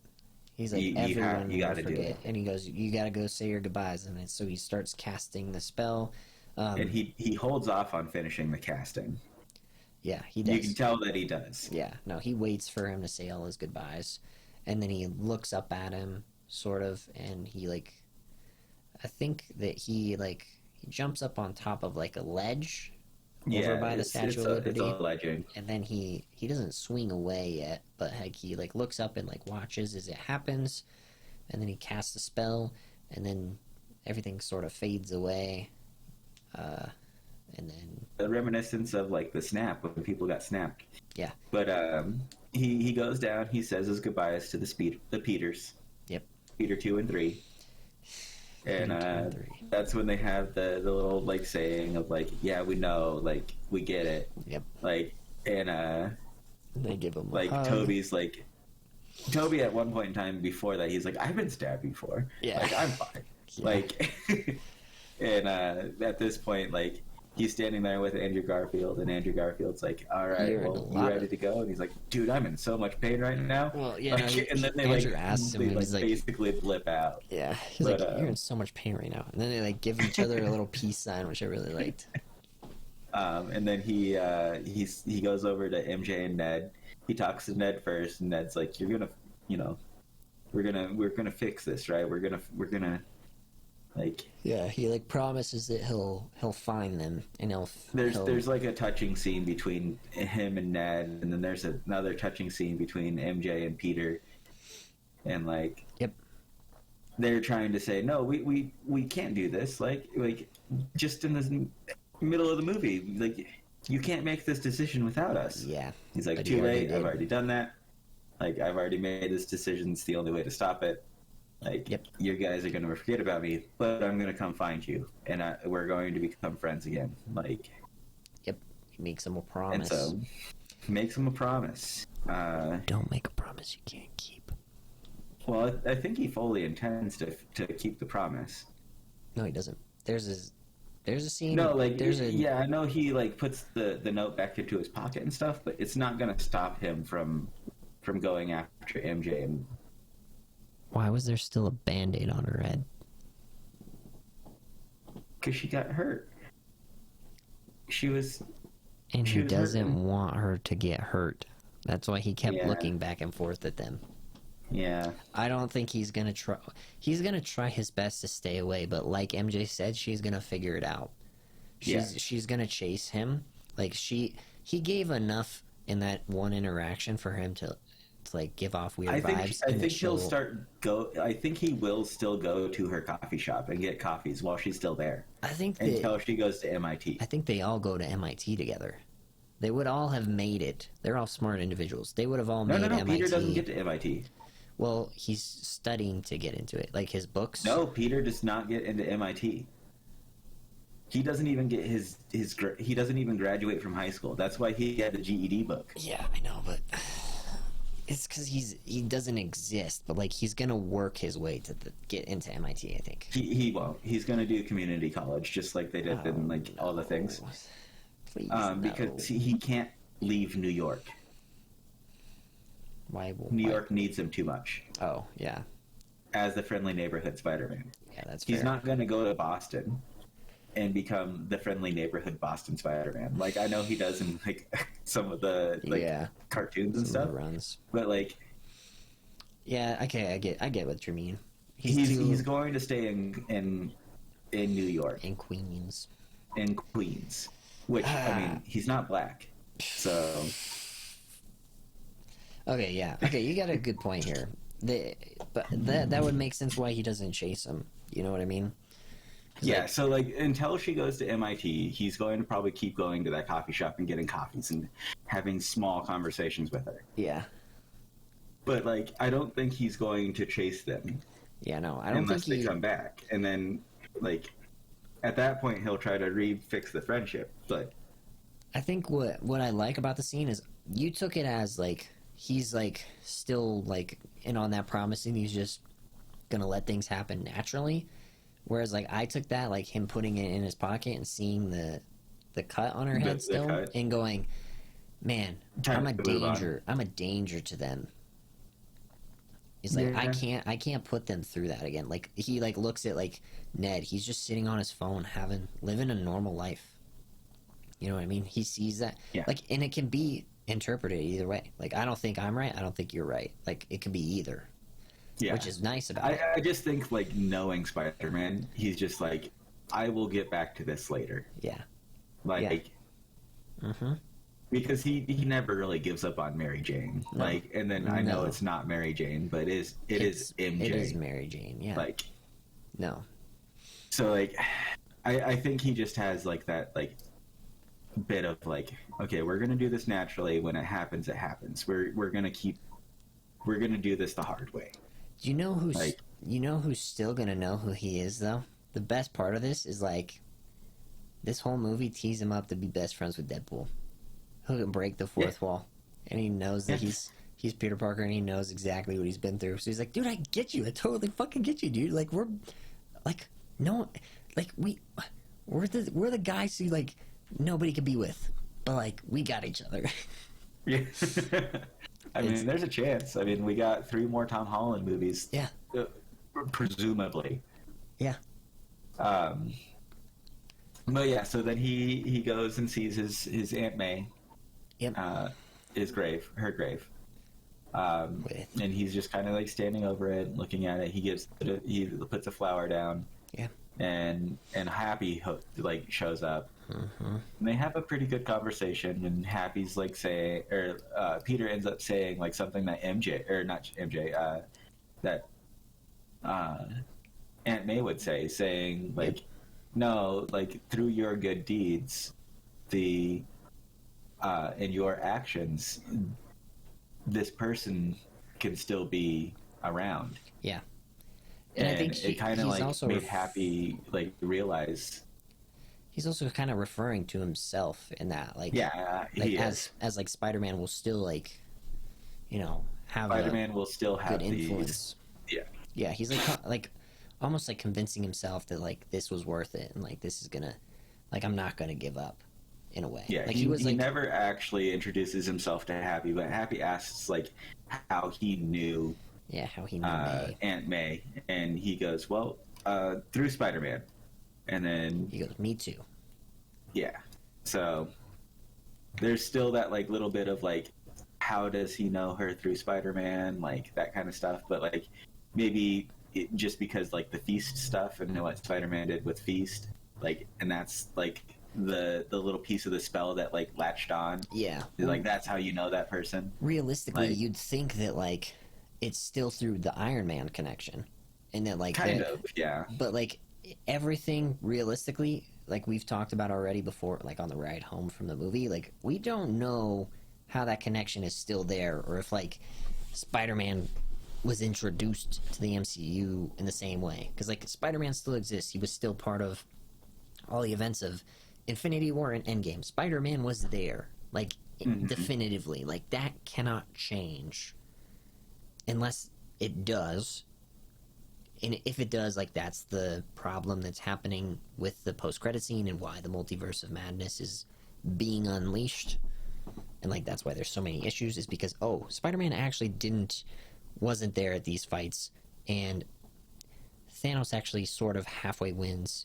He's like, "Everyone you gotta forget." Do it. And he goes, "You gotta go say your goodbyes." And so he starts casting the spell. And he holds off on finishing the casting. Yeah, he does. You can tell that he does. Yeah, no, he waits for him to say all his goodbyes, and then he looks up at him, sort of, and he I think that he jumps up on top of like a ledge over by the Statue of Liberty. It's a ledge. And then he doesn't swing away yet, but he looks up and watches as it happens, and then he casts a spell, and then everything sort of fades away. And then a reminiscence of the snap when people got snapped. Yeah. But he goes down. He says his goodbyes to the Peters. Yep. Peter 2 and 3. And that's when they have the little saying of yeah, we know, we get it. Yep. And They give him a like hug. Toby at one point in time before that, he's like, I've been stabbed before. Yeah. Like, I'm fine. Yeah. Like, and at this point, like, he's standing there with Andrew Garfield, and Andrew Garfield's like, all right, You're in well, a you lot ready of- to go? And he's like, dude, I'm in so much pain right now. Well, yeah, Like, no, and then they Andrew like, asks him, they, and like he's like, basically blip out. yeah, he's But, like, you're in so much pain right now. And then they like give each other a little peace sign, which I really liked. And then he goes over to MJ and Ned. He talks to Ned first, and Ned's like, "You're gonna, you know, we're gonna fix this, right? We're gonna, like." Yeah, he like promises that he'll find them, and he'll. There's like a touching scene between him and Ned, and then there's another touching scene between MJ and Peter, and like. Yep. They're trying to say, no, we can't do this. Like just in the middle of the movie, like you can't make this decision without us. Yeah. He's like, But too he already late. did. I've already done that. Like I've already made this decision. It's the only way to stop it. Like Yep. you guys are going to forget about me, but I'm going to come find you, and we're going to become friends again. Like. Yep. He makes him a promise. And so, makes him a promise. Don't make a promise you can't keep. Well, I think he fully intends to keep the promise. No, he doesn't. There's a scene. No, like there's a yeah, I know he like puts the note back into his pocket and stuff, but it's not gonna stop him from going after MJ. And Why was there still a Band-Aid on her head? because she got hurt, she was. And She he was doesn't hurting. want her to get hurt. That's why he kept Yeah. looking back and forth at them. Yeah, I don't think he's gonna try. He's gonna try his best to stay away, but like MJ said, she's gonna figure it out. She's gonna chase him. Like he gave enough in that one interaction for him to like give off weird vibes. I and think she'll- I think he will still go to her coffee shop and get coffees while she's still there I think until she goes to MIT. I think they all go to MIT together. They would all have made it. They're all smart individuals. They would have all No, made no, no. MIT. Peter doesn't get to MIT. Well, he's studying to get into it. Like his books. No, Peter does not get into MIT. He doesn't even get he doesn't even graduate from high school. That's why he had the GED book. Yeah, I know, but it's because he doesn't exist. But like he's gonna work his way to get into MIT. I think. He won't. He's going to do community college just like they did in like all the things. Please, no. Because he can't leave New York. Why? New York needs him too much Oh yeah, as the friendly neighborhood Spider-Man. yeah, that's He's fair. not going to go to Boston and become the friendly neighborhood Boston Spider-Man. Like I know he does in like some of the like Yeah. cartoons and Some of stuff, the runs. but like Yeah, okay, I get what you mean. he's going to stay in New York, in Queens. in Queens, which I mean he's not black, so Okay, yeah. Okay, you got a good point here. But that would make sense why he doesn't chase him. You know what I mean? 'Cause, yeah. like, So like until she goes to MIT, he's going to probably keep going to that coffee shop and getting coffees and having small conversations with her. yeah. But like I don't think he's going to chase them Yeah, no, I don't unless think they come back, and then like at that point he'll try to fix the friendship. But I think what I like about the scene is you took it as like he's like still like in on that promise and he's just gonna let things happen naturally. Whereas like I took that like him putting it in his pocket and seeing the cut on her head The still cut. and going, man, Time I'm a to move on. danger. I'm a danger to them. He's like, Yeah. I can't put them through that again. Like he like looks at like Ned. He's just sitting on his phone, living a normal life. You know what I mean? He sees that, Yeah. like, and it can be interpreted either way. Like I don't think I'm right. I don't think you're right. Like it could be either, yeah, which is nice about it. I just think like knowing Spider-Man, he's just like I will get back to this later. Yeah. Like Mm-hmm. because he never really gives up on Mary Jane. No. Like, and then I know No. it's not Mary Jane, but it is MJ. It is Mary Jane. Yeah. Like, no. so like, I think he just has like that like bit of like, okay, we're gonna do this naturally. When it happens, it happens. We're gonna do this the hard way. Do you know who's Like- still gonna know who he is though? The best part of this is like this whole movie tees him up to be best friends with Deadpool. He'll break the fourth wall, and he knows that he's Peter Parker, and he knows exactly what he's been through. So he's like, dude, I get you. I totally fucking get you, dude. Like we're like no, like we're the guys who like nobody could be with, but like we got each other. Yeah. I mean, there's a chance. I mean, we got 3 more Tom Holland movies. Yeah. Presumably. Yeah. But yeah, so then he goes and sees his Aunt May. Yep. Her grave. And he's just kind of like standing over it, looking at it. He puts a flower down. Yeah. And Happy like shows up. And they have a pretty good conversation, and Happy's like saying, or Peter ends up saying like something that that Aunt May would say, saying like, no, like through your good deeds, and your actions, this person can still be around. Yeah. And I think it kind of like also made Happy like realize. He's also kind of referring to himself in that, like, as like Spider-Man will still like, you know, have Spider-Man will still have good influence. Yeah. He's like almost like convincing himself that like this was worth it, and like this is gonna, like I'm not gonna give up, in a way. Yeah, like he was like, never actually introduces himself to Happy, but Happy asks like how he knew. Yeah, how he knew May. Aunt May, and he goes, well, through Spider-Man. And then he goes, me too. Yeah. So there's still that like little bit of like, how does he know her through Spider-Man, like that kind of stuff. But like maybe just because like the Feast stuff and what Spider-Man did with Feast, like, and that's like the little piece of the spell that like latched on. Yeah. Like that's how you know that person. Realistically, like, you'd think that like it's still through the Iron Man connection, and that like kind of, yeah. But like everything realistically, like we've talked about already before, like on the ride home from the movie, like we don't know how that connection is still there, or if like Spider-Man was introduced to the MCU in the same way, because like Spider-Man still exists. He was still part of all the events of Infinity War and Endgame. Spider-Man was there, like definitively. Like that cannot change unless it does. And if it does, like that's the problem that's happening with the post-credit scene, and why the multiverse of madness is being unleashed. And like that's why there's so many issues, is because Spider-Man actually wasn't there at these fights, and Thanos actually sort of halfway wins,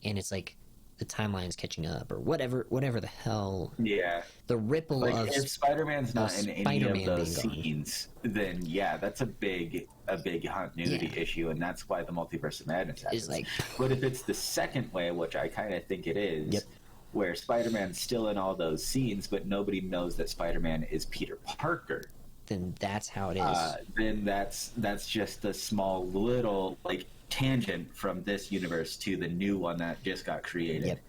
and it's like the timeline is catching up, or whatever the hell. Yeah. The ripple like, of if Spider-Man's not in any of those being scenes, then yeah, that's a big continuity issue, and that's why the multiverse of madness happens. Like, but if it's the second way, which I kind of think it is, where Spider-Man's still in all those scenes, but nobody knows that Spider-Man is Peter Parker, then that's how it is. Then that's just a small little like tangent from this universe to the new one that just got created,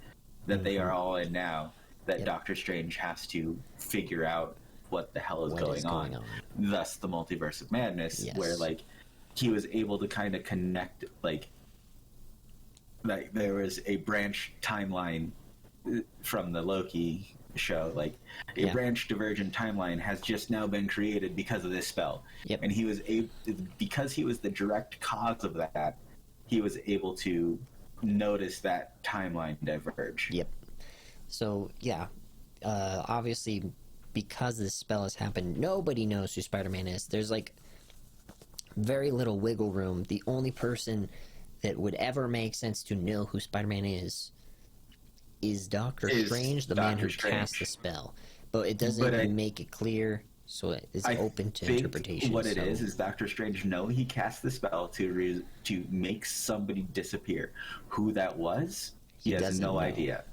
that they are all in now, that Doctor Strange has to figure out what the hell is going on. Thus the multiverse of madness, where like he was able to kind of connect, like there was a branch timeline from the Loki show, like a branch divergent timeline has just now been created because of this spell. And he was because he was the direct cause of that, he was able to notice that timeline diverge. So obviously because this spell has happened, nobody knows who Spider-Man is. There's like very little wiggle room. The only person that would ever make sense to know who Spider-Man is Doctor Strange, the man who cast the spell. But it doesn't make it clear, so it is open to interpretation. What it is Doctor Strange he cast the spell to make somebody disappear. Who that was, he has no idea.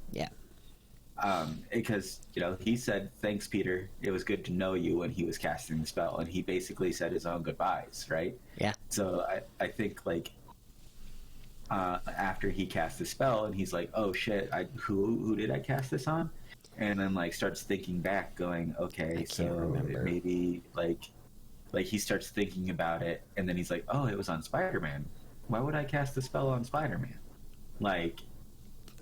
Because he said, "Thanks, Peter. It was good to know you," when he was casting the spell, and he basically said his own goodbyes, right? So I think like after he cast the spell, and he's like, "Oh shit, who did I cast this on?" And then like starts thinking back, going, "Okay, so maybe like he starts thinking about it, and then he's like, "Oh, it was on Spider-Man. Why would I cast the spell on Spider-Man?" Like,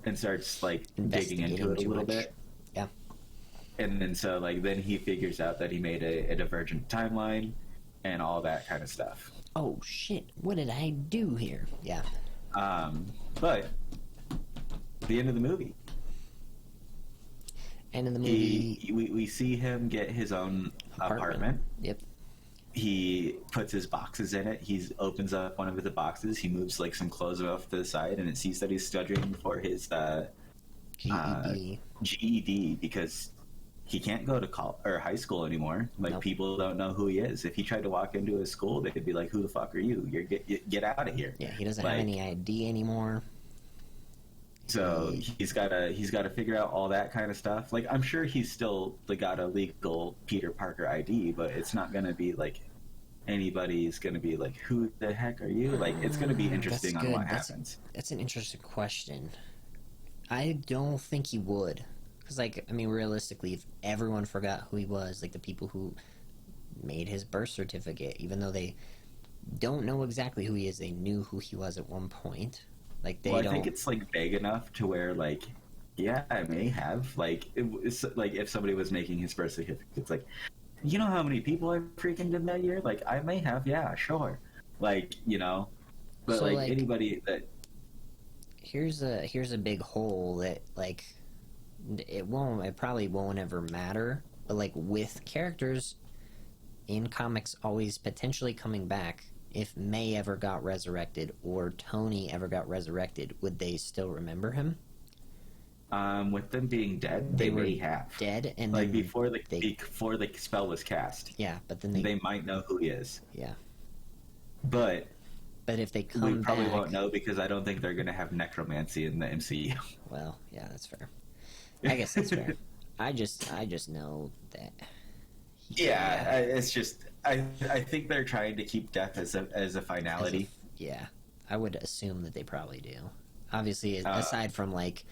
and starts like digging into it a little bit. and then so like then he figures out that he made a divergent timeline and all that kind of stuff. Oh shit, what did I do here? Yeah. But the end of the movie, And in the movie, we see him get his own apartment. Yep. He puts his boxes in it. He opens up one of the boxes. He moves like some clothes off to the side, and it sees that he's studying for his GED because he can't go to high school anymore. Like Nope. people don't know who he is. If he tried to walk into a school, they could be like, "Who the fuck are you? Get out of here." Yeah, he doesn't like, have any ID anymore. So he's got to figure out all that kind of stuff. Like I'm sure he's still got a legal Peter Parker ID, but it's not going to be like anybody's going to be like, "Who the heck are you?" Like it's going to be interesting on what happens. That's an interesting question. I don't think he would, because like I mean, realistically, if everyone forgot who he was, like the people who made his birth certificate, even though they don't know exactly who he is, they knew who he was at one point. Like they I think it's like vague enough to where like, yeah, I may have like it's like if somebody was making his birth certificate, it's like, you know how many people I freaking did that year? Like I may have, yeah, sure, like but So, like anybody that here's a big hole that like it probably won't ever matter, but like with characters in comics always potentially coming back, if May ever got resurrected or Tony ever got resurrected, would they still remember him? With them being dead, they may have dead, and like then before the spell was cast. Yeah, but then they might know who he is. Yeah, but if they come we probably back, won't know because I don't think they're going to have necromancy in the MCU. Well, yeah, that's fair. I guess that's fair. I just know that. Yeah, it's just I think they're trying to keep death as a finality. Yeah, I would assume that they probably do. Obviously, aside from like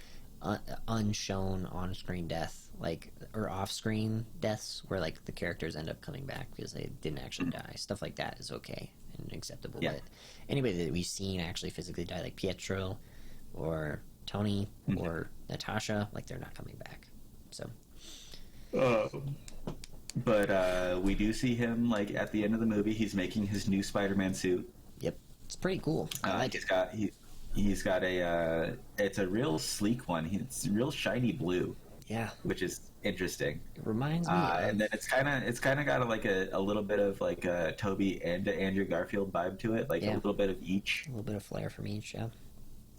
unshown on-screen death, like or off-screen deaths, where like the characters end up coming back because they didn't actually die. Stuff like that is okay and acceptable. Yeah. But anybody that we've seen actually physically die, like Pietro or Tony or Natasha, like they're not coming back. So. But we do see him like at the end of the movie. He's making his new Spider-Man suit. Yep, it's pretty cool. I like it. He's got a it's a real sleek one. It's real shiny blue. Yeah, which is interesting. It reminds me. And then it's kind of got a little bit of like a Toby and a Andrew Garfield vibe to it, like a little bit of each. A little bit of flair from each, yeah.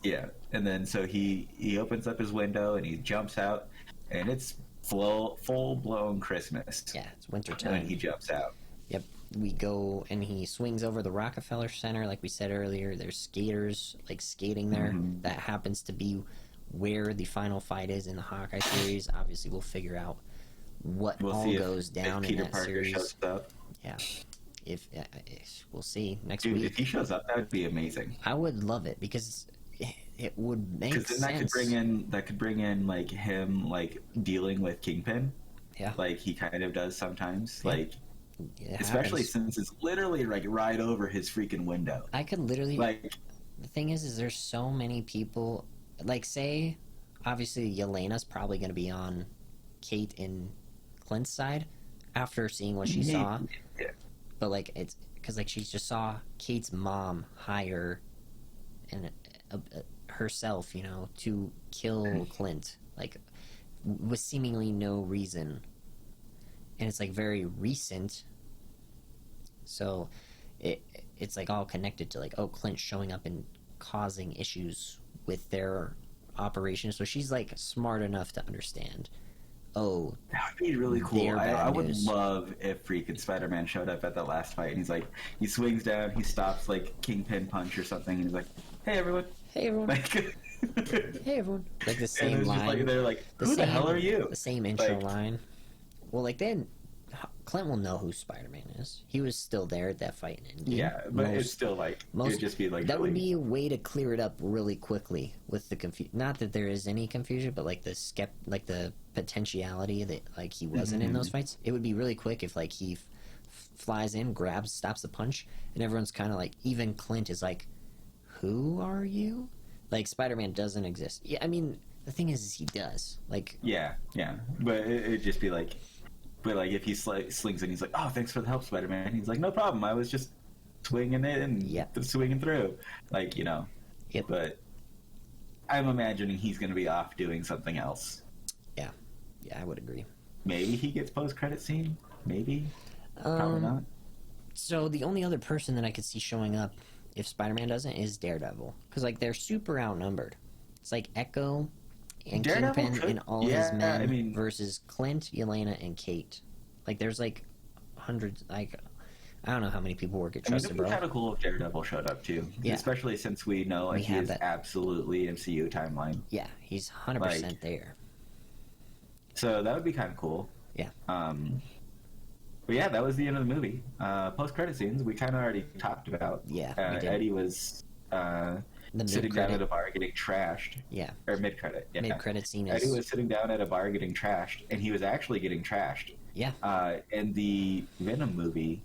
Yeah, and then so he opens up his window and he jumps out, and it's full blown Christmas. Yeah, it's wintertime. And he jumps out. Yep, we go and he swings over the Rockefeller Center, like we said earlier. There's skaters like skating there. That happens to be where the final fight is in the Hawkeye series. Obviously, we'll figure out what all goes down in that series. Shows up. Yeah, if we'll see next week. Dude, if he shows up, that would be amazing. I would love it because it would make sense. Because then that could bring in like him like dealing with Kingpin. Yeah, like he kind of does sometimes. Yeah. Like especially since it's literally like right over his freaking window. I could literally like. The thing is there's so many people. Like, say, obviously Yelena's probably going to be on Kate and Clint's side after seeing what she saw. Yeah. But like it's because like she just saw Kate's mom hire and herself, to kill Clint, like with seemingly no reason, and it's like very recent. So it's like all connected to like Clint showing up and causing issues with their operation. So she's like smart enough to understand. Oh, that would be really cool. I would love if freaking Spider-Man showed up at the last fight and he's like, he swings down, he stops like Kingpin punch or something, and he's like, "Hey everyone." Hey everyone. Like, hey everyone. Like the same line. Like, they're like, "Who the hell are you?" The same intro line. Well, like then Clint will know who Spider-Man is. He was still there at that fight. Yeah, but it's still like it would just be like that would be a way to clear it up really quickly with the confusion. Not that there is any confusion, but like the potentiality that like he wasn't in those fights. It would be really quick if like he flies in, grabs, stops the punch, and everyone's kind of like, even Clint is like, "Who are you?" Like Spider-Man doesn't exist. Yeah, I mean The thing is he does. Like, yeah, but it'd just be like, but like if he slings it, he's like, oh, thanks for the help, Spider-Man. He's like, no problem. I was just swinging it and swinging through, like, you know. Yep. But I'm imagining he's going to be off doing something else. Yeah, I would agree. Maybe he gets post-credit scene. Maybe. Probably not. So the only other person that I could see showing up if Spider-Man doesn't is Daredevil, because like they're super outnumbered. It's like Echo and Kingpin and all his men versus Clint, Yelena, and Kate. Like there's like hundreds. Like I don't know how many people work at Trusted, bro. It'd be kind of cool if Daredevil showed up too, especially since we know like he is absolutely MCU timeline. Yeah, he's 100% there. So that would be kind of cool. Yeah. But yeah, that was the end of the movie. Post-credit scenes, we kind of already talked about. Yeah, Eddie was sitting down at a bar getting trashed. Yeah. Or mid-credit. Yeah. Mid-credit scene is... Eddie was sitting down at a bar getting trashed, and he was actually getting trashed. Yeah. In the Venom movie,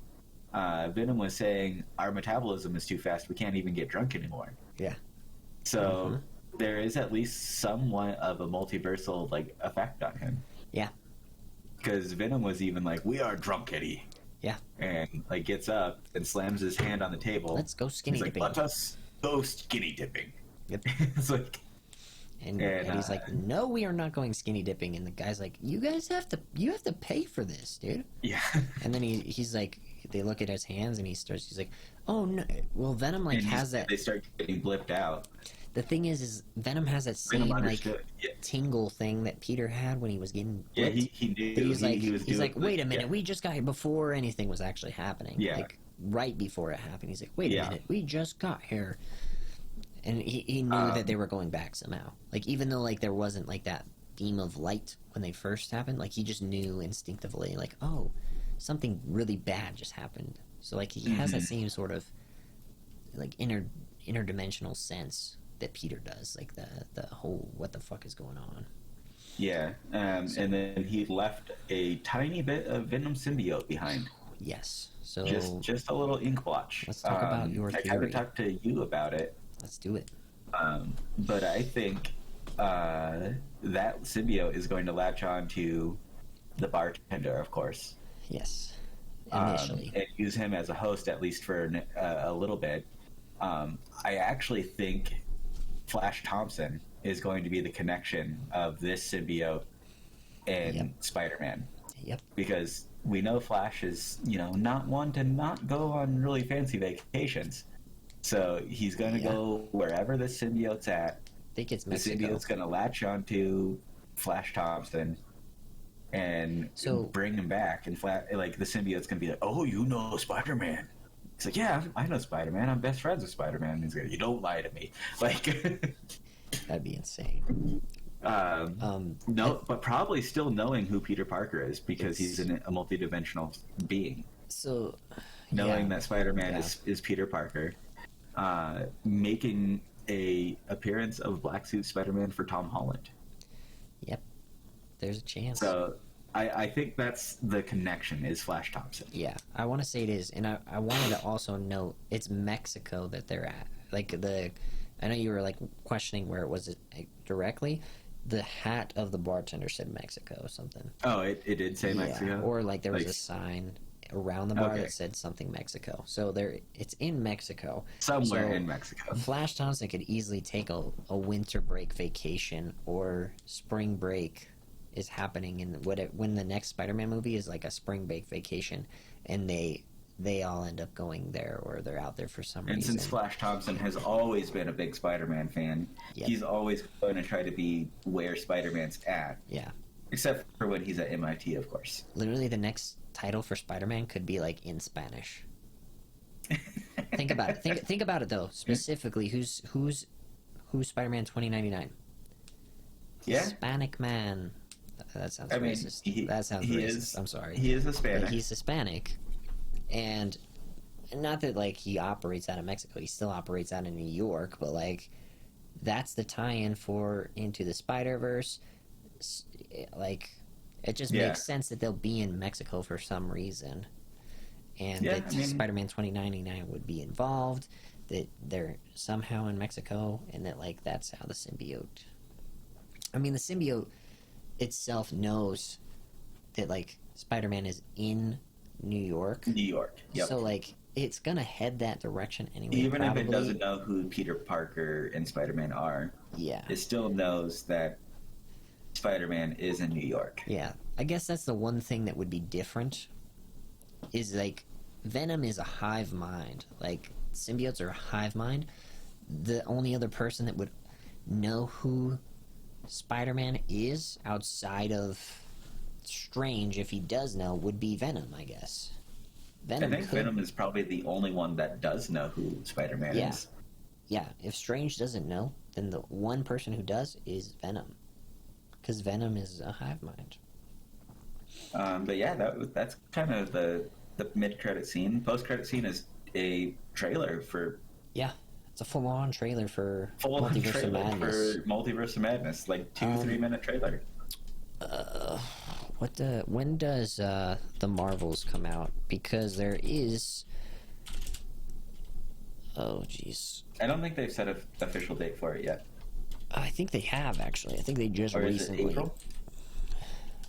Venom was saying, our metabolism is too fast, we can't even get drunk anymore. Yeah. So there is at least somewhat of a multiversal like effect on him. Yeah. Because Venom was even like, we are drunk, Eddie. Yeah. And like gets up and slams his hand on the table. Let's go skinny dipping. Let us go skinny dipping. Yep. It's like, and Eddie's like, no, we are not going skinny dipping. And the guy's like, you have to pay for this, dude. Yeah. And then he's like, they look at his hands and he's like, oh no. Well, Venom like has that. They start getting blipped out. The thing is Venom has that same like tingle thing that Peter had when he was getting blipped. Yeah, he knew. He's like, wait a minute, we just got here before anything was actually happening. Yeah. Like right before it happened, he's like, wait a minute, we just got here. And he knew that they were going back somehow. Like even though like there wasn't like that beam of light when they first happened, like he just knew instinctively, like, oh, something really bad just happened. So like he has that same sort of like interdimensional sense that Peter does, like the whole what the fuck is going on. Yeah, and then he left a tiny bit of Venom symbiote behind. Yes, so just a little ink blotch. Let's talk about your theory. I haven't talked to you about it. Let's do it. But I think that symbiote is going to latch on to the bartender, of course. Yes, initially, and use him as a host at least for a little bit. I actually think Flash Thompson is going to be the connection of this symbiote and Spider-Man. Yep. Because we know Flash is, not one to not go on really fancy vacations. So he's going to go wherever the symbiote's at. I think it's Mexico. The symbiote's going to latch onto Flash Thompson and bring him back. And the symbiote's going to be like, oh, you know Spider-Man. He's like, yeah, I know Spider-Man. I'm best friends with Spider-Man. He's like, you don't lie to me. Like, that'd be insane. No, but probably still knowing who Peter Parker is because he's a multidimensional being. So, knowing that Spider-Man is Peter Parker, making a appearance of Black Suit Spider-Man for Tom Holland. Yep, there's a chance. So. I think that's the connection is Flash Thompson. Yeah, I want to say it is, and I wanted to also note it's Mexico that they're at. Like I know you were like questioning where it was directly. The hat of the bartender said Mexico or something. Oh, it did say Mexico, or like there was a sign around the bar that said something Mexico. So it's in Mexico, somewhere in Mexico. Flash Thompson could easily take a winter break vacation or spring break. Is happening in when the next Spider-Man movie is like a spring break vacation, and they all end up going there or they're out there for some reason. And since Flash Thompson has always been a big Spider-Man fan, he's always going to try to be where Spider-Man's at. Yeah. Except for when he's at MIT, of course. Literally, the next title for Spider-Man could be like in Spanish. Think about it. Think about it though. Specifically, who's Spider-Man 2099? Yeah. Hispanic man. That sounds racist. That sounds racist. I'm sorry. He is Hispanic. But he's Hispanic, and not that like he operates out of Mexico. He still operates out of New York, but like that's the tie-in for Into the Spider-Verse. Like it just makes sense that they'll be in Mexico for some reason, and that Spider-Man 2099 would be involved. That they're somehow in Mexico, and that like that's how the symbiote. I mean, the symbiote itself knows that, like, Spider-Man is in New York. New York. Yep. So, like, it's gonna head that direction anyway. Even probably. if it doesn't know who Peter Parker and Spider-Man are, Yeah. it still knows that Spider-Man is in New York. Yeah. I guess that's the one thing that would be different, is, like, Venom is a hive mind. Like, symbiotes are a hive mind. The only other person that would know who Spider-Man is outside of Strange, if he does know, would be Venom, I guess. I think Venom is probably the only one that does know who Spider-Man is. Yeah, if Strange doesn't know, then the one person who does is Venom. Because Venom is a hive mind. But yeah, that's kind of the mid-credit scene. Post-credit scene is a trailer for... Yeah, it's a full-on trailer for Multiverse Madness. of Madness. Like 2-3 minute trailer. When does the Marvels come out? Because there is... Oh, jeez. I don't think they've set an official date for it yet. I think they have, actually. I think they just recently... Is it April?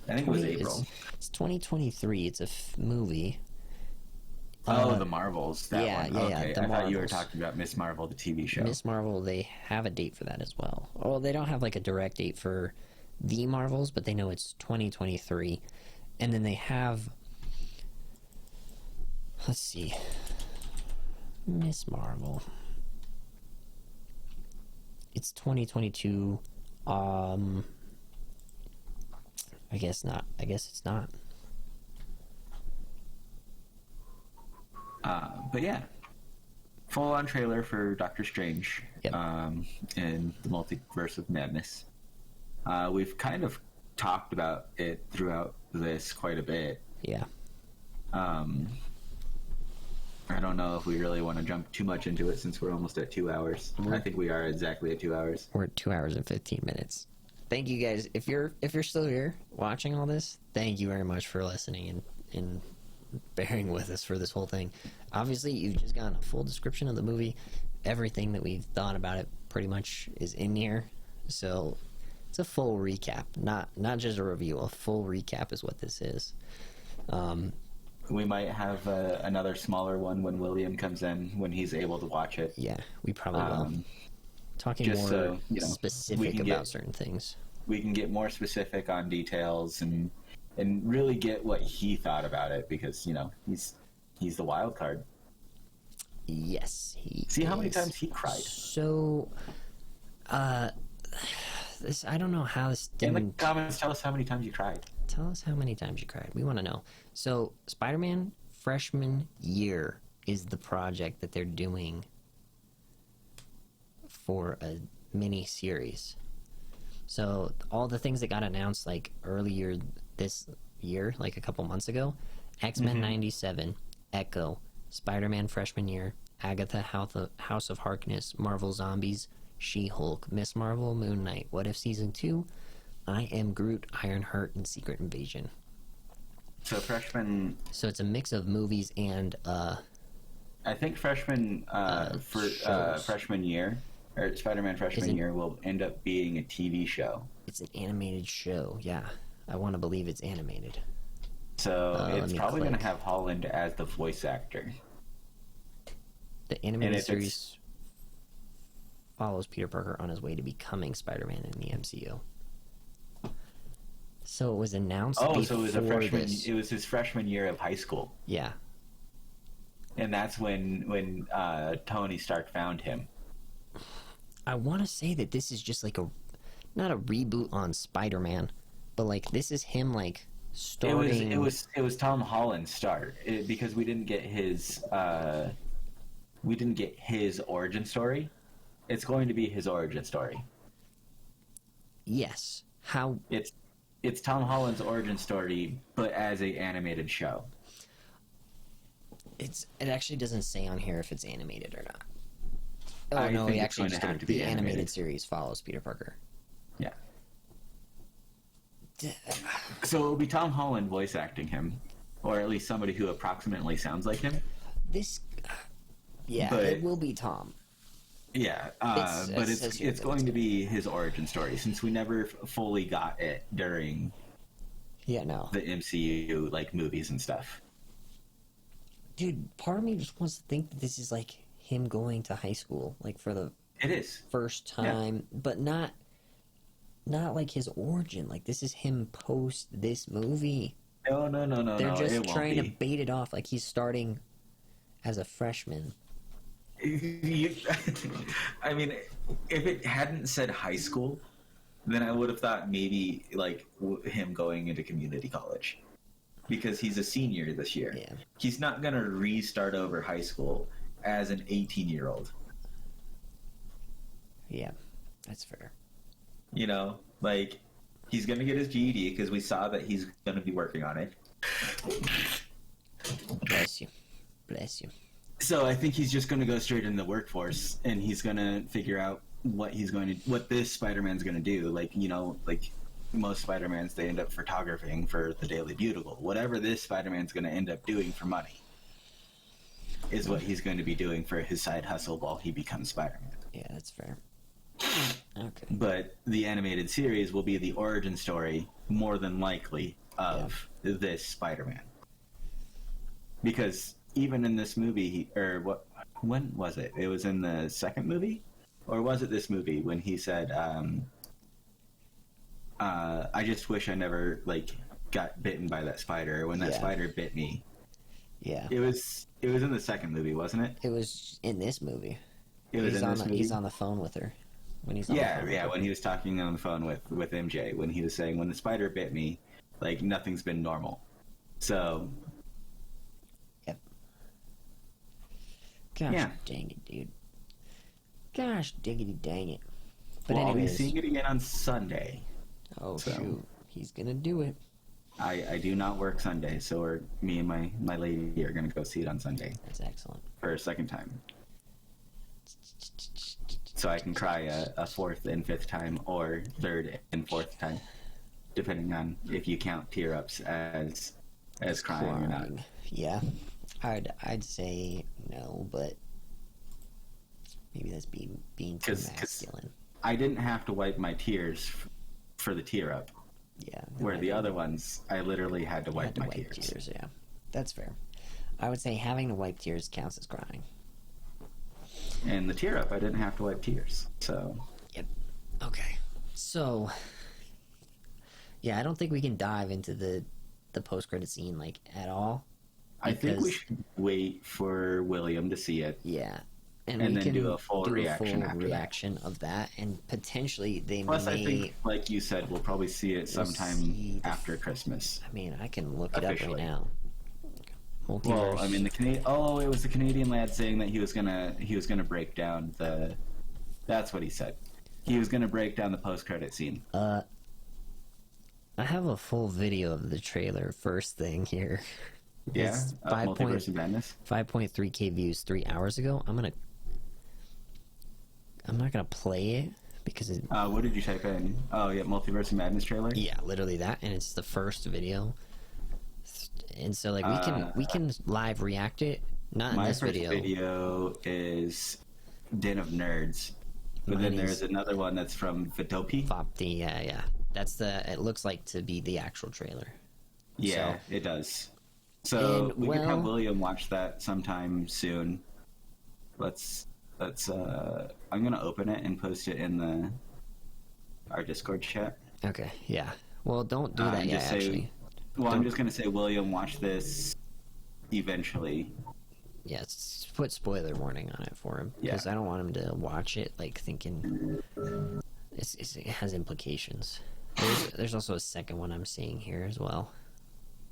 I think it was April. It's 2023. It's a movie. The Marvels. That one. Yeah, okay. the I thought you were Marvels. talking about Miss Marvel, the TV show. Miss Marvel, they have a date for that as well. Well, they don't have, like, a direct date for the Marvels, but they know it's 2023. And then they have... Let's see. Miss Marvel. It's 2022. I guess not. I guess it's not. But yeah, full-on trailer for Doctor Strange. Yep. In the Multiverse of Madness. We've kind of talked about it throughout this quite a bit. Yeah. I don't know if we really want to jump too much into it since we're almost at 2 hours. I think we are exactly at 2 hours. We're at 2 hours and 15 minutes. Thank you guys. If you're still here watching all this, thank you very much for listening and bearing with us for this whole thing. Obviously, you've just gotten a full description of the movie. Everything that we've thought about it pretty much is in here. So it's a full recap, not just a review. A full recap is what this is. We might have another smaller one when William comes in, when he's able to watch it. Yeah, we probably will. Talking more so, specific about certain things. We can get more specific on details and really get what he thought about it, because he's the wild card. Yes, See how many times he cried. So, this, I don't know how this didn't... In the comments, tell us how many times you cried. Tell us how many times you cried. We want to know. So, Spider-Man freshman year is the project that they're doing for a mini-series. So, all the things that got announced, like, earlier this year, like a couple months ago, X-Men 97, Echo, Spider-Man freshman year, Agatha House of Harkness, Marvel Zombies, She-Hulk, Miss Marvel, Moon Knight, What If Season 2, I Am Groot, Ironheart, and Secret Invasion. So freshman... So it's a mix of movies and, I think freshman year, or Spider-Man freshman year, will end up being a TV show. It's an animated show, yeah. I want to believe it's animated. So it's probably going to have Holland as the voice actor. The animated series follows Peter Parker on his way to becoming Spider-Man in the MCU. So it was announced before so it was it was his freshman year of high school. Yeah. And that's when Tony Stark found him. I want to say that this is just like not a reboot on Spider-Man, but like this is him like starting. It was Tom Holland's start because we didn't get his origin story. It's going to be his origin story. Yes. How it's Tom Holland's origin story, but as a animated show. It actually doesn't say on here if it's animated or not. Oh I no, think he it's actually going to have to the be animated animated series follows Peter Parker. Yeah. So it'll be Tom Holland voice acting him, or at least somebody who approximately sounds like him. It will be Tom. Yeah, It but says here it's that going to gonna be his origin story since we never fully got it during Yeah, no. the MCU like movies and stuff. Dude, part of me just wants to think that this is like him going to high school, like for the It is. first time, but not like his origin. Like this is him post this movie. No. They're just It won't trying to be. bait it off like he's starting as a freshman. You, I mean, if it hadn't said high school, then I would have thought maybe like him going into community college, because he's a senior this year. Yeah. He's not gonna restart over high school as an 18-year-old. Yeah, that's fair. You know, like he's gonna get his GED because we saw that he's gonna be working on it. Bless you. Bless you. So I think he's just going to go straight into the workforce, and he's going to figure out what this Spider-Man's going to do. Like, you know, like most Spider-Mans, they end up photographing for the Daily Bugle. Whatever this Spider-Man's going to end up doing for money is what he's going to be doing for his side hustle while he becomes Spider-Man. Yeah, that's fair. Okay. But the animated series will be the origin story, more than likely, of this Spider-Man. Because even in this movie, when was it? It was in the second movie? Or was it this movie when he said, I just wish I never, like, got bitten by that spider, or when that spider bit me. Yeah. It was in the second movie, wasn't it? It was in this movie. It was in this movie? He's on the phone with her. When he's on the phone with her. When he was talking on the phone with MJ, when he was saying, when the spider bit me, like, nothing's been normal. So... Gosh dang it, dude. Gosh diggity dang it. But well, anyways, I'll be seeing it again on Sunday. Oh, so. Shoot. He's gonna do it. I do not work Sunday, so me and my lady are gonna go see it on Sunday. That's excellent. For a second time. So I can cry a fourth and fifth time, or third and fourth time, depending on if you count tear-ups as crying or not. Yeah. I'd say no, but maybe that's being too masculine. I didn't have to wipe my tears for the tear up. Yeah. Where the other ones, I literally had to wipe my tears. Yeah, that's fair. I would say having to wipe tears counts as crying. And the tear up, I didn't have to wipe tears. So. Yep. Okay. So. Yeah, I don't think we can dive into the post credit scene like at all. I think we should wait for William to see it. Yeah. And we then can do a full reaction of that, and potentially they Plus, I think, like you said, we'll probably see it sometime after Christmas. I mean, I can look it up right now. Multiverse. Well, I mean, it was the Canadian lad saying that he was gonna break down the. That's what he said. He was gonna break down the post-credit scene. I have a full video of the trailer. First thing here. Yeah, Multiverse of Madness. 5.3K views 3 hours ago. I'm not gonna play it because it... what did you type in? Oh yeah, Multiverse of Madness trailer. Yeah, literally that, and it's the first video. And so like we can live react it. Not in this video. My first video is Den of Nerds, but then there's another one that's from Vitopi. Vopti, yeah. That's it looks like to be the actual trailer. Yeah, so, it does. So we can have William watch that sometime soon. I'm gonna open it and post it in our Discord chat. Okay, yeah. Well, don't do that yet, actually. I'm just gonna say, William, watch this eventually. Yeah, put spoiler warning on it for him, because I don't want him to watch it like thinking it has implications. There's also a second one I'm seeing here as well.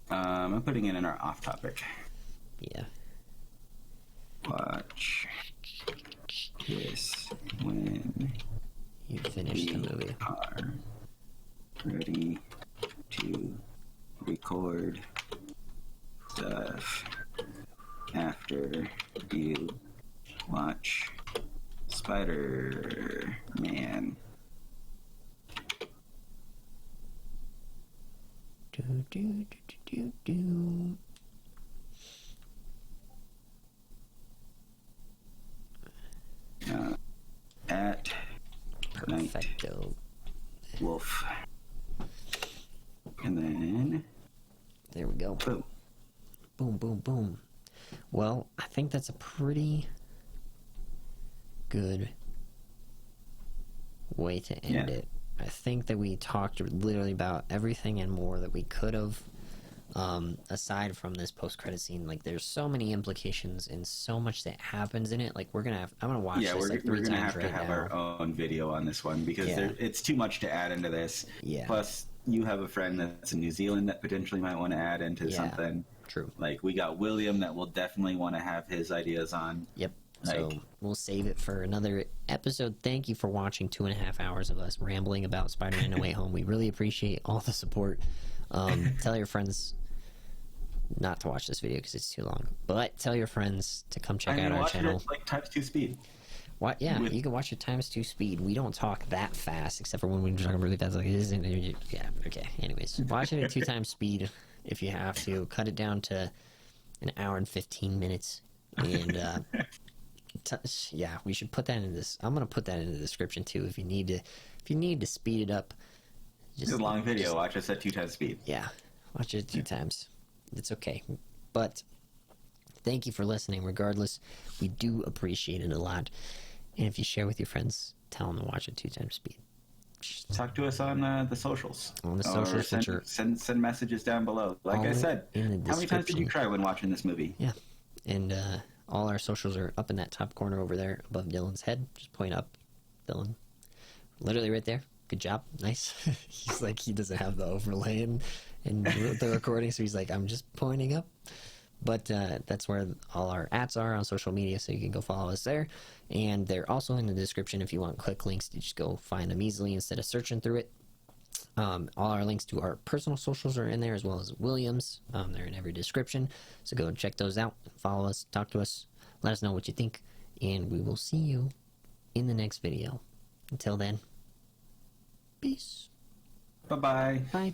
I'm putting it in our off topic. Yeah. Watch this when you finish the movie. Are ready to record stuff after you watch Spider-Man. Perfecto. Wolf. And then... There we go. Boom. Boom, boom, boom. Well, I think that's a pretty good way to end it. I think that we talked literally about everything and more that we could have. Aside from this post-credit scene, like there's so many implications and so much that happens in it. Like I'm gonna watch this like 3 we're gonna times have right to have now. our own video on this one because it's too much to add into this. Yeah. Plus, you have a friend that's in New Zealand that potentially might want to add into something. True. Like we got William that will definitely want to have his ideas on. Yep. Like, so we'll save it for another episode. Thank you for watching 2.5 hours of us rambling about Spider-Man No Way Home. We really appreciate all the support. Tell your friends not to watch this video because it's too long, but tell your friends to come check out our channel. It, like times 2 speed. What? Yeah, you can watch it times 2 speed. We don't talk that fast, except for when we're talking really fast. Like, yeah, okay. Anyways, watch it at 2 times speed if you have to. Cut it down to an hour and 15 minutes, and yeah, we should put that in this. I'm gonna put that in the description too. If you need to speed it up, It's a long video. Watch us at 2 times speed. Yeah, watch it 2 times. It's okay. But thank you for listening. Regardless, we do appreciate it a lot. And if you share with your friends, tell them to watch it 2 times speed. Talk to us on the socials. On the socials, send messages down below. Like I said, how many times did you cry when watching this movie? Yeah, and all our socials are up in that top corner over there above Dylan's head. Just point up, Dylan. Literally right there. Good job. Nice. He's like, he doesn't have the overlay in the recording, so he's like, I'm just pointing up. But that's where all our @s are on social media, so you can go follow us there. And they're also in the description if you want quick links to just go find them easily instead of searching through it. All our links to our personal socials are in there, as well as William's. They're in every description, so go and check those out. Follow us, talk to us, let us know what you think, and we will see you in the next video. Until then, peace. Bye-bye. Bye.